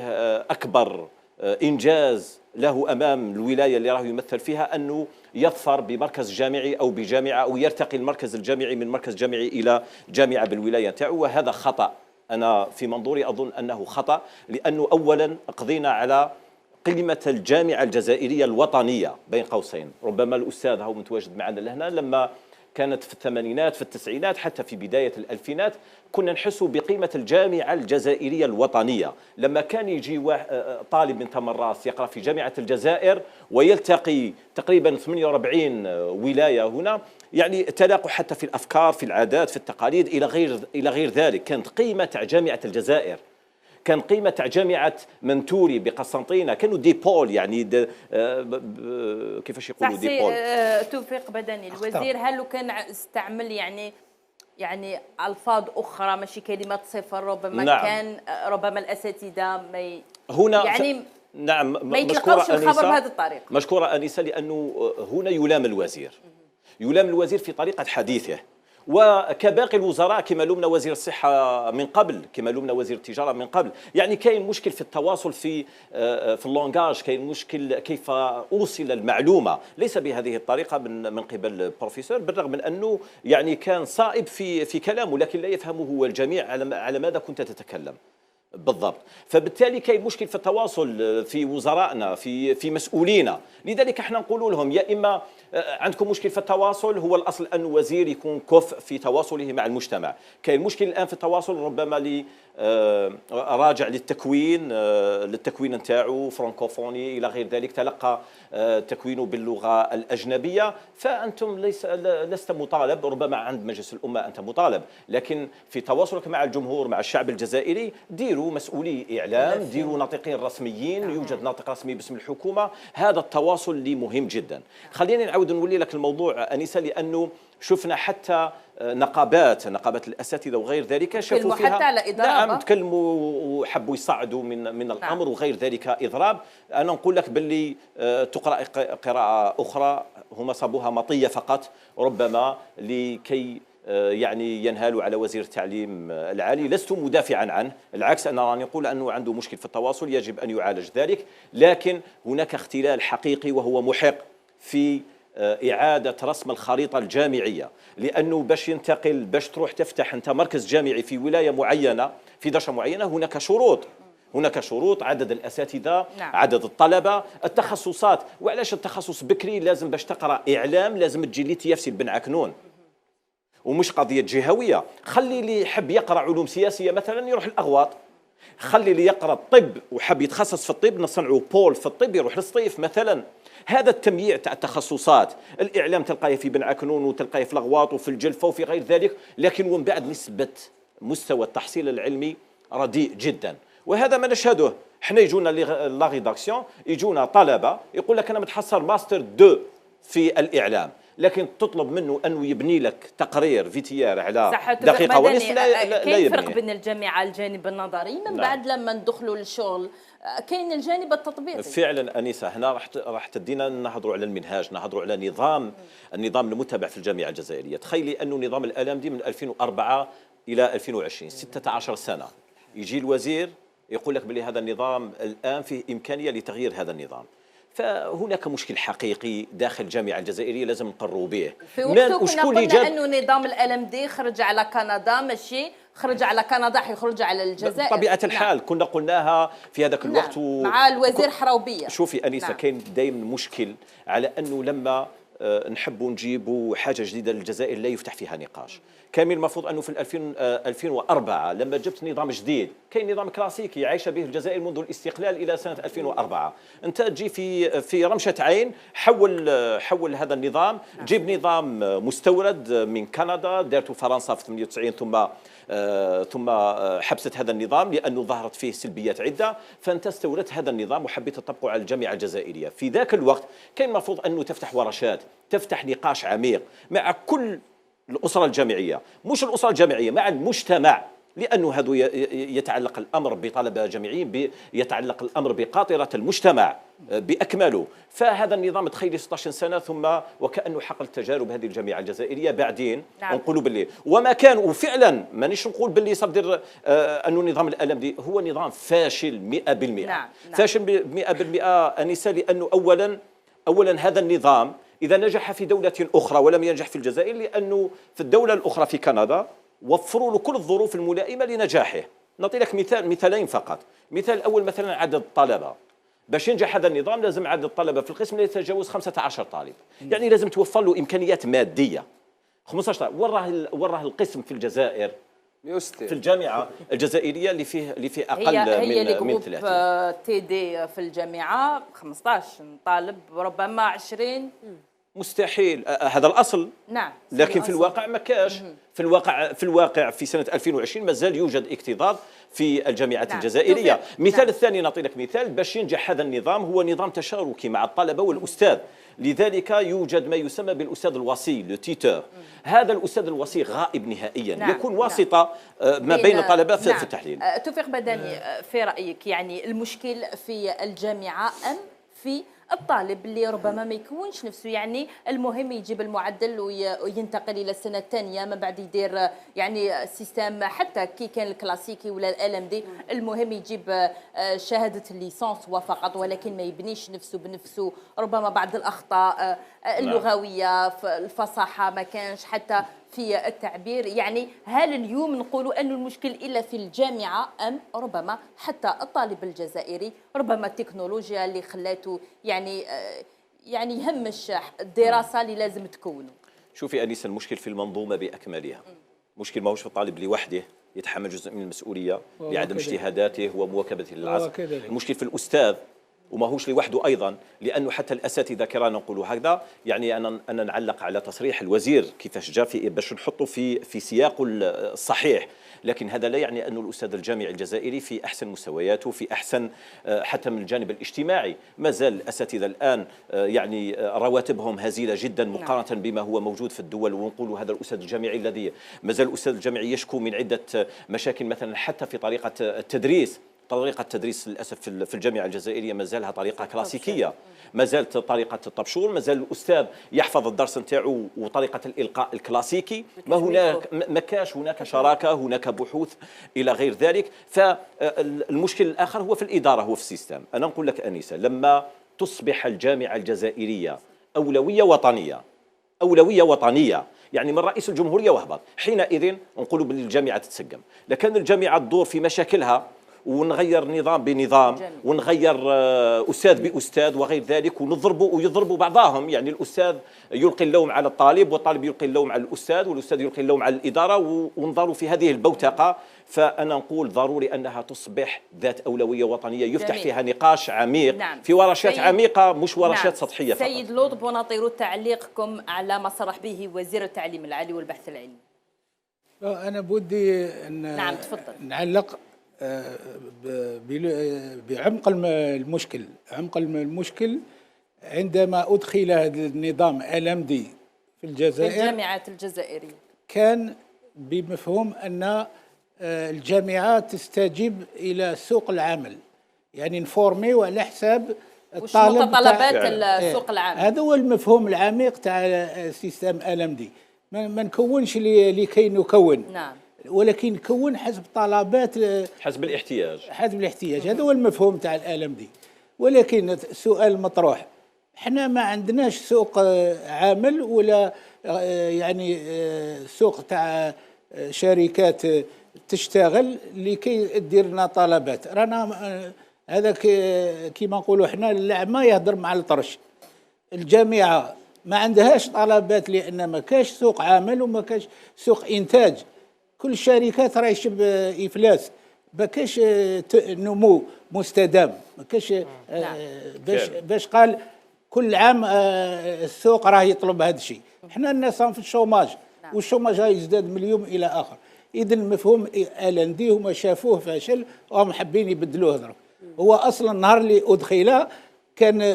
أكبر إنجاز له أمام الولاية اللي راه يمثل فيها أنه يظفر بمركز جامعي أو بجامعة، أو يرتقي المركز الجامعي من مركز جامعي إلى جامعة بالولاية تاعو، وهذا خطأ. أنا في منظوري أظن أنه خطأ، لأنه أولا قضينا على قيمة الجامعة الجزائرية الوطنية بين قوسين. ربما الأستاذ هو متواجد معنا لهنا، لما كانت في الثمانينات في التسعينات حتى في بداية الألفينات كنا نحس بقيمة الجامعة الجزائرية الوطنية. لما كان يجي طالب من تمراس يقرأ في جامعة الجزائر ويلتقي تقريبا 48 ولاية هنا، يعني تلاقوا حتى في الأفكار، في العادات، في التقاليد إلى غير ذلك. كانت قيمة جامعة الجزائر، كان قيمة جامعة منتوري بقسنطينة، كانوا ديبول، يعني كيفاش يقولوا ديبول. توفيق بدني الوزير، هل كان استعمل يعني ألفاظ أخرى ماشي كلمات صفر؟ ربما نعم. كان ربما الأساتذة ما هنا يعني نعم ما يتلقوش الخبر بهذه الطريقة. مشكورة أنيسة، لأنه هنا يلام الوزير، يلام الوزير في طريقة حديثه، وكباقي الوزراء كما لومنا وزير الصحة من قبل، كما لومنا وزير التجارة من قبل. يعني كاين مشكل في التواصل في اللونغاج، كاين مشكل كيف أوصل المعلومة، ليس بهذه الطريقة من قبل البروفيسور، بالرغم من أنه يعني كان صائب في كلامه، لكن لا يفهمه هو الجميع على ماذا كنت تتكلم بالضبط. فبالتالي كاين مشكل في التواصل في وزرائنا، في مسؤولينا. لذلك احنا نقول لهم يا اما عندكم مشكل في التواصل، هو الاصل ان وزير يكون كفء في تواصله مع المجتمع. كاين مشكل الان في التواصل ربما راجع للتكوين نتاعو فرانكوفوني الى غير ذلك، تلقى تكوينه باللغه الاجنبيه، فانتم لست مطالب، ربما عند مجلس الامه انت مطالب، لكن في تواصلك مع الجمهور مع الشعب الجزائري ديروا مسؤولي اعلام، ديروا ناطقين رسميين، يوجد ناطق رسمي باسم الحكومه. هذا التواصل اللي مهم جدا. خليني نعاود نولي لك الموضوع انيسه، لانه شفنا حتى نقابات الاساتذه وغير ذلك شافوا فيها حتى على إضراب. نعم تكلموا وحبوا يصعدوا من الامر نعم. وغير ذلك اضراب. انا نقول لك باللي تقرا قراءه اخرى، هما صابوها مطيه فقط ربما لكي يعني ينهالوا على وزير التعليم العالي. لست مدافعا عنه، العكس، انا راني نقول انه عنده مشكل في التواصل يجب ان يعالج ذلك، لكن هناك اختلال حقيقي وهو محق في إعادة رسم الخريطة الجامعية، لأنه باش تروح تفتح أنت مركز جامعي في ولاية معينة في دشة معينة، هناك شروط، عدد الأساتذة نعم. عدد الطلبة، التخصصات. وعلاش التخصص بكري؟ لازم باش تقرأ إعلام لازم تجي لي تيافسي بن عكنون، ومش قضية جهوية. خلي اللي يحب يقرأ علوم سياسية مثلا يروح الأغواط، خلي اللي يقرأ الطب وحب يتخصص في الطب نصنعوا بول في الطب يروح للصيف مثلا. هذا التمييع تاع التخصصات، الإعلام تلقاه في بن عكنون وتلقاه في الأغواط وفي الجلفة وفي غير ذلك، لكن ومن بعد نسبة مستوى التحصيل العلمي رديء جدا، وهذا ما نشهده. احنا يجونا لا ريداكسيون، يجونا طلبة يقول لك أنا متحصل ماستر 2 في الإعلام، لكن تطلب منه أنه يبني لك تقرير فيتيار على دقيقة ونصف لا كاين فرق بين الجامعة الجانب النظري من نعم. بعد لما ندخلوا للشغل كاين الجانب التطبيقي. فعلا أنيسة، هنا راح تدينا نهضروا على المنهاج، نهضروا على النظام المتبع في الجامعة الجزائرية. تخيلي أنه نظام الآلام دي من 2004 إلى 2020 16 سنة، يجي الوزير يقول لك بلي هذا النظام الآن فيه إمكانية لتغيير هذا النظام. فهناك مشكل حقيقي داخل الجامعة الجزائرية لازم نقروا به. في وقته كنا قلنا أنه نظام الألم دي خرج على كندا، ماشي خرج على كندا حيخرج على الجزائر بطبيعة الحال نعم. كنا قلناها في هذاك الوقت مع الوزير حروبية. شوفي أنيسة نعم. كاين دائما مشكل على أنه لما نحبوا نجيبوا حاجه جديده للجزائر لا يفتح فيها نقاش. كان المفروض انه في 2004 لما جبت نظام جديد، كاين نظام كلاسيكي عايشه به الجزائر منذ الاستقلال الى سنه 2004، انت تجي في رمشه عين حول هذا النظام، جيب نظام مستورد من كندا دارته فرنسا في 98 ثم حبست هذا النظام لانه ظهرت فيه سلبيات عده، فانت استوردت هذا النظام وحبيت تطبقه على الجامعه الجزائريه. في ذاك الوقت كان المفروض انه تفتح ورشات، تفتح نقاش عميق مع كل الأسرة الجامعية، مش الأسرة الجامعية، مع المجتمع، لأنه هذا يتعلق الأمر بطلبة جامعيين، يتعلق الأمر بقاطرة المجتمع بأكمله. فهذا النظام تخيل 16 سنة ثم وكأنه حقل تجارب هذه الجامعة الجزائرية بعدين نقولوا باللي وما كان، وفعلا مانيش نقول باللي صدر أنه نظام الألم دي هو نظام فاشل 100%. فاشل 100% أنسة، لأنه أولا هذا النظام إذا نجح في دولة أخرى ولم ينجح في الجزائر، لأنه في الدولة الأخرى في كندا وفروا له كل الظروف الملائمة لنجاحه. نعطي لك مثالين فقط. مثال الأول مثلا عدد الطلبة، باش ينجح هذا النظام لازم عدد الطلبة في القسم لا يتجاوز 15 طالب، يعني لازم توفر له إمكانيات مادية. 15 طالب، وراه القسم في الجزائر في الجامعة الجزائرية اللي فيه أقل من 30 تي دي في الجامعة 15 طالب، ربما 20 مستحيل. هذا الأصل. نعم. لكن في الواقع ما كاش. في الواقع في سنة 2020 ما زال يوجد اكتظاظ في الجامعات الجزائرية. مثال الثاني، نعطي لك مثال باش ينجح هذا النظام، هو نظام تشاركي مع الطلبة والأستاذ. لذلك يوجد ما يسمى بالأستاذ الوصي، لو تيتور. هذا الأستاذ الوصي غائب نهائيا، يكون واسطة ما بين الطلبة في التحليل. توفيق بدني، في رأيك يعني المشكل في الجامعة أم في الطالب اللي ربما ما يكونش نفسه، يعني المهم يجيب المعدل وينتقل الى السنه الثانيه، من بعد يدير يعني سيستم حتى كي كان الكلاسيكي ولا الالم دي، المهم يجيب شهاده الليسانس وفقط، ولكن ما يبنيش نفسه بنفسه، ربما بعض الاخطاء اللغويه في الفصاحه ما كانش، حتى في التعبير. يعني هل اليوم نقولوا أن المشكل إلا في الجامعة أم ربما حتى الطالب الجزائري، ربما التكنولوجيا اللي خلاته يعني يهمش الدراسة اللي لازم تكونه؟ شوفي أنيسة، المشكل في المنظومة بأكملها. مشكل ماهوش في الطالب لوحده يتحمل جزء من المسؤولية لعدم اجتهاداته ومواكبته للعصر. المشكل في الأستاذ وماهوش لوحده أيضا، لأنه حتى الأساتذة كرانا نقولوا هكذا. يعني أنا نعلق على تصريح الوزير كيفاش جاء باش نحطه في سياقه الصحيح، لكن هذا لا يعني أن الأستاذ الجامعي الجزائري في أحسن مستوياته، في أحسن حتى من الجانب الاجتماعي. ما زال الأساتذة الآن يعني رواتبهم هزيلة جدا مقارنة بما هو موجود في الدول. ونقول هذا الأستاذ الجامعي الذي ما زال الأستاذ الجامعي يشكو من عدة مشاكل، مثلا حتى في طريقة التدريس. طريقة التدريس للأسف في الجامعة الجزائرية ما زالها طريقة كلاسيكية، ما زالت طريقة الطبشور، ما زال الأستاذ يحفظ الدرس نتاعو وطريقة الإلقاء الكلاسيكي، ما كاش هناك شراكة، هناك بحوث إلى غير ذلك. فالمشكل الآخر هو في الإدارة، هو في السيستم. أنا نقول لك أنيسة، لما تصبح الجامعة الجزائرية أولوية وطنية، يعني من رئيس الجمهورية وهبط، حينئذ نقولوا بالجامعة تتسقم. لكن الجامعة تدور في مشاكلها ونغير نظام بنظام، ونغير أستاذ بأستاذ وغير ذلك، ويضربوا بعضهم. يعني الأستاذ يلقي اللوم على الطالب، والطالب يلقي اللوم على الأستاذ، والأستاذ يلقي اللوم على الإدارة، ونظلوا في هذه البوتقة. فأنا نقول ضروري أنها تصبح ذات أولوية وطنية يفتح فيها نقاش عميق. في ورشات عميقة، مش ورشات سطحية فقط. سيد لطب، ونطير تعليقكم على ما صرح به وزير التعليم العالي والبحث العلمي. أنا بودي أن نعلق بعمق المشكل. عمق المشكل عندما أدخل هذا النظام LMD في الجزائر، في الجامعات الجزائرية، كان بمفهوم أن الجامعات تستجيب إلى سوق العمل، يعني نفورميو على حساب الطالب، متطلبات سوق العمل. هذا هو المفهوم العميق تاع سيستم LMD. ما نكونش لكي نكون، ولكن نكون حسب طلبات، حسب الاحتياج. هذا هو المفهوم تاع الالم دي. ولكن السؤال المطروح، احنا ما عندناش سوق عمل ولا يعني سوق تاع شركات تشتغل لكي دير لنا طلبات. رانا هذا كيما نقولوا احنا الأعمى يهضر مع الطرش. الجامعه ما عندهاش طلبات، لان ما كاش سوق عمل وما كاش سوق انتاج. كل الشركات راهي شب افلاس، ما كاش نمو مستدام، ما كاش باش قال كل عام السوق راه يطلب هذا الشيء. احنا الناس راهم في الشوماج، والشوماج راه يزداد من يوم الى اخر. اذا مفهوم الندي هما شافوه فاشل وهم حابين يبدلوه درك. هو اصلا النهار اللي ادخل كان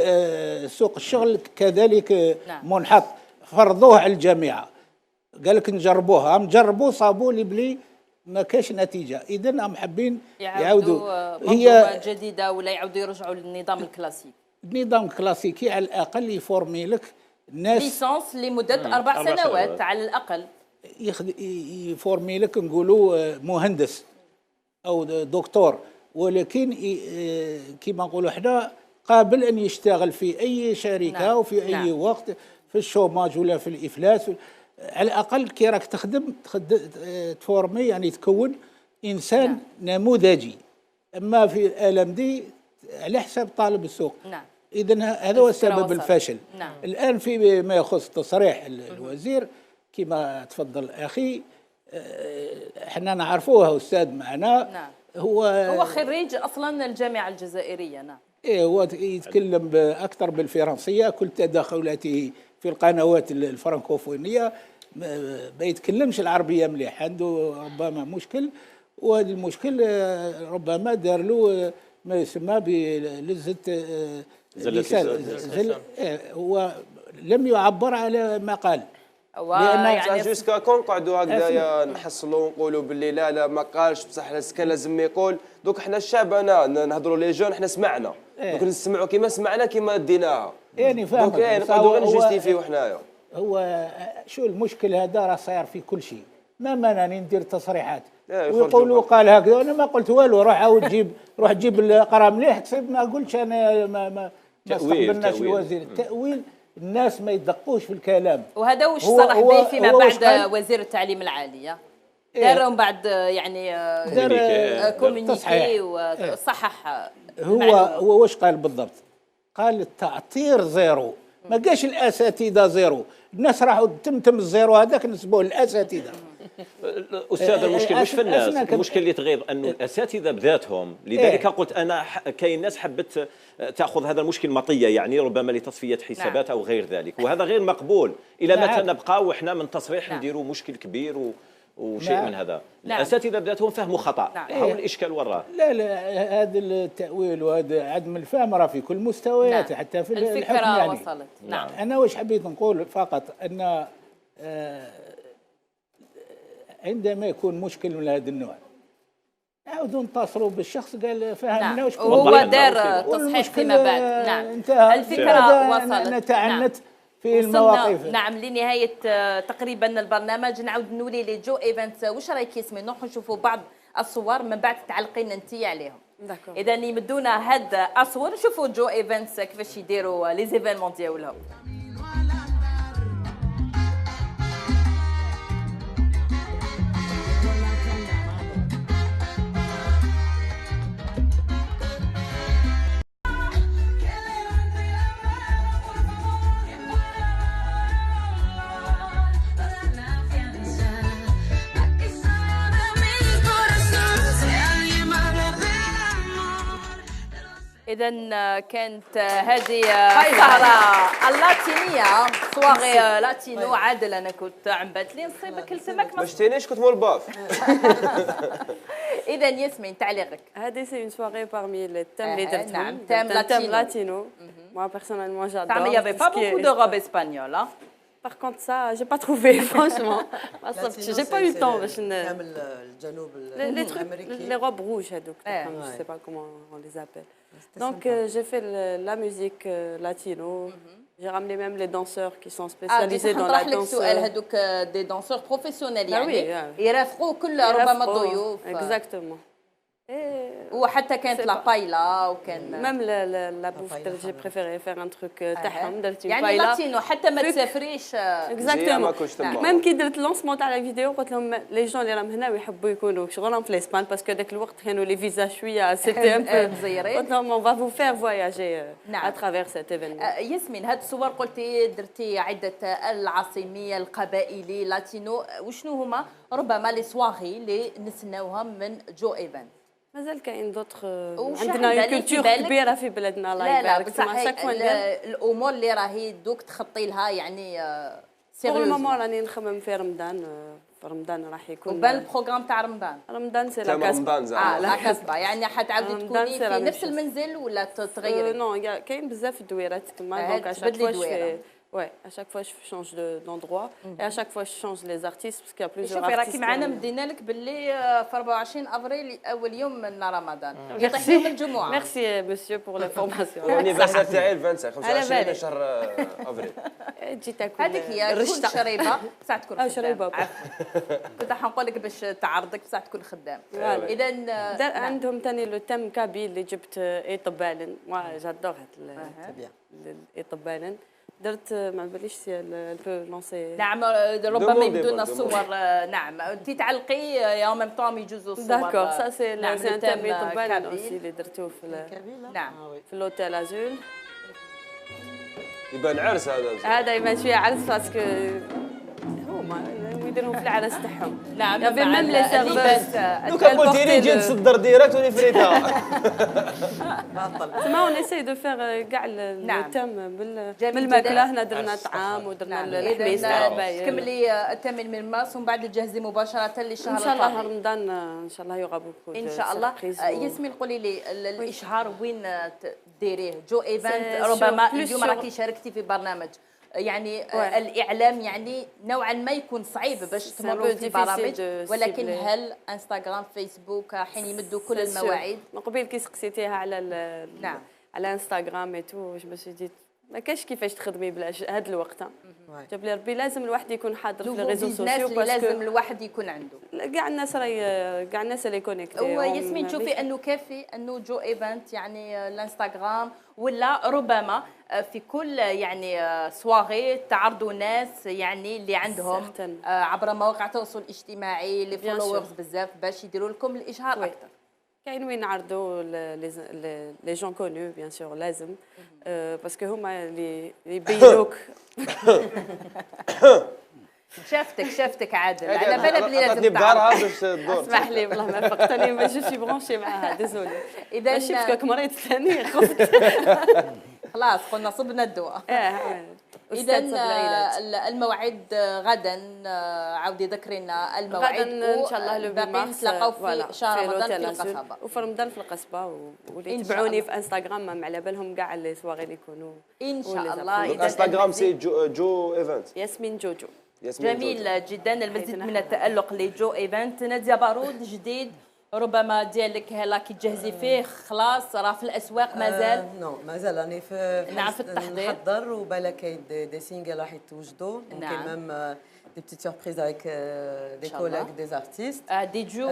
سوق الشغل كذلك منحط، فرضوه على الجامعه، قال لك نجربوها، هم جربوا صابوا لي بلي ما كاش نتيجه. اذا هم حابين يعاودوا منظومه جديده ولا يعاودوا يرجعوا للنظام الكلاسيكي. النظام الكلاسيكي على الاقل يفورمي لك الناس ليسانس لمده 4 سنوات على الاقل، يفورمي لك نقولوا مهندس او دكتور، ولكن كما نقولوا احنا قابل ان يشتغل في اي شركه وفي اي وقت، في الشوماج ولا في الافلاس. على الاقل كي راك تخدم تفورمي، يعني تكون انسان نموذجي. اما في الالم دي على حساب طالب السوق. اذا هذا هو سبب الفشل. الان في ما يخص تصريح الوزير كما تفضل اخي، احنا نعرفوه استاذ معنا. هو خريج اصلا الجامعه الجزائريه. هو يتكلم اكثر بالفرنسيه، كل تدخلاته في القنوات الفرنكوفونيه ما يتكلمش العربيه مليح، عنده ربما مشكل، وهذا المشكل ربما دار له ما يسمى بلزه اللسان. هو لم يعبر على ما قال. لان يعني جوسكا كون نقعدوا هكذايا نحصلوا ونقولوا باللي لا ما قالش بصح كان لازم يقول. دوك حنا الشعب انا نهضروا لي جون، حنا سمعنا دوك نسمعوا كيما سمعنا كيما ديناها. يعني فاهمك. دوك نقعدوا غير نجوستيفيو حنايا. هو شو المشكل هذا راه صاير في كل شيء. ما مانعني ندير تصريحات ويقولوا قال هكذا، انا ما قلت والو. روح عاود جيب القرا مليح تصيب. ما قلتش انا ما استقبلناش الوزير. التأويل الناس ما يدقوش في الكلام. وهذا واش صرح به فيما بعد وزير التعليم العالي. دارهم بعد يعني دار كومونيكي وصحح. هو واش قال بالضبط؟ قال التعطير زيرو، ما قالش الاساتذه زيرو. الناس راحوا تمتم الزيرو هذاك نسبوه للاساتذه. استاذ المشكل مش في الناس، المشكل اللي تغير انه الاساتذه بذاتهم. لذلك قلت انا كاين ناس حبت تاخذ هذا المشكل مطيه، يعني ربما لتصفيه حسابات او غير ذلك، وهذا غير مقبول. الى متى نبقى وحنا من تصريح نديروا مشكل كبير وشيء من هذا؟ الاساتذه بذاتهم فهموا خطا. هو الاشكال وراه. لا هذا التاويل وهذا عدم الفهم راه في كل مستويات. حتى في الحكم يعني وصلت. انا واش حبيت نقول فقط ان عندما يكون مشكل من هذا النوع نعاودوا نتصلوا بالشخص قال فهمنا واش هو دار تصحيح فيما بعد. انتهى الفكره وصلت. نتعنت في المواقف. لنهايه تقريبا البرنامج. نعاود نولي لجو ايفنت. واش رايك ياسمين؟ نروحوا نشوفوا بعض الصور من بعد تعلقين انت عليهم. اذا يمدونا هاد الصور نشوفوا جو ايفنتس كيفاش يديروا لي زيفينمون ديالهم. إذا كانت هذه سهرة اللاتينية، سواغي لاتينو. عادل أنا كنت عمبت لي نصيبك السمك ما شتينيش كنت مول باف. إذا ياسمين تعليقك. هذه سي اون سواري parmi les thèmes اللي درتهم. نعم thème latino. Moi personnellement j'adore. Il n'y avait pas beaucoup de robes espagnoles. Par contre ça j'ai pas trouvé franchement. J'ai pas eu le temps باش les trucs les robes rouges هذوك. Je sais pas comment on les appelle. Donc j'ai fait la musique latino. J'ai ramené même les danseurs qui sont spécialisés dans la danse. هذوك des danseurs professionnels يعني يرافقوا كل ربما الضيوف. Exactement. Et وحتى كانت لا بايلا وكان ميم لا بوف جي بريفيري فيغ ان تروك تاعهم درت يعني بايلا لاتينو حتى ما تسافريش. اكزاكتومون ميم كي درت لونسمون تاع لا فيديو قلت لهم لي جون اللي راهم هنا ويحبوا يكونوا شغلهم في الاسبان باسكو ذاك الوقت كانوا لي فيزا شويه سيتي ان بو مزيرين. قلت لهم اون فا فو فير فواياجي نعم. ا ترافير سيت ايفينمون. ياسمين هاد الصور قلتي درتي عده العاصمي القبائلي لاتينو، وشنو هما ربما لي سواغي اللي نسناوها من جو ايفنت؟ مازال كاين دوطخ وش عندنا عندها كولتور كبيره في بلادنا الله لا يبارك. بصح الامور اللي راهي دوك تخطي لها يعني بور سيريوز. المومون راني نخمم في رمضان. في رمضان راح يكون وبان البروغرام تاع رمضان سي لا كاسبا. لا كاسبا يعني حتعاودي تكوني في نفس المنزل ولا تغيري؟ نو كاين بزاف الدويرات تما دونك اشاك فوا Ouais, à chaque fois je change d'endroit et à chaque fois je change les artistes parce qu'il y a plusieurs artistes. شوفي راكي معنا مدينا لك باللي في 24 افريل اول يوم من رمضان يعطيك يوم الجمعه. ميرسي مسيو بور لافورماسيون. الانيفرسير تاعي 25 شهر افريل. تجي تاكل هذيك هي كل شريبه بصح تكون شريبه كنت حنقول لك باش تعرضك بصح تكون خدام. اذا عندهم ثاني لو تيم كابيل اللي جبت ايطبالن موا جادور هاد ايطبالن درت ما باليش سي البو لونسي. نعم ربما يبدونا الصور. نعم تتعلقي يا ميم طون يجوزوا الصور. داكور سا سي لازم تامي طبال اوسي اللي درتوه في نعم في لوتيل ازول. يبان عرس هذا يبان شويه عرس باسكو هما يديروا في العرس تاعهم. نعم يافي ميم لي سيرفوس دوكا قلتي لي نجي نصدر ديريكت ونفريتها. تما اون اساي دو فيغ كاع لو تام بالماكله. هنا درنا طعام ودرنا الحميس تاع الباير. كملي الثامن من مارس ومن بعد تجهزي مباشره للشهر ان شاء الله رمضان ان شاء الله يوغا بوكو ان شاء الله. ياسمين قولي لي الاشهار وين ديريه؟ جو ايفنت ربما اليوم راكي شاركتي في برنامج يعني الاعلام يعني نوعا ما يكون صعيب باش تمروا في برامج، ولكن هل انستغرام فيسبوك حين يمدوا كل المواعيد؟ من قبل كي سقسيتيها على نعم على انستغرام ايتو جو مسي ديت ما كاش كيفاش تخدمي هذا الوقت. جاب لي ربي لازم الواحد يكون حاضر في لي ريزو سوسيو باسكو لازم الواحد يكون عنده كاع الناس راهي كاع الناس اللي كونيكتي. وياسمين تشوفي انه كافي انه جو ايفنت يعني الانستغرام ولا ربما في كل يعني سواغي تعرضوا ناس يعني اللي عندهم عبر مواقع التواصل الاجتماعي اللي فولورز بزاف باش يديروا لكم الاشهار اكثر؟ كاين وين نعرضوا لي جون كونو بيان سور لازم باسكو هما اللي يبينوك. شافتك عادل على بالها بلي لازم تعرف باش تدور. اسمح لي والله ما فقتني ما جوش برونشي معاها ديزولي. اذا شفتك مريض ثاني خفت خلاص قلنا صبنا الدواء. اذا الموعد غدا عاودي ذكري لنا الموعد. غدا ان شاء الله لو باقي نتلاقاو في شهر رمضان في القصبه. وفي رمضان في القصبه واللي يتبعوني في انستغرام ما على بالهم كاع لي سواغي اللي يكونوا ان شاء الله. انستغرام سي جو ايفنت ياسمين جوجو. جميل جدا. المزيد من التألق لجو ايفنت. نادية بارود جديد ربما ديالك هلا كي تجهزي فيه خلاص راه في الاسواق مازال؟ نو مازال راني في نعم في التحضير نحضر وبالا كاين دي سينجل راح يتوجدوا ممكن ميم دي بتيت سوربريز افيك دي كوليغ دي ارتيست دي جو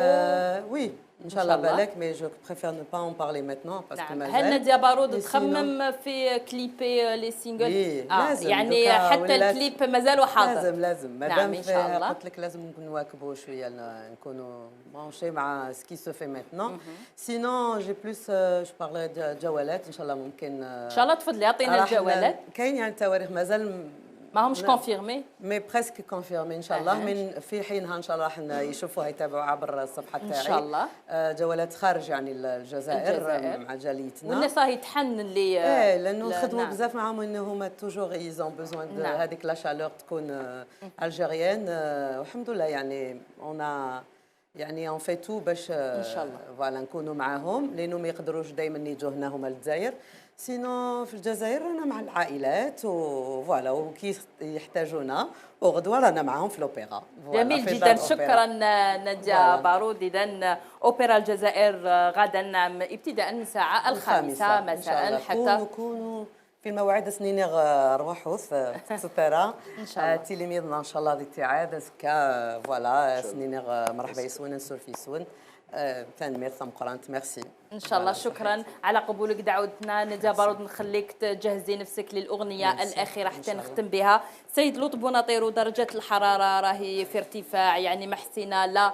وي ان شاء الله بالك مي جو بريفير نو با اون بارلي ميتنون باسكو مازال. هل نادية بارود تخمم في كليبي لي سينجل؟ لازم يعني حتى الكليب مازال حاضر. لازم مادام ان شاء الله قلت لك لازم نواكبوا شويه نكونوا مانشي مع سكي سو في ميتنون. سينون جي بلوس جو بارلي جوالات ان شاء الله ممكن ان شاء الله تفضلي عطينا الجوالات. كاين يعني التواريخ مازال ما همش كونفيرمي مي بريسك كونفيرمي ان شاء الله. من في حينها ان شاء الله راح يشوفوها يتابعوا عبر الصفحه تاعي ان شاء الله. جولات خارج يعني الجزائر مع جاليتنا والناس راهي تحن اللي لانه نخدموا بزاف معاهم انه هما توجور ايزون بوزوان هذيك لا شالور تكون الجيريان والحمد لله يعني اون يعني اون في تو باش ان شاء الله فوالا نكونوا معاهم لانه ما يقدروش دائما يجوا هنا هما للجزائر. سينو في الجزائر رانا مع العائلات وفوالا وكي يحتاجونا وغدوه رانا معاهم في الاوبرا. جميل جدا. شكرا نادية بارود. اذا اوبرا الجزائر غدا ابتداء من الساعه 5 مساء حتى نكونوا في مواعيد سنين روحوا سوبرا ان شاء الله تلاميذنا ان شاء الله ذي التعاد كا فوالا سنين مرحبا يسون نسول في سون فان ميرث مقرانت ميرسي ان شاء الله. شكرا على قبولك دعوتنا. ندى بارود نخليك تجهزي نفسك للاغنيه الاخيره حتى نختم بها. سيد لطفي بوناطيرو، درجه الحراره راهي في ارتفاع يعني محسنه، لا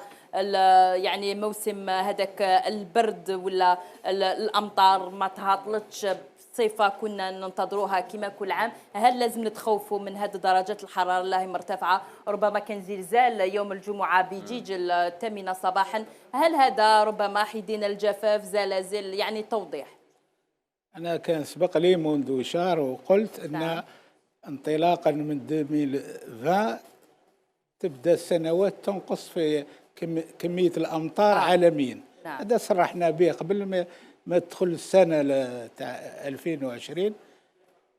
يعني موسم هذاك البرد ولا الامطار ما تهاطلتش بصفه كنا ننتظروها كما كل عام. هل لازم نتخوفوا من هذه درجات الحراره اللي هي مرتفعه؟ ربما كان زلزال يوم الجمعه بجيج 8 صباحا، هل هذا ربما حيدنا الجفاف زلازل؟ يعني توضيح. انا كان سبق لي منذ شهر وقلت ان انطلاقا من 2020 تبدا السنوات تنقص في كميه الامطار عالميا. هذا صرحنا به قبل ما تدخل السنه تاع 2020،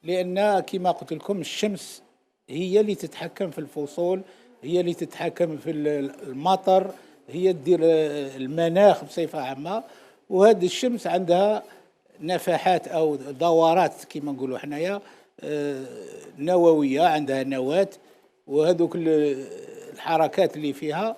لان كما قلت لكم الشمس هي اللي تتحكم في الفصول، هي اللي تتحكم في المطر، هي تدير المناخ بصفه عامه. وهذه الشمس عندها نفحات او دورات كما نقولوا حنايا نوويه، عندها نواه، وهذوك الحركات اللي فيها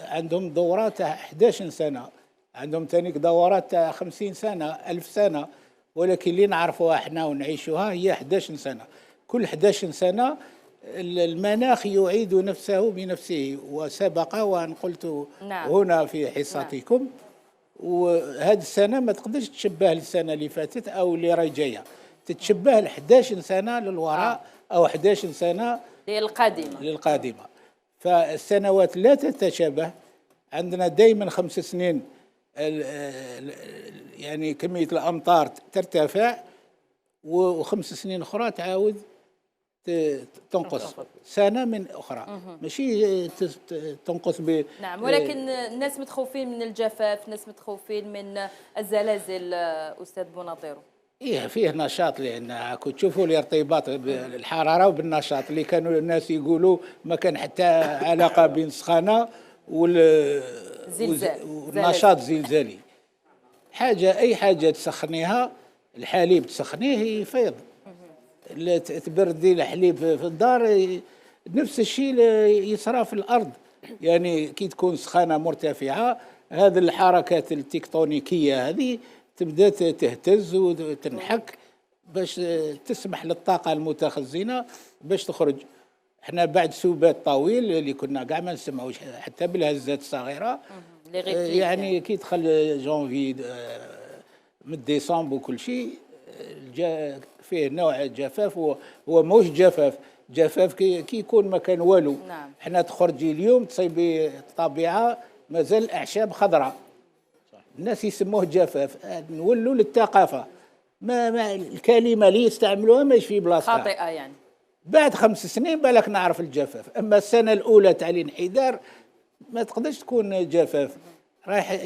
عندهم دورات تاع 11 سنه، عندهم ثاني دورات تاع 50 سنه 1000 سنه، ولكن اللي نعرفوها احنا ونعيشوها هي 11 سنه. كل 11 سنه المناخ يعيد نفسه بنفسه، وسبق وان قلت هنا في حصتكم. وهذه السنه ما تقدرش تشبه السنه اللي فاتت او اللي راهي جايه، تتشبه ل 11 سنه للوراء او 11 سنه للقادمه. فالسنوات لا تتشابه. عندنا دائما 5 سنين يعني كميه الامطار ترتفع، وخمس سنين اخرى تعاود تنقص سنه من اخرى، ماشي تنقص نعم. ولكن الناس متخوفين من الجفاف، الناس متخوفين من الزلازل استاذ بوناطيرو. إيه فيه نشاط، لأن كنت تشوفوا الارتباط بالحرارة وبالنشاط اللي كانوا الناس يقولوا ما كان حتى علاقة بين السخانة والنشاط زلزالي. أي حاجة تسخنيها، الحليب تسخنيه يفيض، تبردي الحليب في الدار نفس الشيء يصرى في الأرض. يعني كي تكون سخانة مرتفعة، هذه الحركات التكتونيكية هذه تبدا تهتز وتنحك باش تسمح للطاقه المتخزنه باش تخرج. احنا بعد سبات طويل اللي كنا كاع ما نسمعوش حتى بالهزات الصغيره، يعني كي دخل جونفي من ديسمبر وكل شيء فيه نوع جفاف. هو ماهوش جفاف كي يكون ما كان والو. احنا تخرجي اليوم تصيبي الطبيعه مازال الاعشاب خضراء، الناس يسموه جفاف. نولوا للثقافه، ما الكلمه اللي يستعملوها ماشي في بلاصتها، خاطئه يعني. بعد 5 سنين بالك نعرف الجفاف، اما السنه الاولى تاع الانحدار ما تقدرش تكون جفاف، راح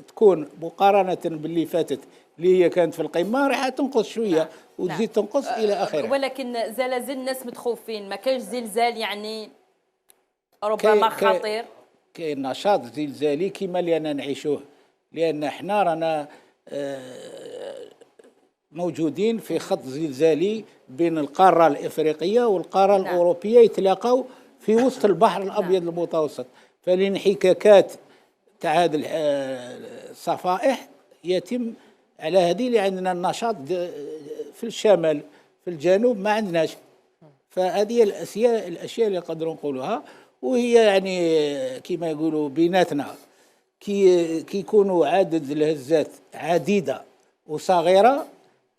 تكون مقارنه باللي فاتت اللي هي كانت في القمه راح تنقص شويه وتزيد تنقص الى اخره. ولكن زلازل الناس متخوفين، ما كاينش زلزال يعني ربما خطير. كاين نشاط زلزالي كما اللي انا نعيشوه، لأن احنا رانا موجودين في خط زلزالي بين القارة الإفريقية والقارة الأوروبية، يتلاقوا في وسط البحر الأبيض المتوسط. فالانحكاكات تاع هذه الصفائح يتم على هذه اللي عندنا النشاط في الشمال، في الجنوب ما عندناش. فهذه الأشياء اللي نقدروا نقولوها، وهي يعني كما يقولوا بيناتنا كي يكونوا عدد الهزات عديدة وصغيرة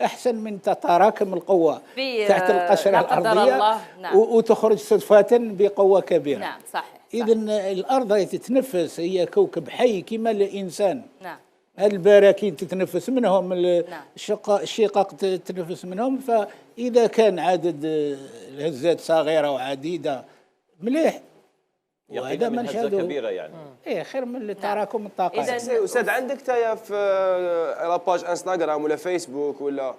أحسن من تتراكم القوة تحت القشرة الأرضية وتخرج صدفة بقوة كبيرة. نعم صحيح. إذن الأرض تتنفس، هي كوكب حي كما الإنسان. نعم. هاد البراكين تتنفس منهم، الشقق تتنفس منهم. فإذا كان عدد الهزات صغيرة وعديدة مليح، وهذا من هزة كبيرة يعني. ايه خير من اللي تراكم الطاقة. أستاذ عندك تايا في لاباج انستغرام ولا فيسبوك ولا؟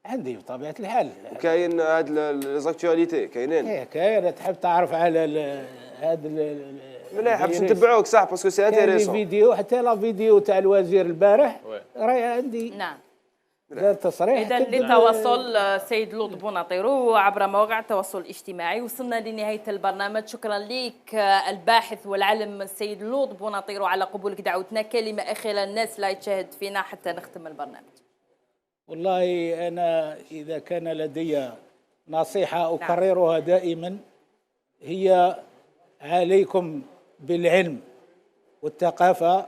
عندي بطبيعة الحال. كاين هاد ليزاكتواليتي كاينين؟ ايه كاين. تحب تعرف على هذا مليح باش نتبعوك صح باسكو سي انتيريسون. فيديو حتى لا فيديو تاع الوزير البارح راهي عندي. نعم. دار تصريح. إذا لتواصل سيد لوط بوناطيرو عبر مواقع التواصل الاجتماعي. وصلنا لنهاية البرنامج. شكرا لك الباحث والعلم السيد لوط بوناطيرو على قبولك دعوتنا. كلمة أخيرة الناس لا تشاهد فينا حتى نختم البرنامج. والله أنا إذا كان لدي نصيحة أكررها دائما، هي عليكم بالعلم والثقافة،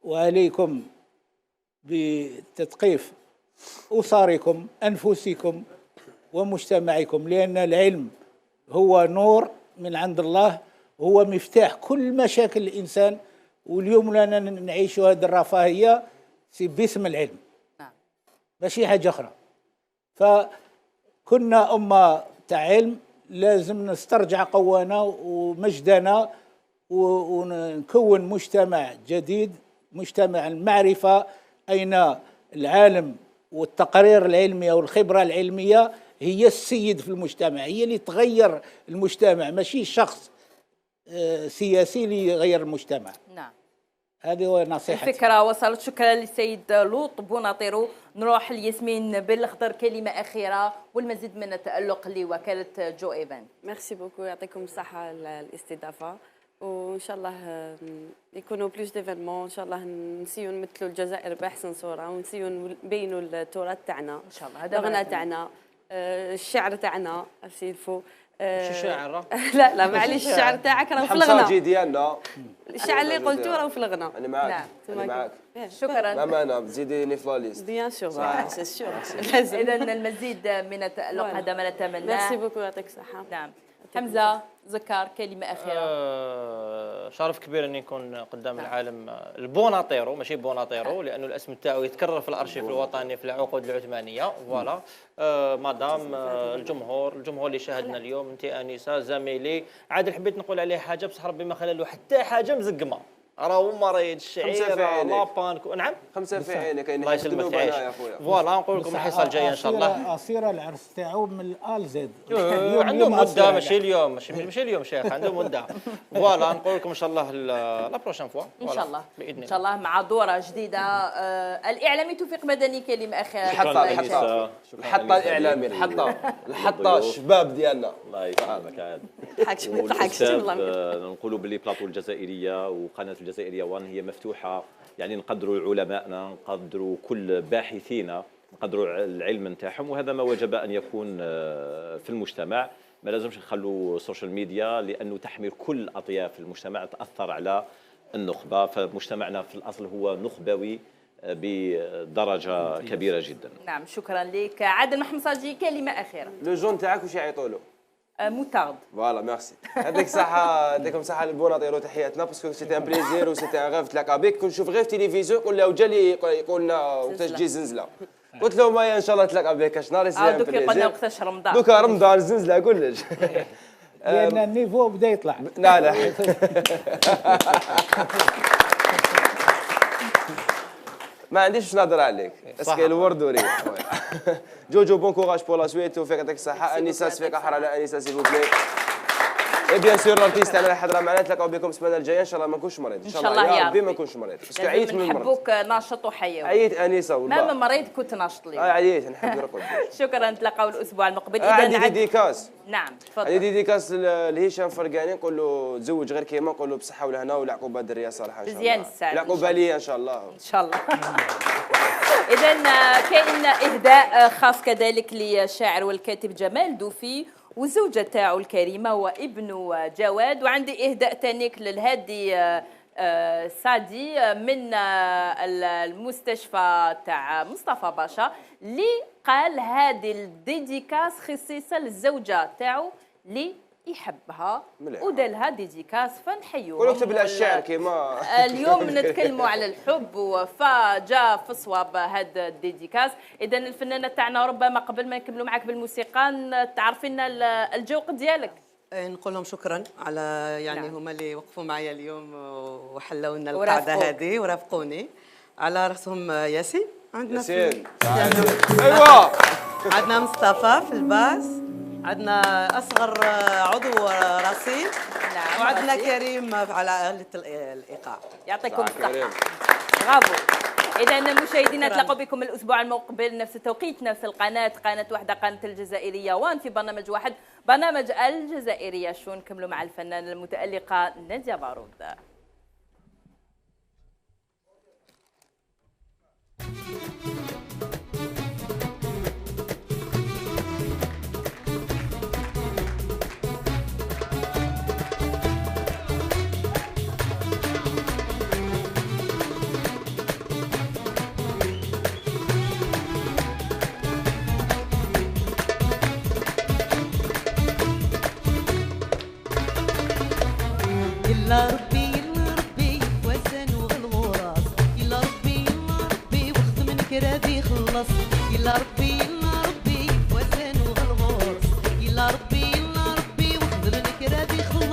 وعليكم بتثقيف أسركم أنفسكم ومجتمعكم، لأن العلم هو نور من عند الله، هو مفتاح كل مشاكل الإنسان. واليوم لنا نعيش هذه الرفاهية باسم العلم، ماشي حاجة أخرى. فكنا أمة تاع علم، لازم نسترجع قوانا ومجدنا ونكون مجتمع جديد، مجتمع المعرفة، أين العالم والتقارير العلمية والخبرة العلمية هي السيد في المجتمع، هي اللي تغير المجتمع، ماشي شخص سياسي اللي يغير المجتمع. نعم، هذه هو نصيحتي. الفكرة وصلت. شكرا للسيد لوط بوناطيرو. نروح لياسمين بالخضر، كلمة أخيرة والمزيد من التألق لوكالة جو إيفنت. ميرسي بوكو، يعطيكم الصحة على الاستضافة، وإن شاء الله يكونوا بلوس ديفينمون. إن شاء الله نسيو نمثلوا الجزائر بأحسن صورة، ونسيو نبينوا التراث تاعنا إن شاء الله. هذا اللغة تاعنا، الشعر تاعنا السيلفو. شو شاعر؟ لا معليش، الشعر تاعك راه في الغنى. حمصاجي ديالنا، الشعر اللي قلتو راه في الغنى. انا معاك. نعم. انا معاك. شكرا. ماما بزيديني في لا ليست. بيان سور، سي لازم. إذا المزيد من التألق هذا ما نتمناه. ميرسي بوكو، يعطيك الصحة. نعم. حمزة زكار، كلمة أخيرة. شرف كبير اني نكون قدام العالم البوناطيرو، ماشي بوناطيرو، لانه الاسم تاعو يتكرر في الارشيف الوطني في العقود العثمانيه. فوالا مدام الجمهور اللي شاهدنا اليوم، انت انسه زميلي عادل، حبيت نقول عليه حاجه بصح ربي ما خلى له حتى حاجه مزقمه، راهو مريض الشعير لابان. نعم، 5 في عينك. الله يسلمك يا خويا. فوالا نقول لكم الحصه الجايه ان شاء الله. أصير العرس تاعو من الآل زد. عنده مده، ماشي اليوم، ماشي اليوم شيخ، عنده مده. فوالا نقول لكم ان شاء الله لا بروشين فوا ان شاء الله باذن الله، ان شاء الله مع دوره جديده. الاعلامي توفيق مدني، كلمه اخيره. الحطه الاعلامي، الحطه الشباب ديالنا. الله يسلمك عاد. تضحكش نقولوا باللي بلاطو الجزائريه وقناه الجزائريه 1 هي مفتوحه، يعني نقدروا علمائنا، نقدروا كل باحثينا، نقدروا العلم نتاعهم، وهذا ما وجب ان يكون في المجتمع. ما لازمش نخلوا السوشيال ميديا، لانه تحمل كل اطياف المجتمع، تاثر على النخبه. فمجتمعنا في الاصل هو نخبوي بدرجه كبيره جدا. نعم، شكرا لك. عادل محمصاجي، كلمه اخيره. لو جون تاعك واش يعيطوا له؟ موتارد. فوالا ميرسي. يعطيك الصحة، يعطيكم الصحة للبوناطيرو، تحياتنا باسكو سيتي ان بليزير وسيتي ان غيف تلاقى بك. كنت نشوف غير في التلفزيون، ولا وجا لي يقول لنا وقتاش تجي زنزلة، قلت له ما ان شاء الله تلاقى بك اش نهار يصير. دوك يقولنا وقتاش رمضان، دوكا رمضان الزنزلة كلش. لأن النيفو بدا يطلع. لا ما عنديش باش نهضر عليك، اسكي الورد وريح. جوجو بون كوراج بور لا سويت، توفيق يعطيك الصحة. انسه سفيق احرى على انسه سي بوبلي. اي بيان سور الارتيست تاعنا حضره معنا، نتلاقاو بكم السمانه الجايه ان شاء الله ما نكونش مريض. ان شاء الله يا ربي ما نكونش مريض، باسكو عييت من المرض. نحبوك ناشط وحيوي. عييت انسه والله، ما مريض كنت ناشط اليوم. عييت نحب نرقد. شكرا، نتلاقاو الاسبوع المقبل. عندي ديديكاس. نعم تفضل. عندي ديديكاس لهشام فرقاني، نقول له تزوج غير كيما، نقول له بصحه والهنا والعقوبه الدريه صالحه ان شاء الله. مزيان السعد. العقوبه ليا ان شاء الله. ان شاء الله. اذا كاين اهداء خاص كذلك للشاعر والكاتب جمال دوفي والزوجه تاعو الكريمه وابنه جواد، وعندي اهداء تانيك للهادي سادي من المستشفى تاع مصطفى باشا، اللي قال هذه الديديكاس خصيصه للزوجه تاعو اللي يحبها ودالها ديديكاس، فنحيوهم. قولوا اكتب لها الشعر كيما اليوم نتكلموا على الحب، فجاء في صواب هذا الديديكاس. اذا الفنانه تاعنا ربما قبل ما نكملوا معك بالموسيقى تعرفي لنا الجوق ديالك. نقول لهم شكرا على يعني هما اللي وقفوا معايا اليوم وحلوا لنا القعده هذه ورافقوني، على راسهم ياسين. عندنا ياسين ايوه، عندنا مصطفى في الباس، عندنا اصغر عضو رصيد، وعندنا كريم على آلة الايقاع. يعطيكم الصحه. برافو. إذا مشاهدينا نتلاقوا بكم الأسبوع المقبل نفس التوقيت نفس القناة، قناة واحدة، قناة الجزائرية 1 في برنامج واحد، برنامج الجزائرية شو. نكملوا مع الفنانة المتألقة نادية بارود. يلا ربي يلا ربي وزن وغالغوراس، يلا ربي وخذ من كرادي خلص، يلا ربي وزن وغالغوراس، يلا ربي وخذ من كرادي خلص.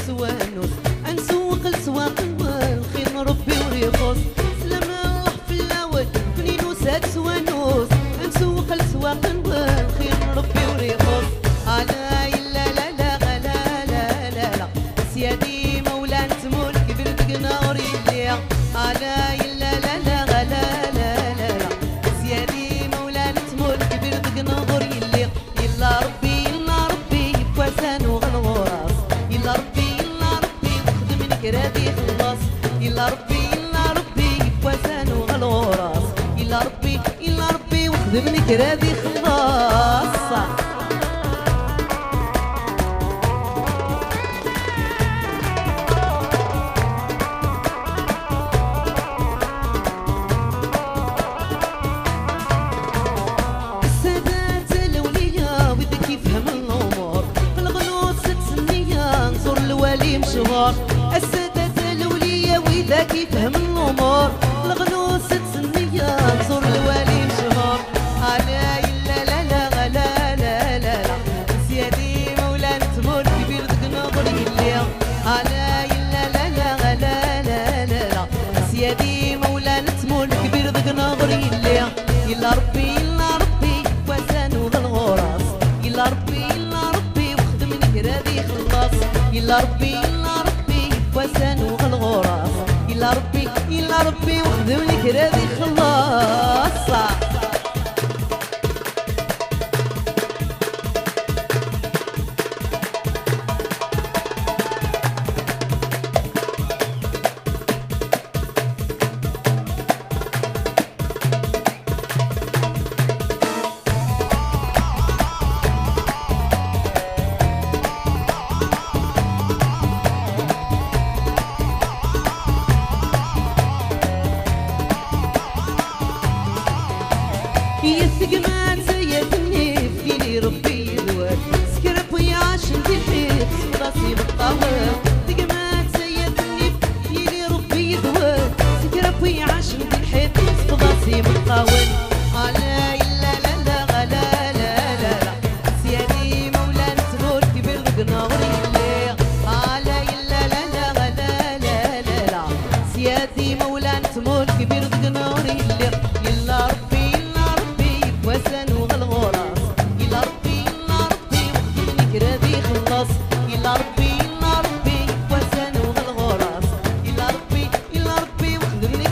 سوانوس انسوق لسواق الخير ربي وريخوص، سلام الله في الاول كوني نوسات سوانوس انسوق لسواق الخير ربي وريخوص. انا الا لا لا لا لا لا لا سيادي مولان تمول كبر دقنا وريليا، انا الا لا لا لا لا لا لا سيادي مولان تمول كبر دقنا وريليا. يلا ربي بواسان وغلغوراس، يلا ربي كرادي خلص، يلا ربي بواسان وغالغوراس، يلا ربي وخدمني كرادي خلص. السادات الاولياء وذاك يفهم الامور، في الغنوص تسنيه نزور الوالي مشهور. السادات الاولياء وذاك يفهم الامور، الغنوص تسنيه نزور الوالي مشهور. انا الا لا لا لا لا لا لا سيادي مولان تمول كبير دقنا ضريليا، انا الا لا لا لا لا لا سيادي مولان تمول كبير دقنا ضريليا. يلا ربي وزن وغالغوراس، يلا ربي وخدمني كرادي خلص، يلا ربي وزن وغالغوراس، يلا ربي وخدمني كرادي خلص.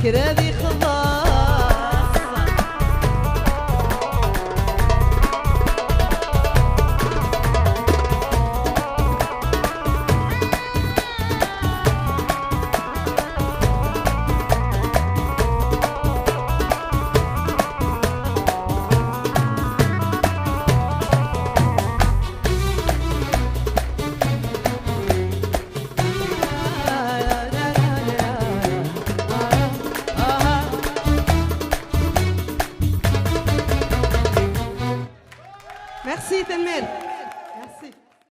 كرادي